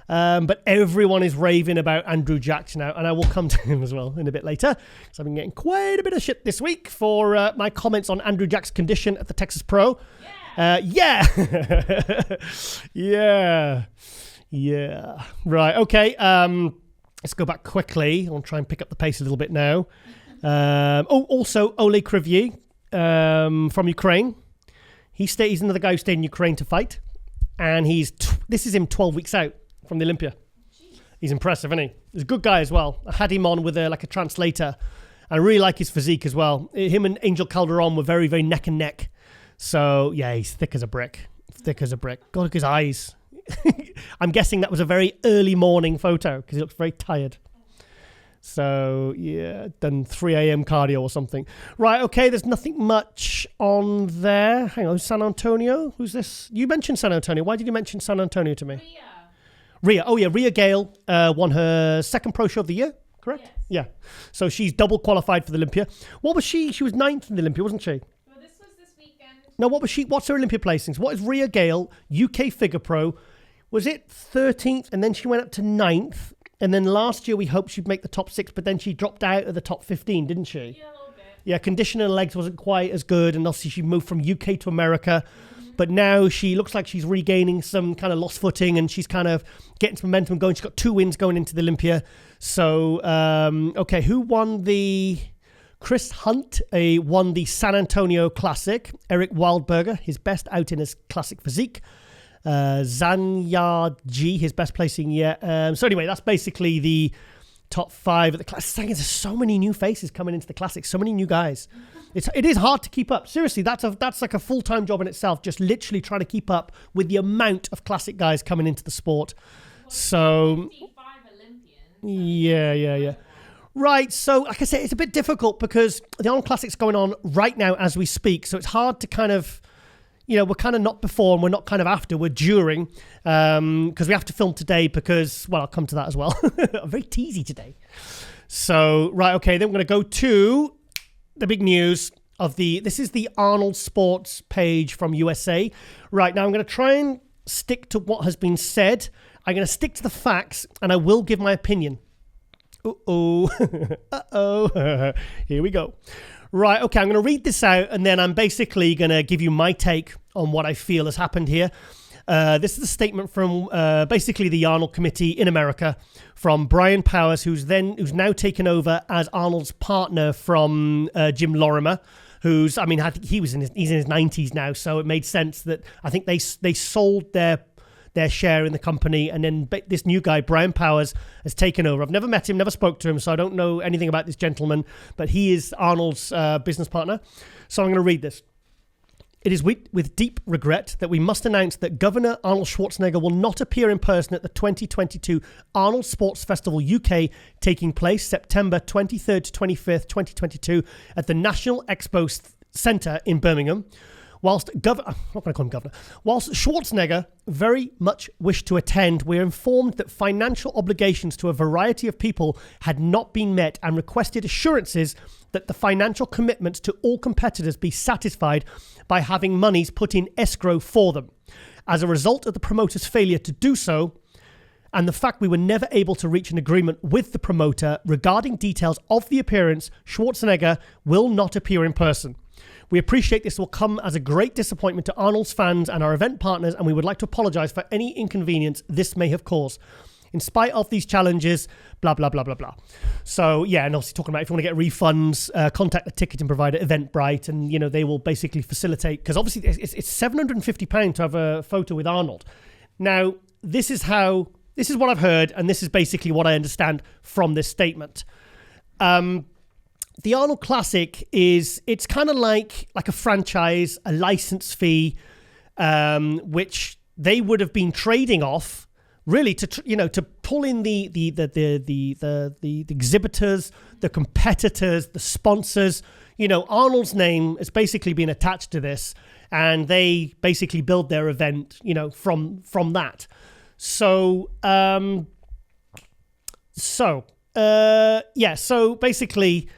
but everyone is raving about Andrew Jack now, and I will come to him as well in a bit later, because I've been getting quite a bit of shit this week for my comments on Andrew Jack's condition at the Texas Pro. Yeah. Right, okay, let's go back quickly. I'll try and pick up the pace a little bit now. Also, Ole Krivier, from Ukraine. He's another guy who stayed in Ukraine to fight, and this is him 12 weeks out from the Olympia. He's impressive, isn't he? He's a good guy as well. I had him on with a translator. I really like his physique as well. Him and Angel Calderon were very, very neck and neck. So yeah, he's thick as a brick. God, look at his eyes. I'm guessing that was a very early morning photo because he looks very tired. So, yeah, done 3 a.m. cardio or something. Right, okay, there's nothing much on there. Hang on, San Antonio? Who's this? You mentioned San Antonio. Why did you mention San Antonio to me? Rhea. Oh, yeah, Rhea Gale won her second pro show of the year, correct? Yes. Yeah. So she's double qualified for the Olympia. What was she? She was 9th in the Olympia, wasn't she? Well, this was this weekend. No, what was she? What's her Olympia placings? What is Rhea Gale, UK Figure Pro? Was it 13th and then she went up to 9th? And then last year we hoped she'd make the top 6, but then she dropped out of the top 15, didn't she? Yeah, a little bit. Yeah, condition in her legs wasn't quite as good, and obviously she moved from UK to America. But now she looks like she's regaining some kind of lost footing, and she's kind of getting some momentum going. She's got 2 wins going into the Olympia. So, okay, who won the... Chris Hunt won the San Antonio Classic. Eric Wildberger, his best out in his classic physique. Zanya G, his best placing yet. So anyway, that's basically the top 5 at the classic. There's so many new faces coming into the classic, so many new guys. It is hard to keep up. Seriously, that's like a full-time job in itself, just literally trying to keep up with the amount of classic guys coming into the sport. So 55 Olympians. Yeah. Right, so like I said, it's a bit difficult because the Arnold Classic's going on right now as we speak, so it's hard to kind of... we're kind of not before and we're not kind of after, we're during, because we have to film today because, well, I'll come to that as well. I'm very teasy today. So, right, okay, then we're going to go to the big news of this is the Arnold Sports page from USA. Right, now I'm going to try and stick to what has been said. I'm going to stick to the facts and I will give my opinion. Uh-oh. Here we go. Right, okay, I'm going to read this out and then I'm basically going to give you my take on what I feel has happened here. This is a statement from basically the Arnold Committee in America from Brian Powers, who's now taken over as Arnold's partner from Jim Lorimer, I think he's in his 90s now, so it made sense that I think they sold their share in the company, and then this new guy, Brian Powers, has taken over. I've never met him, never spoke to him, so I don't know anything about this gentleman, but he is Arnold's business partner. So I'm going to read this. It is with deep regret that we must announce that Governor Arnold Schwarzenegger will not appear in person at the 2022 Arnold Sports Festival UK, taking place September 23rd to 25th, 2022 at the National Expo Centre in Birmingham. Whilst Schwarzenegger very much wished to attend, we're informed that financial obligations to a variety of people had not been met and requested assurances that the financial commitments to all competitors be satisfied by having monies put in escrow for them. As a result of the promoter's failure to do so, and the fact we were never able to reach an agreement with the promoter regarding details of the appearance, Schwarzenegger will not appear in person. We appreciate this will come as a great disappointment to Arnold's fans and our event partners, and we would like to apologize for any inconvenience this may have caused. In spite of these challenges, blah, blah, blah, blah, blah. So, yeah, and obviously talking about if you want to get refunds, contact the ticketing provider, Eventbrite, and, you know, they will basically facilitate, because obviously it's £750 to have a photo with Arnold. Now, this is what I've heard, and this is basically what I understand from this statement. The Arnold Classic it's kind of like a franchise, a license fee, which they would have been trading off, really, to pull in the exhibitors, the competitors, the sponsors. You know, Arnold's name has basically been attached to this, and they basically build their event, you know, from that. So basically,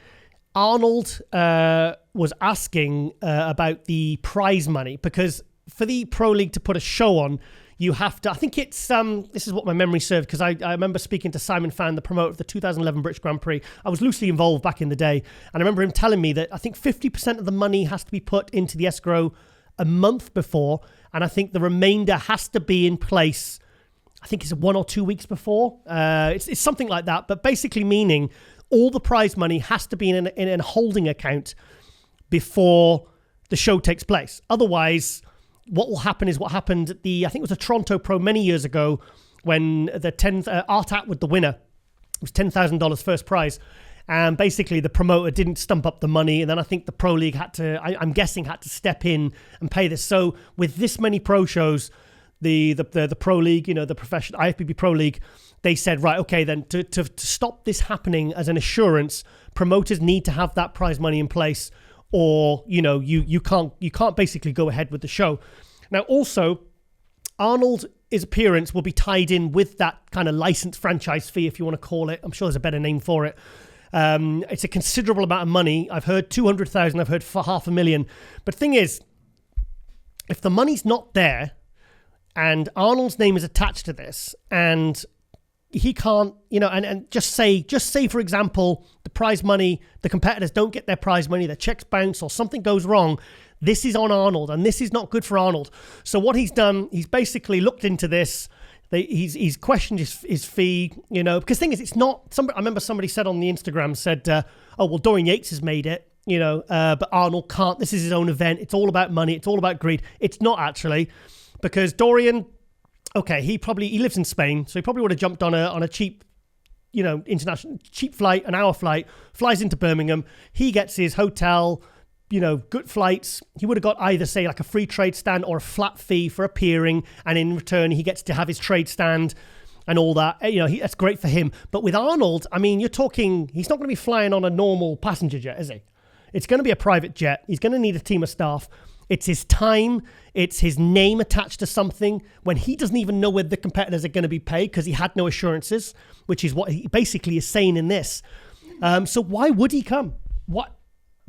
Arnold was asking about the prize money, because for the Pro League to put a show on, you have to, I think it's, this is what my memory served, because I remember speaking to Simon Fan, the promoter of the 2011 British Grand Prix. I was loosely involved back in the day, and I remember him telling me that I think 50% of the money has to be put into the escrow a month before, and I think the remainder has to be in place, I think it's 1 or 2 weeks before. It's something like that, but basically meaning all the prize money has to be in a holding account before the show takes place. Otherwise, what will happen is what happened at I think it was a Toronto Pro many years ago, when the 10th Artat with the winner. It was $10,000 first prize. And basically the promoter didn't stump up the money. And then I think the Pro League I'm guessing had to step in and pay this. So with this many pro shows, the Pro League, you know, the professional IFBB Pro League, they said, right, okay, then to stop this happening as an assurance, promoters need to have that prize money in place, or, you know, you can't basically go ahead with the show. Now, also, Arnold's appearance will be tied in with that kind of license franchise fee, if you want to call it. I'm sure there's a better name for it. It's a considerable amount of money. I've heard 200,000. I've heard for $500,000. But the thing is, if the money's not there, and Arnold's name is attached to this, and he can't, you know, and just say, for example, the prize money, the competitors don't get their prize money, their checks bounce, or something goes wrong, this is on Arnold, and this is not good for Arnold. So what he's done, he's basically looked into this. He's questioned his fee, you know, because the thing is, it's not, I remember somebody said on the Instagram, said, oh, well, Dorian Yates has made it, you know, but Arnold can't. This is his own event. It's all about money. It's all about greed. It's not actually. Because Dorian, okay, he lives in Spain, so he probably would have jumped on a cheap, you know, international cheap flight, an hour flight, flies into Birmingham. He gets his hotel, you know, good flights. He would have got either, say, like a free trade stand or a flat fee for appearing, and in return, he gets to have his trade stand and all that. You know, that's great for him. But with Arnold, I mean, you're talking, he's not going to be flying on a normal passenger jet, is he? It's going to be a private jet. He's going to need a team of staff. It's his time. It's his name attached to something when he doesn't even know whether the competitors are going to be paid because he had no assurances, which is what he basically is saying in this. So why would he come? What?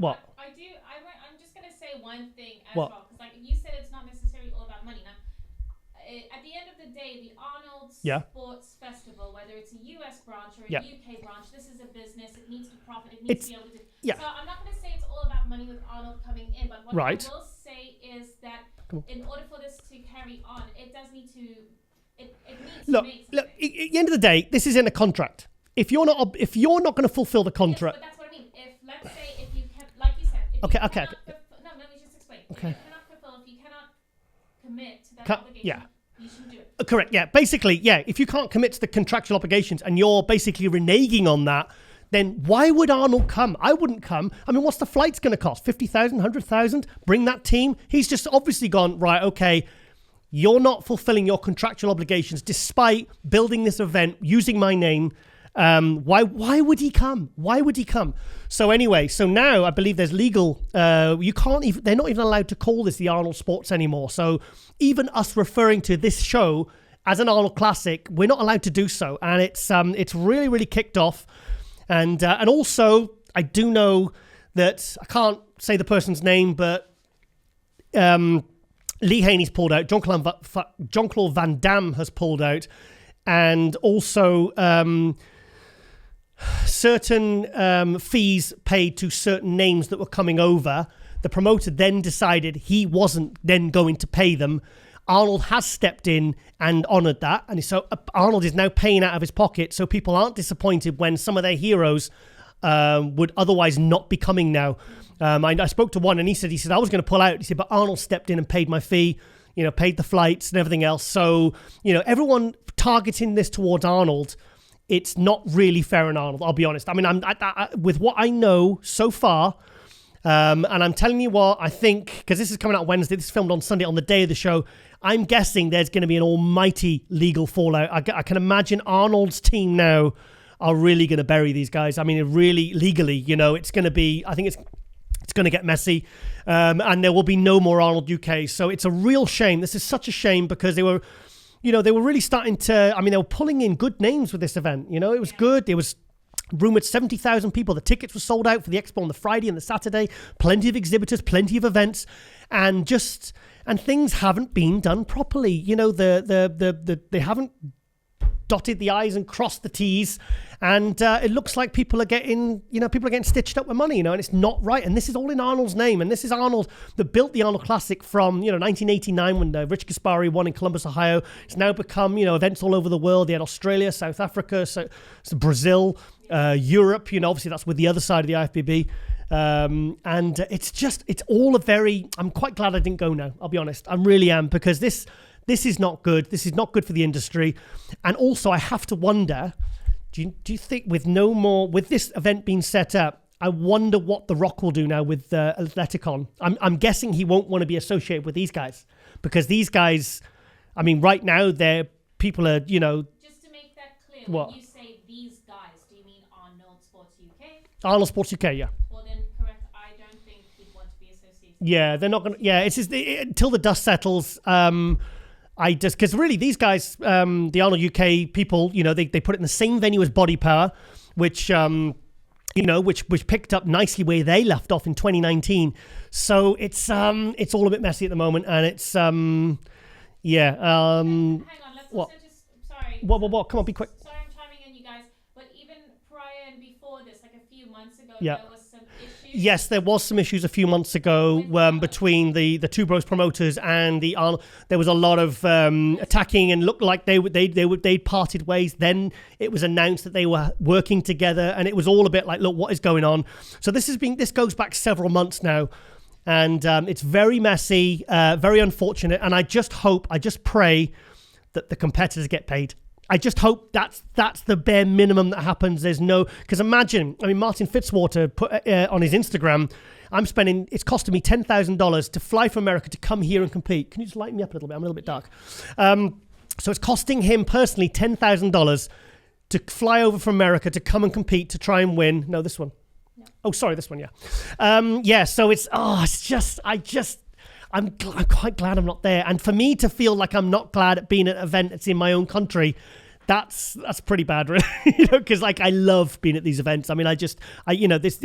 I'm just going to say one thing as well, because like you said, it's not necessarily all about money. Now, at the end of the day, the Arnold Sports Festival, whether it's a US branch or a UK branch, this is a business. It needs to profit. It needs to be able to do. So I'm not going to say it's all about money with Arnold coming in, but what I will say is that in order for this to carry on, it does need to. It needs to make sense. Look. At the end of the day, this is in a contract. If you're not going to fulfill the contract, yes, but that's what I mean. Let's say if you can, like you said, if you cannot no, let me just explain. Okay. If you cannot fulfill, if you cannot commit to that obligation, you shouldn't do it. Correct. Yeah. Basically, yeah. If you can't commit to the contractual obligations and you're basically reneging on that, then why would Arnold come? I wouldn't come. I mean, what's the flight's going to cost? 50,000, 100,000? Bring that team? He's just obviously gone, right, okay, you're not fulfilling your contractual obligations despite building this event using my name. Why would he come? Why would he come? So anyway, so now I believe there's legal, they're not even allowed to call this the Arnold Sports anymore. So even us referring to this show as an Arnold Classic, we're not allowed to do so. And it's really, really kicked off. And also, I do know that, I can't say the person's name, but Lee Haney's pulled out. Jean-Claude Van Damme has pulled out. And also certain fees paid to certain names that were coming over. The promoter then decided he wasn't then going to pay them. Arnold has stepped in and honoured that. And so Arnold is now paying out of his pocket, so people aren't disappointed when some of their heroes would otherwise not be coming now. I spoke to one and he said, I was going to pull out. He said, but Arnold stepped in and paid my fee, paid the flights and everything else. So, everyone targeting this towards Arnold, it's not really fair on Arnold, I'll be honest. I mean, I with what I know so far, and I'm telling you what, I think, because this is coming out Wednesday, this is filmed on Sunday on the day of the show, I'm guessing there's going to be an almighty legal fallout. I can imagine Arnold's team now are really going to bury these guys. I mean, really legally, it's going to be, I think it's going to get messy, and there will be no more Arnold UK. So it's a real shame. This is such a shame because they were really starting to, they were pulling in good names with this event. It was good. There was rumored 70,000 people. The tickets were sold out for the expo on the Friday and the Saturday. Plenty of exhibitors, plenty of events, and things haven't been done properly. They haven't dotted the I's and crossed the T's, and it looks like people are getting stitched up with money, and it's not right. And this is all in Arnold's name, and this is Arnold that built the Arnold Classic from 1989 when Rich Gaspari won in Columbus, Ohio. It's now become events all over the world. They had Australia, South Africa, so Brazil, Europe. Obviously that's with the other side of the IFBB. And it's all I'm quite glad I didn't go now. I'll be honest, I really am, because this is not good. This is not good for the industry. And also, I have to wonder, do you think with this event being set up, I wonder what The Rock will do now with Athleticon. I'm guessing he won't want to be associated with these guys, because these guys, right now, people are, Just to make that clear, when you say these guys, do you mean Arnold Sports UK? Arnold Sports UK, yeah. Well, then, correct, I don't think he'd want to be associated. Yeah, they're not going to, it's just, until the dust settles, because really these guys, the Arnold UK people, they put it in the same venue as Body Power, which picked up nicely where they left off in 2019. So it's all a bit messy at the moment, and it's hang on, let's what? Also just, sorry. What? Come on, be quick. Sorry, I'm chiming in, you guys. But even prior and before this, like a few months ago, yeah. There was some issues. Yes, there was some issues a few months ago between the Two Bros promoters and the Arnold. There was a lot of attacking, and looked like they'd parted ways. Then it was announced that they were working together, and it was all a bit like, look, what is going on? So this goes back several months now, and it's very messy, very unfortunate. And I just pray that the competitors get paid. I just hope that's the bare minimum that happens. There's no, because imagine, Martin Fitzwater put on his Instagram, it's costing me $10,000 to fly from America to come here and compete. Can you just lighten me up a little bit? I'm a little bit dark. So it's costing him personally $10,000 to fly over from America to come and compete to try and win. No, this one. No. Oh, sorry, this one, yeah. So I'm quite glad I'm not there. And for me to feel like I'm not glad at being at an event that's in my own country, that's pretty bad, really. Because I love being at these events. This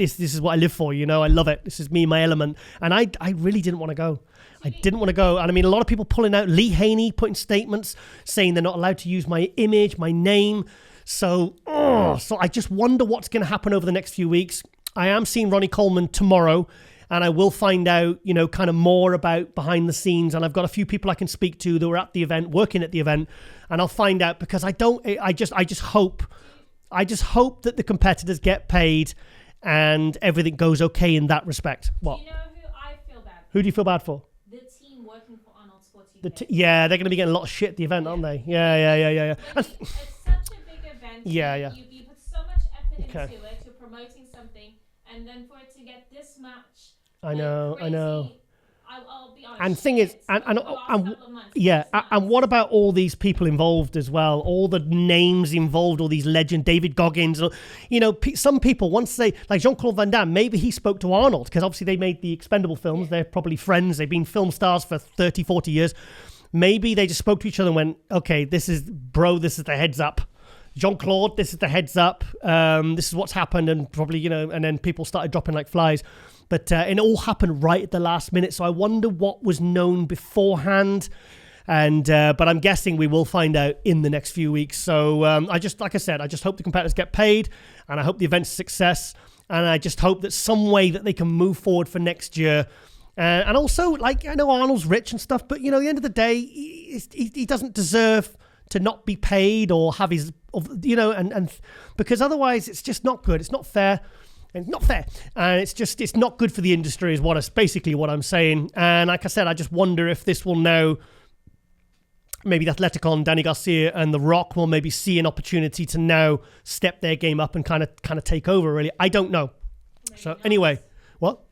is what I live for. I love it. This is me, my element. And I really didn't want to go. I didn't want to go. And a lot of people pulling out. Lee Haney putting statements saying they're not allowed to use my image, my name. So I just wonder what's going to happen over the next few weeks. I am seeing Ronnie Coleman tomorrow, and I will find out, kind of more about behind the scenes. And I've got a few people I can speak to that were at the event, working at the event, and I'll find out, because I just hope that the competitors get paid and everything goes okay in that respect. What? Do you know who I feel bad for? Who do you feel bad for? The team working for Arnold Sports UK. Yeah, they're going to be getting a lot of shit at the event, aren't they? Yeah. It's such a big event. Yeah. You put so much effort into it. You're promoting something, and then for it to get this much. I know. I'll be honest. And thing is, and what about all these people involved as well? All the names involved, all these legends, David Goggins. Some people, once they, like Jean-Claude Van Damme, maybe he spoke to Arnold, because obviously they made the Expendable films. They're probably friends. They've been film stars for 30, 40 years. Maybe they just spoke to each other and went, okay, this is the heads up. Jean-Claude, this is the heads up. This is what's happened, and probably, and then people started dropping like flies. But it all happened right at the last minute. So I wonder what was known beforehand. And but I'm guessing we will find out in the next few weeks. So like I said, I just hope the competitors get paid, and I hope the event's a success, and I just hope that some way that they can move forward for next year. And also, like, I know Arnold's rich and stuff, but, you know, at the end of the day, he doesn't deserve to not be paid or have his, you know, and because otherwise it's just not good. It's not fair. It's not fair. And it's not good for the industry is basically what I'm saying. And like I said, I just wonder if this will now, maybe the Athleticon, Danny Garcia and The Rock will maybe see an opportunity to now step their game up and kind of take over, really. I don't know. Maybe so not. Anyway, what?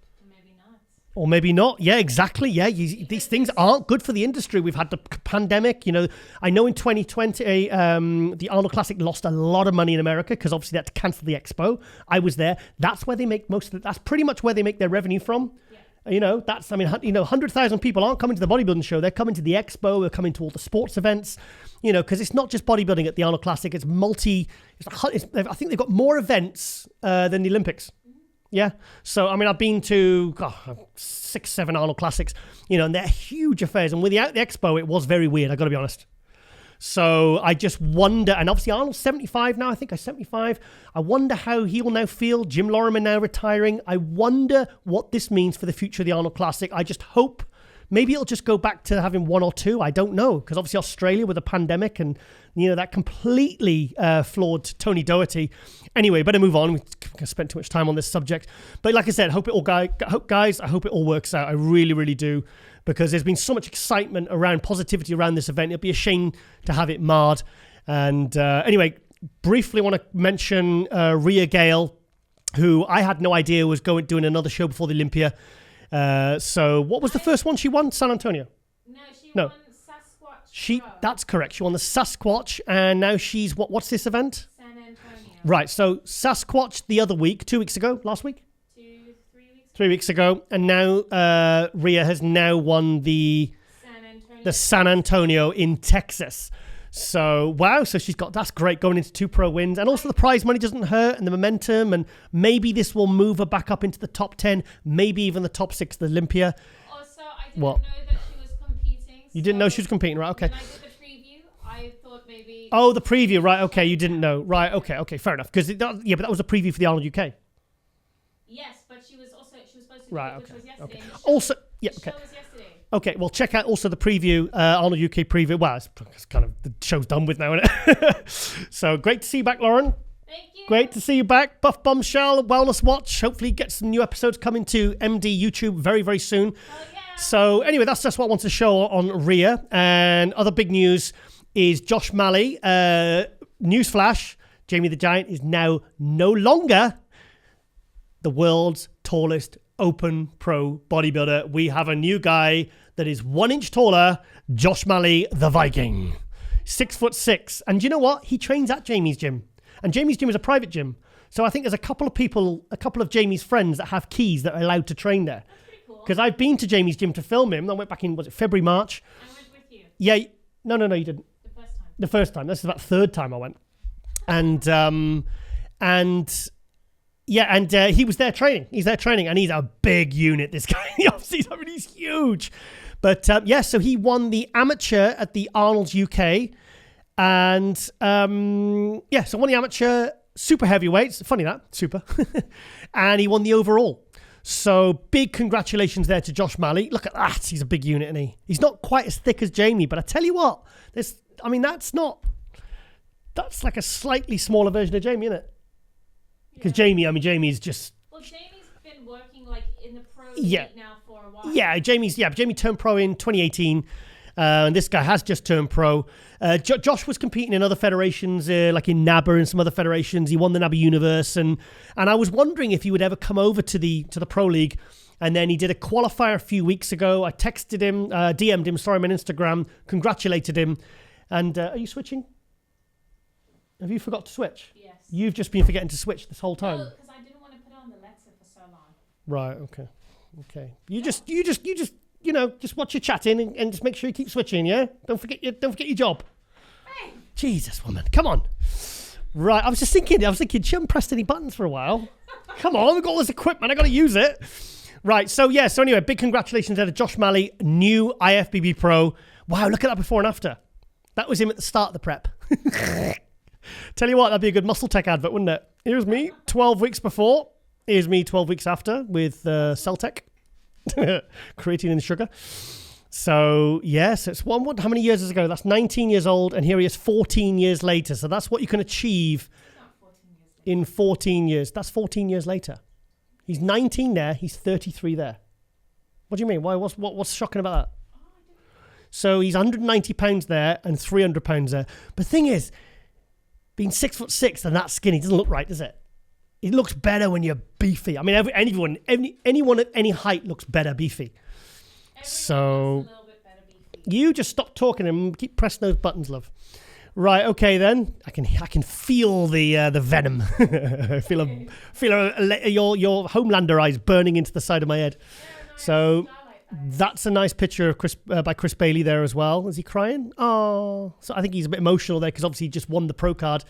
Or maybe not. Yeah, exactly. Yeah, these things aren't good for the industry. We've had the pandemic. You know, I know in 2020, the Arnold Classic lost a lot of money in America because obviously they had to cancel the expo. I was there. That's where they make that's pretty much where they make their revenue from. Yeah. You know, 100,000 people aren't coming to the bodybuilding show. They're coming to the expo. They're coming to all the sports events. You know, because it's not just bodybuilding at the Arnold Classic. It's I think they've got more events than the Olympics. Yeah. So, I mean, I've been to 6, 7 Arnold Classics, you know, and they're huge affairs. And without the expo, it was very weird, I got to be honest. So I just wonder, and obviously Arnold's 75 now, I think he's 75. I wonder how he will now feel. Jim Lorimer now retiring. I wonder what this means for the future of the Arnold Classic. I just hope maybe it'll just go back to having 1 or 2. I don't know. Because obviously Australia with the pandemic and, you know, that completely floored Tony Doherty. Anyway, better move on. We spent too much time on this subject. But like I said, I hope it all works out. I really, really do. Because there's been so much excitement around positivity around this event. It'd be a shame to have it marred. And anyway, briefly want to mention Rhea Gale, who I had no idea was doing another show before the Olympia. So what was the first one she won? San Antonio? No, won Sasquatch. That's correct. She won the Sasquatch, and now she's what's this event? San Antonio. Right. So Sasquatch the other week, 2 weeks ago, last week? 3 weeks ago, and now Rhea has now won the San Antonio in Texas. So wow, so that's great going into 2 pro wins, and also the prize money doesn't hurt, and the momentum, and maybe this will move her back up into the top 10, maybe even the top 6 of the Olympia. Also, I didn't know that she was competing. You didn't know she was competing, right? Okay. When I did the preview, I thought maybe. Oh, the preview, right? Okay, you didn't know, right? Okay, fair enough. Because but that was a preview for the Arnold UK. Yes, but she was supposed to right, do it, which was yesterday. Okay. Also, yeah, okay. The show was yesterday. Okay, well, check out also the preview, Arnold UK preview. Well, it's kind of, the show's done with now, isn't it? So, great to see you back, Lauren. Thank you. Great to see you back. Buff Bombshell, Wellness Watch. Hopefully get some new episodes coming to MD YouTube very, very soon. Oh, yeah. So, anyway, that's just what I wanted to show on Rhea. And other big news is Josh Malley. Newsflash, Jamie the Giant is now no longer the world's tallest open pro bodybuilder. We have a new guy that is 1 inch taller, Josh Malley, the Viking. 6'6". And you know what? He trains at Jamie's gym. And Jamie's gym is a private gym. So I think there's a couple of Jamie's friends that have keys that are allowed to train there. That's pretty cool. Because I've been to Jamie's gym to film him. I went back in, was it February, March? I went with you. Yeah. No, you didn't. The first time. This is about the 3rd time I went. And he was there training. He's there training, and he's a big unit, this guy. He's huge. But, so he won the amateur at the Arnold UK. And, so won the amateur super heavyweights. Funny that, super. And he won the overall. So big congratulations there to Josh Malley. Look at that. He's a big unit, isn't he? He's not quite as thick as Jamie, but I tell you what, that's like a slightly smaller version of Jamie, isn't it? Because Jamie's just... Well, Jamie's been working like in the pro league now for a while. Yeah, Jamie turned pro in 2018. And this guy has just turned pro. Josh was competing in other federations, like in NABA and some other federations. He won the NABA Universe. And I was wondering if he would ever come over to the pro league. And then he did a qualifier a few weeks ago. I texted him, DM'd him, on Instagram, congratulated him. And are you switching? Have you forgot to switch? Yes. You've just been forgetting to switch this whole time. No, because I didn't want to put on the letter for so long. Right. Okay. You just just watch your chatting and just make sure you keep switching. Yeah. Don't forget your job. Hey. Jesus, woman, come on. Right. I was thinking, she hasn't pressed any buttons for a while. Come on, we've got all this equipment. I got to use it. Right. So anyway, big congratulations to Josh Malley, new IFBB Pro. Wow, look at that before and after. That was him at the start of the prep. Tell you what, that'd be a good Muscle Tech advert, wouldn't it? Here's me 12 weeks before. Here's me 12 weeks after with Celtec. Creatine and sugar. So, yes, it's how many years ago? That's 19 years old, and here he is 14 years later. So that's what you can achieve in 14 years. That's 14 years later. He's 19 there. He's 33 there. What do you mean? Why? What's shocking about that? So he's 190 pounds there and 300 pounds there. But the thing is, being 6'6" and that skinny doesn't look right, does it? It looks better when you're beefy. I mean, anyone at any height looks better beefy. So you just stop talking and keep pressing those buttons, love. Right, okay then. I can feel the venom. I feel your Homelander eyes burning into the side of my head. So that's a nice picture of by Chris Bailey there as well. Is he crying? Oh, so I think he's a bit emotional there because obviously he just won the pro card,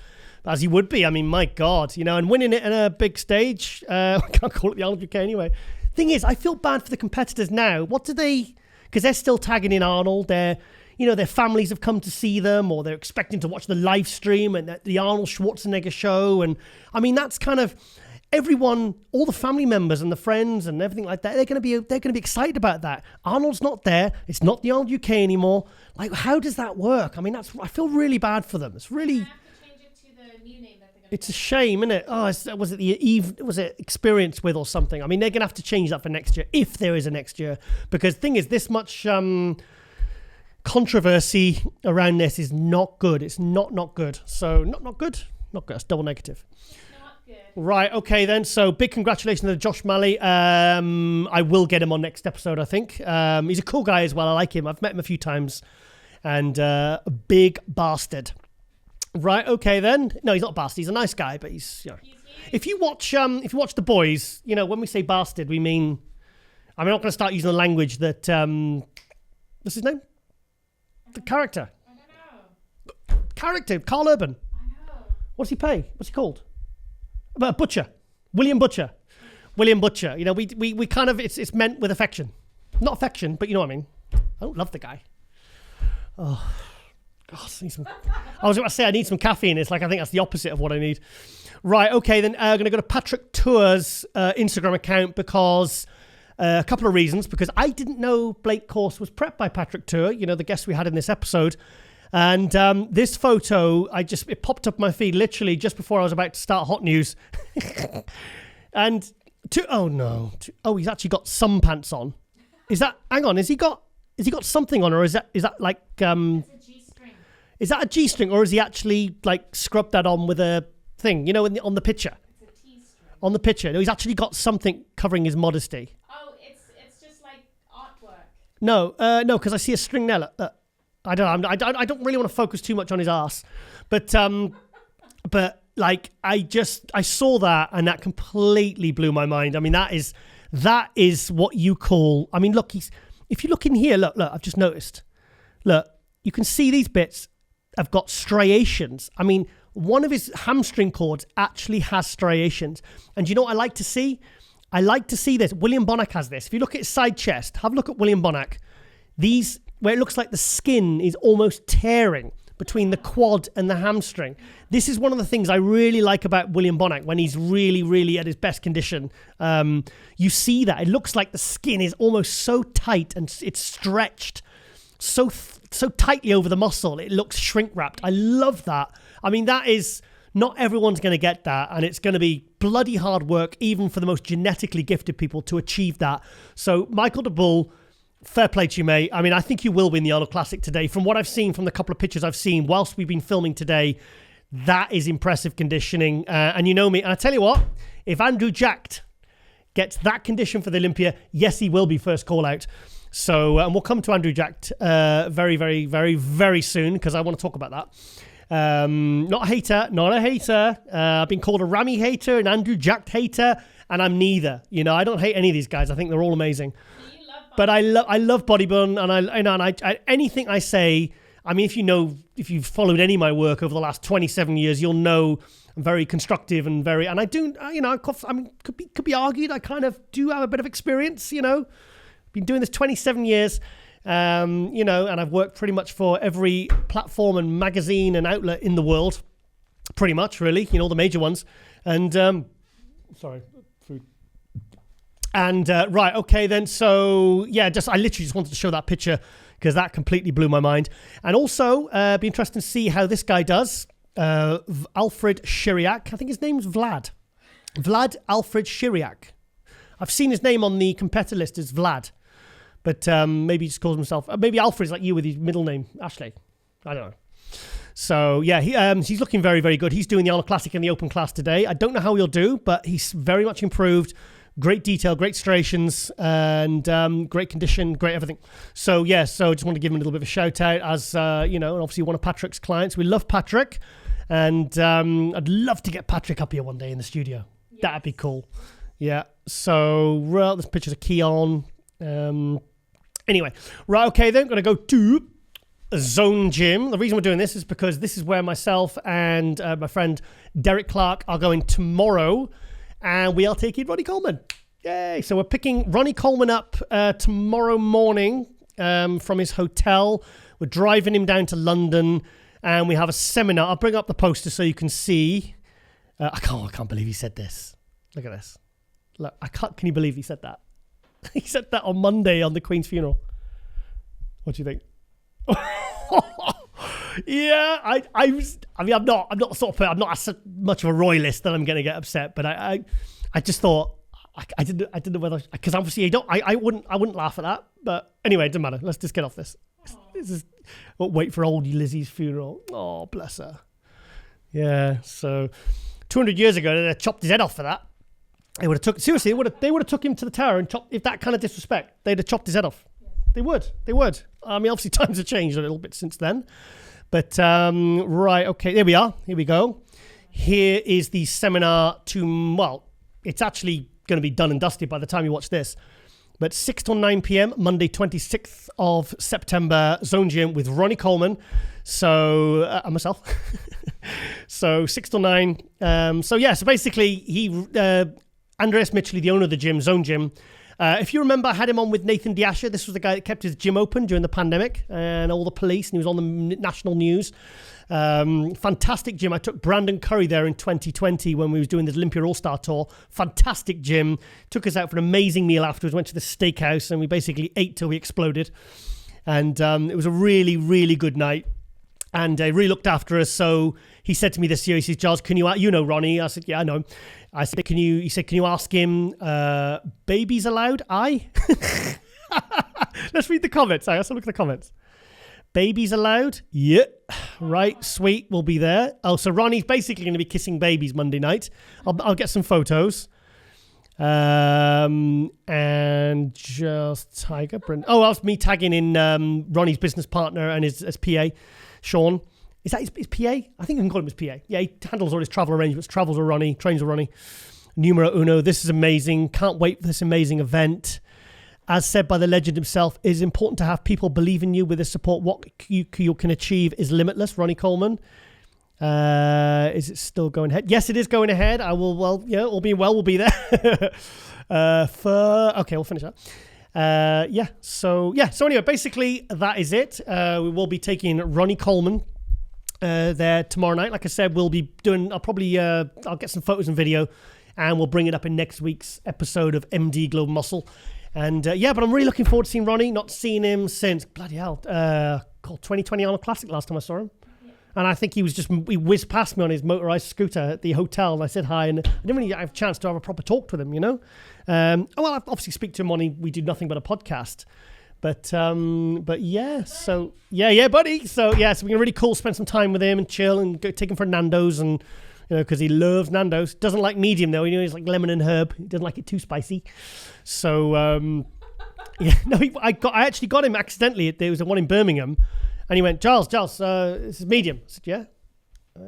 as he would be. I mean, my God, and winning it in a big stage. I can't call it the Arnold UK anyway. Thing is, I feel bad for the competitors now. What do they? Because they're still tagging in Arnold. Their families have come to see them, or they're expecting to watch the live stream and the Arnold Schwarzenegger show. And I mean, that's kind of everyone, all the family members and the friends and everything like that. They're going to be excited about that. Arnold's not there. It's not the Arnold UK anymore. Like, how does that work? I mean, I feel really bad for them. It's really. It's a shame, isn't it? Oh, was it Experience With or something? I mean, they're going to have to change that for next year, if there is a next year. Because the thing is, this much controversy around this is not good. It's not good. So, not good. Not good. That's double negative. Not good. Right, okay then. So, big congratulations to Josh Malley. I will get him on next episode, I think. He's a cool guy as well. I like him. I've met him a few times. And a big bastard. Right, okay then. No, he's not a bastard. He's a nice guy, but he's if you watch The Boys, when we say bastard, we mean. I'm not going to start using the language that. What's his name? The character. I don't know. Character, Carl Urban. I know. What's he pay? What's he called? Butcher. William Butcher. William Butcher. We kind of it's meant with affection, not affection, but you know what I mean. I don't love the guy. Oh. God, I was going to say I need some caffeine. It's like I think that's the opposite of what I need. Right, okay, then I'm going to go to Patrick Tour's Instagram account because a couple of reasons. Because I didn't know Blake Course was prepped by Patrick Tour, the guest we had in this episode. And this photo, it popped up my feed literally just before I was about to start Hot News. And he's actually got some pants on. Hang on, has he got something on, or is that like Is that a G-string, or is he actually like scrubbed that on with a thing? On the picture. It's a T-string. On the picture, no, he's actually got something covering his modesty. Oh, it's just like artwork. No, because I see a string there. Look. I don't really want to focus too much on his ass, but like I saw that and that completely blew my mind. I mean, that is what you call. I mean, look, if you look in here, look, I've just noticed. Look, you can see these bits have got striations. I mean, one of his hamstring cords actually has striations. And you know what I like to see? I like to see this. William Bonac has this. If you look at his side chest, have a look at William Bonac. These, where it looks like the skin is almost tearing between the quad and the hamstring. This is one of the things I really like about William Bonac when he's really, really at his best condition. You see that. It looks like the skin is almost so tight and it's stretched so tightly over the muscle. It looks shrink wrapped. I love that. I mean, that is, not everyone's going to get that, and it's going to be bloody hard work, even for the most genetically gifted people, to achieve that. So, Michael Daboul, fair play to you, mate. I mean, I think you will win the Arnold Classic today. From what I've seen, from the couple of pictures I've seen whilst we've been filming today, that is impressive conditioning. And you know me, and I tell you what, if Andrew Jacked gets that condition for the Olympia, yes, he will be first call out. So, and we'll come to Andrew Jacked very, very, very, very soon, because I want to talk about that. Not a hater. I've been called a Rami hater, an Andrew Jacked hater, and I'm neither. I don't hate any of these guys. I think they're all amazing. But I love bodybuilding, and anything I say, I mean, if you've followed any of my work over the last 27 years, you'll know I'm very constructive and I do, could be argued. I kind of do have a bit of experience, been doing this 27 years, and I've worked pretty much for every platform and magazine and outlet in the world, pretty much, really, all the major ones. And, sorry, food. And, right, okay, then, so, yeah, I literally just wanted to show that picture because that completely blew my mind. And also, be interesting to see how this guy does. Alfred Shiriak. I think his name's Vlad. Vlad Alfred Shiriak. I've seen his name on the competitor list as Vlad. But maybe he just calls himself... maybe Alfred's like you with his middle name, Ashley. I don't know. So, yeah, he's looking very, very good. He's doing the Arnold Classic in the open class today. I don't know how he'll do, but he's very much improved. Great detail, great striations, and great condition, great everything. So, yeah, just want to give him a little bit of a shout-out as, and obviously one of Patrick's clients. We love Patrick, and I'd love to get Patrick up here one day in the studio. Yes. That'd be cool. Yeah, so, this picture's a Keon. Anyway, right, okay, then I'm going to go to Zone Gym. The reason we're doing this is because this is where myself and my friend Derek Clark are going tomorrow, and we are taking Ronnie Coleman. Yay! So we're picking Ronnie Coleman up tomorrow morning from his hotel. We're driving him down to London, and we have a seminar. I'll bring up the poster so you can see. I can't believe he said this. Look at this. Look, can you believe he said that? He said that on Monday on the Queen's funeral. What do you think? Yeah, I'm not the sort of person, I'm not as much of a royalist that I'm going to get upset, but I just thought I didn't know whether, because obviously I wouldn't laugh at that, but anyway, it doesn't matter. Let's just get off this. Wait for old Lizzie's funeral. Oh, bless her. Yeah, so 200 years ago they chopped his head off for that. They would have took him to the tower and chopped, if that kind of disrespect, they'd have chopped his head off. They would. I mean, obviously times have changed a little bit since then. But, right, okay, there we are. Here we go. Here is the seminar it's actually going to be done and dusted by the time you watch this. But 6 till 9 p.m., Monday, 26th of September, Zone Gym with Ronnie Coleman. So, and myself. So 6 till 9. So basically, Andreas Mitchell, the owner of the gym, Zone Gym. If you remember, I had him on with Nathan Diasher. This was the guy that kept his gym open during the pandemic and all the police, and he was on the national news. Fantastic gym. I took Brandon Curry there in 2020 when we was doing the Olympia All-Star Tour. Fantastic gym. Took us out for an amazing meal afterwards. Went to the steakhouse and we basically ate till we exploded. And it was a really, really good night. And he really looked after us. So he said to me this year, he says, Giles, can you Ronnie? I said, yeah, I know him. I said, can you ask him, babies allowed? Let's read the comments. Let's look at the comments. Babies allowed? Yeah. Right. Sweet. We'll be there. Oh, so Ronnie's basically going to be kissing babies Monday night. I'll get some photos. And just Tiger. That was me tagging in Ronnie's business partner and his PA, Sean. Is that his PA? I think you can call him his PA. Yeah, he handles all his travel arrangements, travels with Ronnie, trains with Ronnie. Numero uno. This is amazing. Can't wait for this amazing event. As said by the legend himself, it is important to have people believe in you with this support. What you can achieve is limitless. Ronnie Coleman. Is it still going ahead? Yes, it is going ahead. I will, all being well, we'll be there. Okay, we'll finish that. So anyway, basically that is it. We will be taking Ronnie Coleman there tomorrow night. Like I said, we'll be doing, I'll get some photos and video and we'll bring it up in next week's episode of MD Global Muscle. And but I'm really looking forward to seeing Ronnie. Not seen him since, bloody hell, 2020 Arnold Classic last time I saw him. And I think he whizzed past me on his motorized scooter at the hotel, and I said hi, and I didn't really have a chance to have a proper talk with him, I obviously speak to him on, we do nothing but a podcast. But yeah, so, yeah, buddy. So, yeah, so we're going to really cool, spend some time with him and chill and go take him for Nando's, and, because he loves Nando's. Doesn't like medium, though. He's like lemon and herb. He doesn't like it too spicy. So, I actually got him accidentally. There was one in Birmingham. And he went, Giles, this is medium. I said, yeah.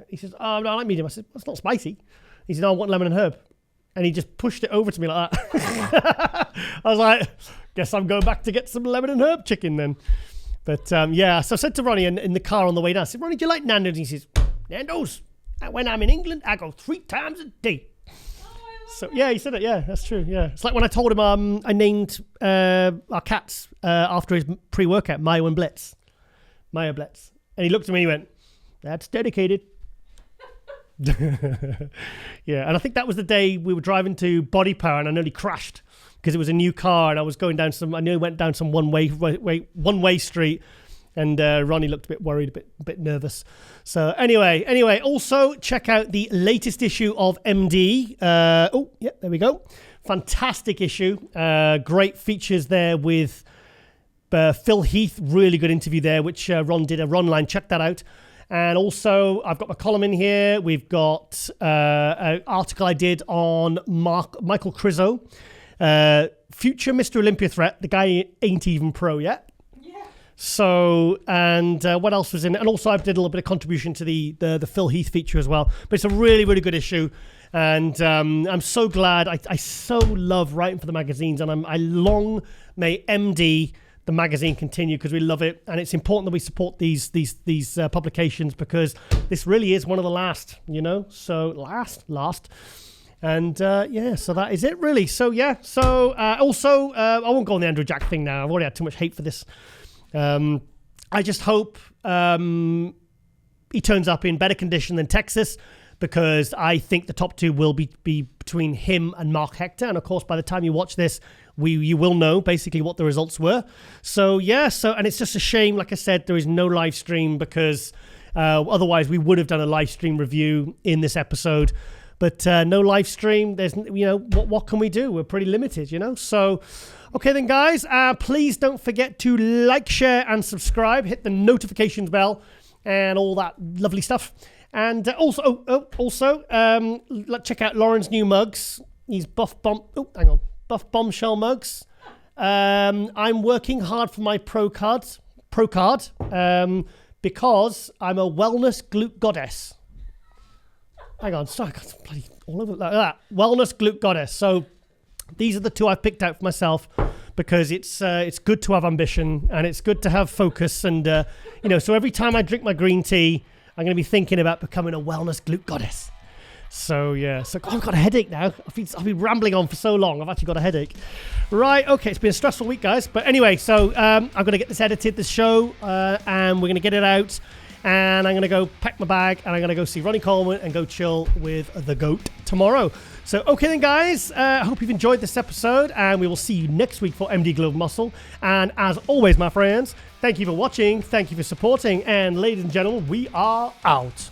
He says, oh, no, I like medium. I said, well, it's not spicy. He said, no, I want lemon and herb. And he just pushed it over to me like that. I was like, guess I'm going back to get some lemon and herb chicken then. But, so I said to Ronnie in the car on the way down, I said, Ronnie, do you like Nando's? And he says, Nando's? When I'm in England, I go 3 times a day. So yeah, he said it. Yeah, that's true. Yeah, it's like when I told him I named our cats after his pre-workout, Mayo and Blitz. Mayo Blitz. And he looked at me and he went, "That's dedicated." Yeah, and I think that was the day we were driving to Body Power and I nearly crashed because it was a new car and I was going down I nearly went down some one-way street. And Ronnie looked a bit worried, a bit nervous. So anyway, also check out the latest issue of MD. There we go. Fantastic issue. Great features there with Phil Heath. Really good interview there, which Ron did a Ron line. Check that out. And also, I've got my column in here. We've got an article I did on Michael Crizzo. Future Mr. Olympia threat. The guy ain't even pro yet. So, and what else was in it? And also I did a little bit of contribution to the Phil Heath feature as well. But it's a really, really good issue. And I'm so glad. I so love writing for the magazines. And I long may MD, the magazine, continue because we love it. And it's important that we support these publications because this really is one of the last, So last. And so that is it really. So yeah. So also, I won't go on the Andrew Jack thing now. I've already had too much hate for this. I just hope he turns up in better condition than Texas because I think the top 2 will be between him and Mark Hector. And of course, by the time you watch this, you will know basically what the results were. So yeah, and it's just a shame, like I said, there is no live stream because otherwise we would have done a live stream review in this episode. But no live stream. There's, what can we do? We're pretty limited, So, okay then, guys. Please don't forget to like, share, and subscribe. Hit the notifications bell and all that lovely stuff. And also, check out Lauren's new mugs. He's Buff Bombshell mugs. I'm working hard for my pro card, because I'm a wellness glute goddess. Hang on, sorry, I got bloody all over like that. Wellness glute goddess. So these are the 2 I've picked out for myself because it's good to have ambition and it's good to have focus and so every time I drink my green tea, I'm going to be thinking about becoming a wellness glute goddess. So yeah, I've got a headache now. I've been rambling on for so long. I've actually got a headache. Right, okay, it's been a stressful week, guys. But anyway, so I'm going to get this edited, this show, and we're going to get it out. And I'm going to go pack my bag and I'm going to go see Ronnie Coleman and go chill with the GOAT tomorrow. So, okay then, guys. I hope you've enjoyed this episode and we will see you next week for MD Glove Muscle. And as always, my friends, thank you for watching. Thank you for supporting. And ladies and gentlemen, we are out.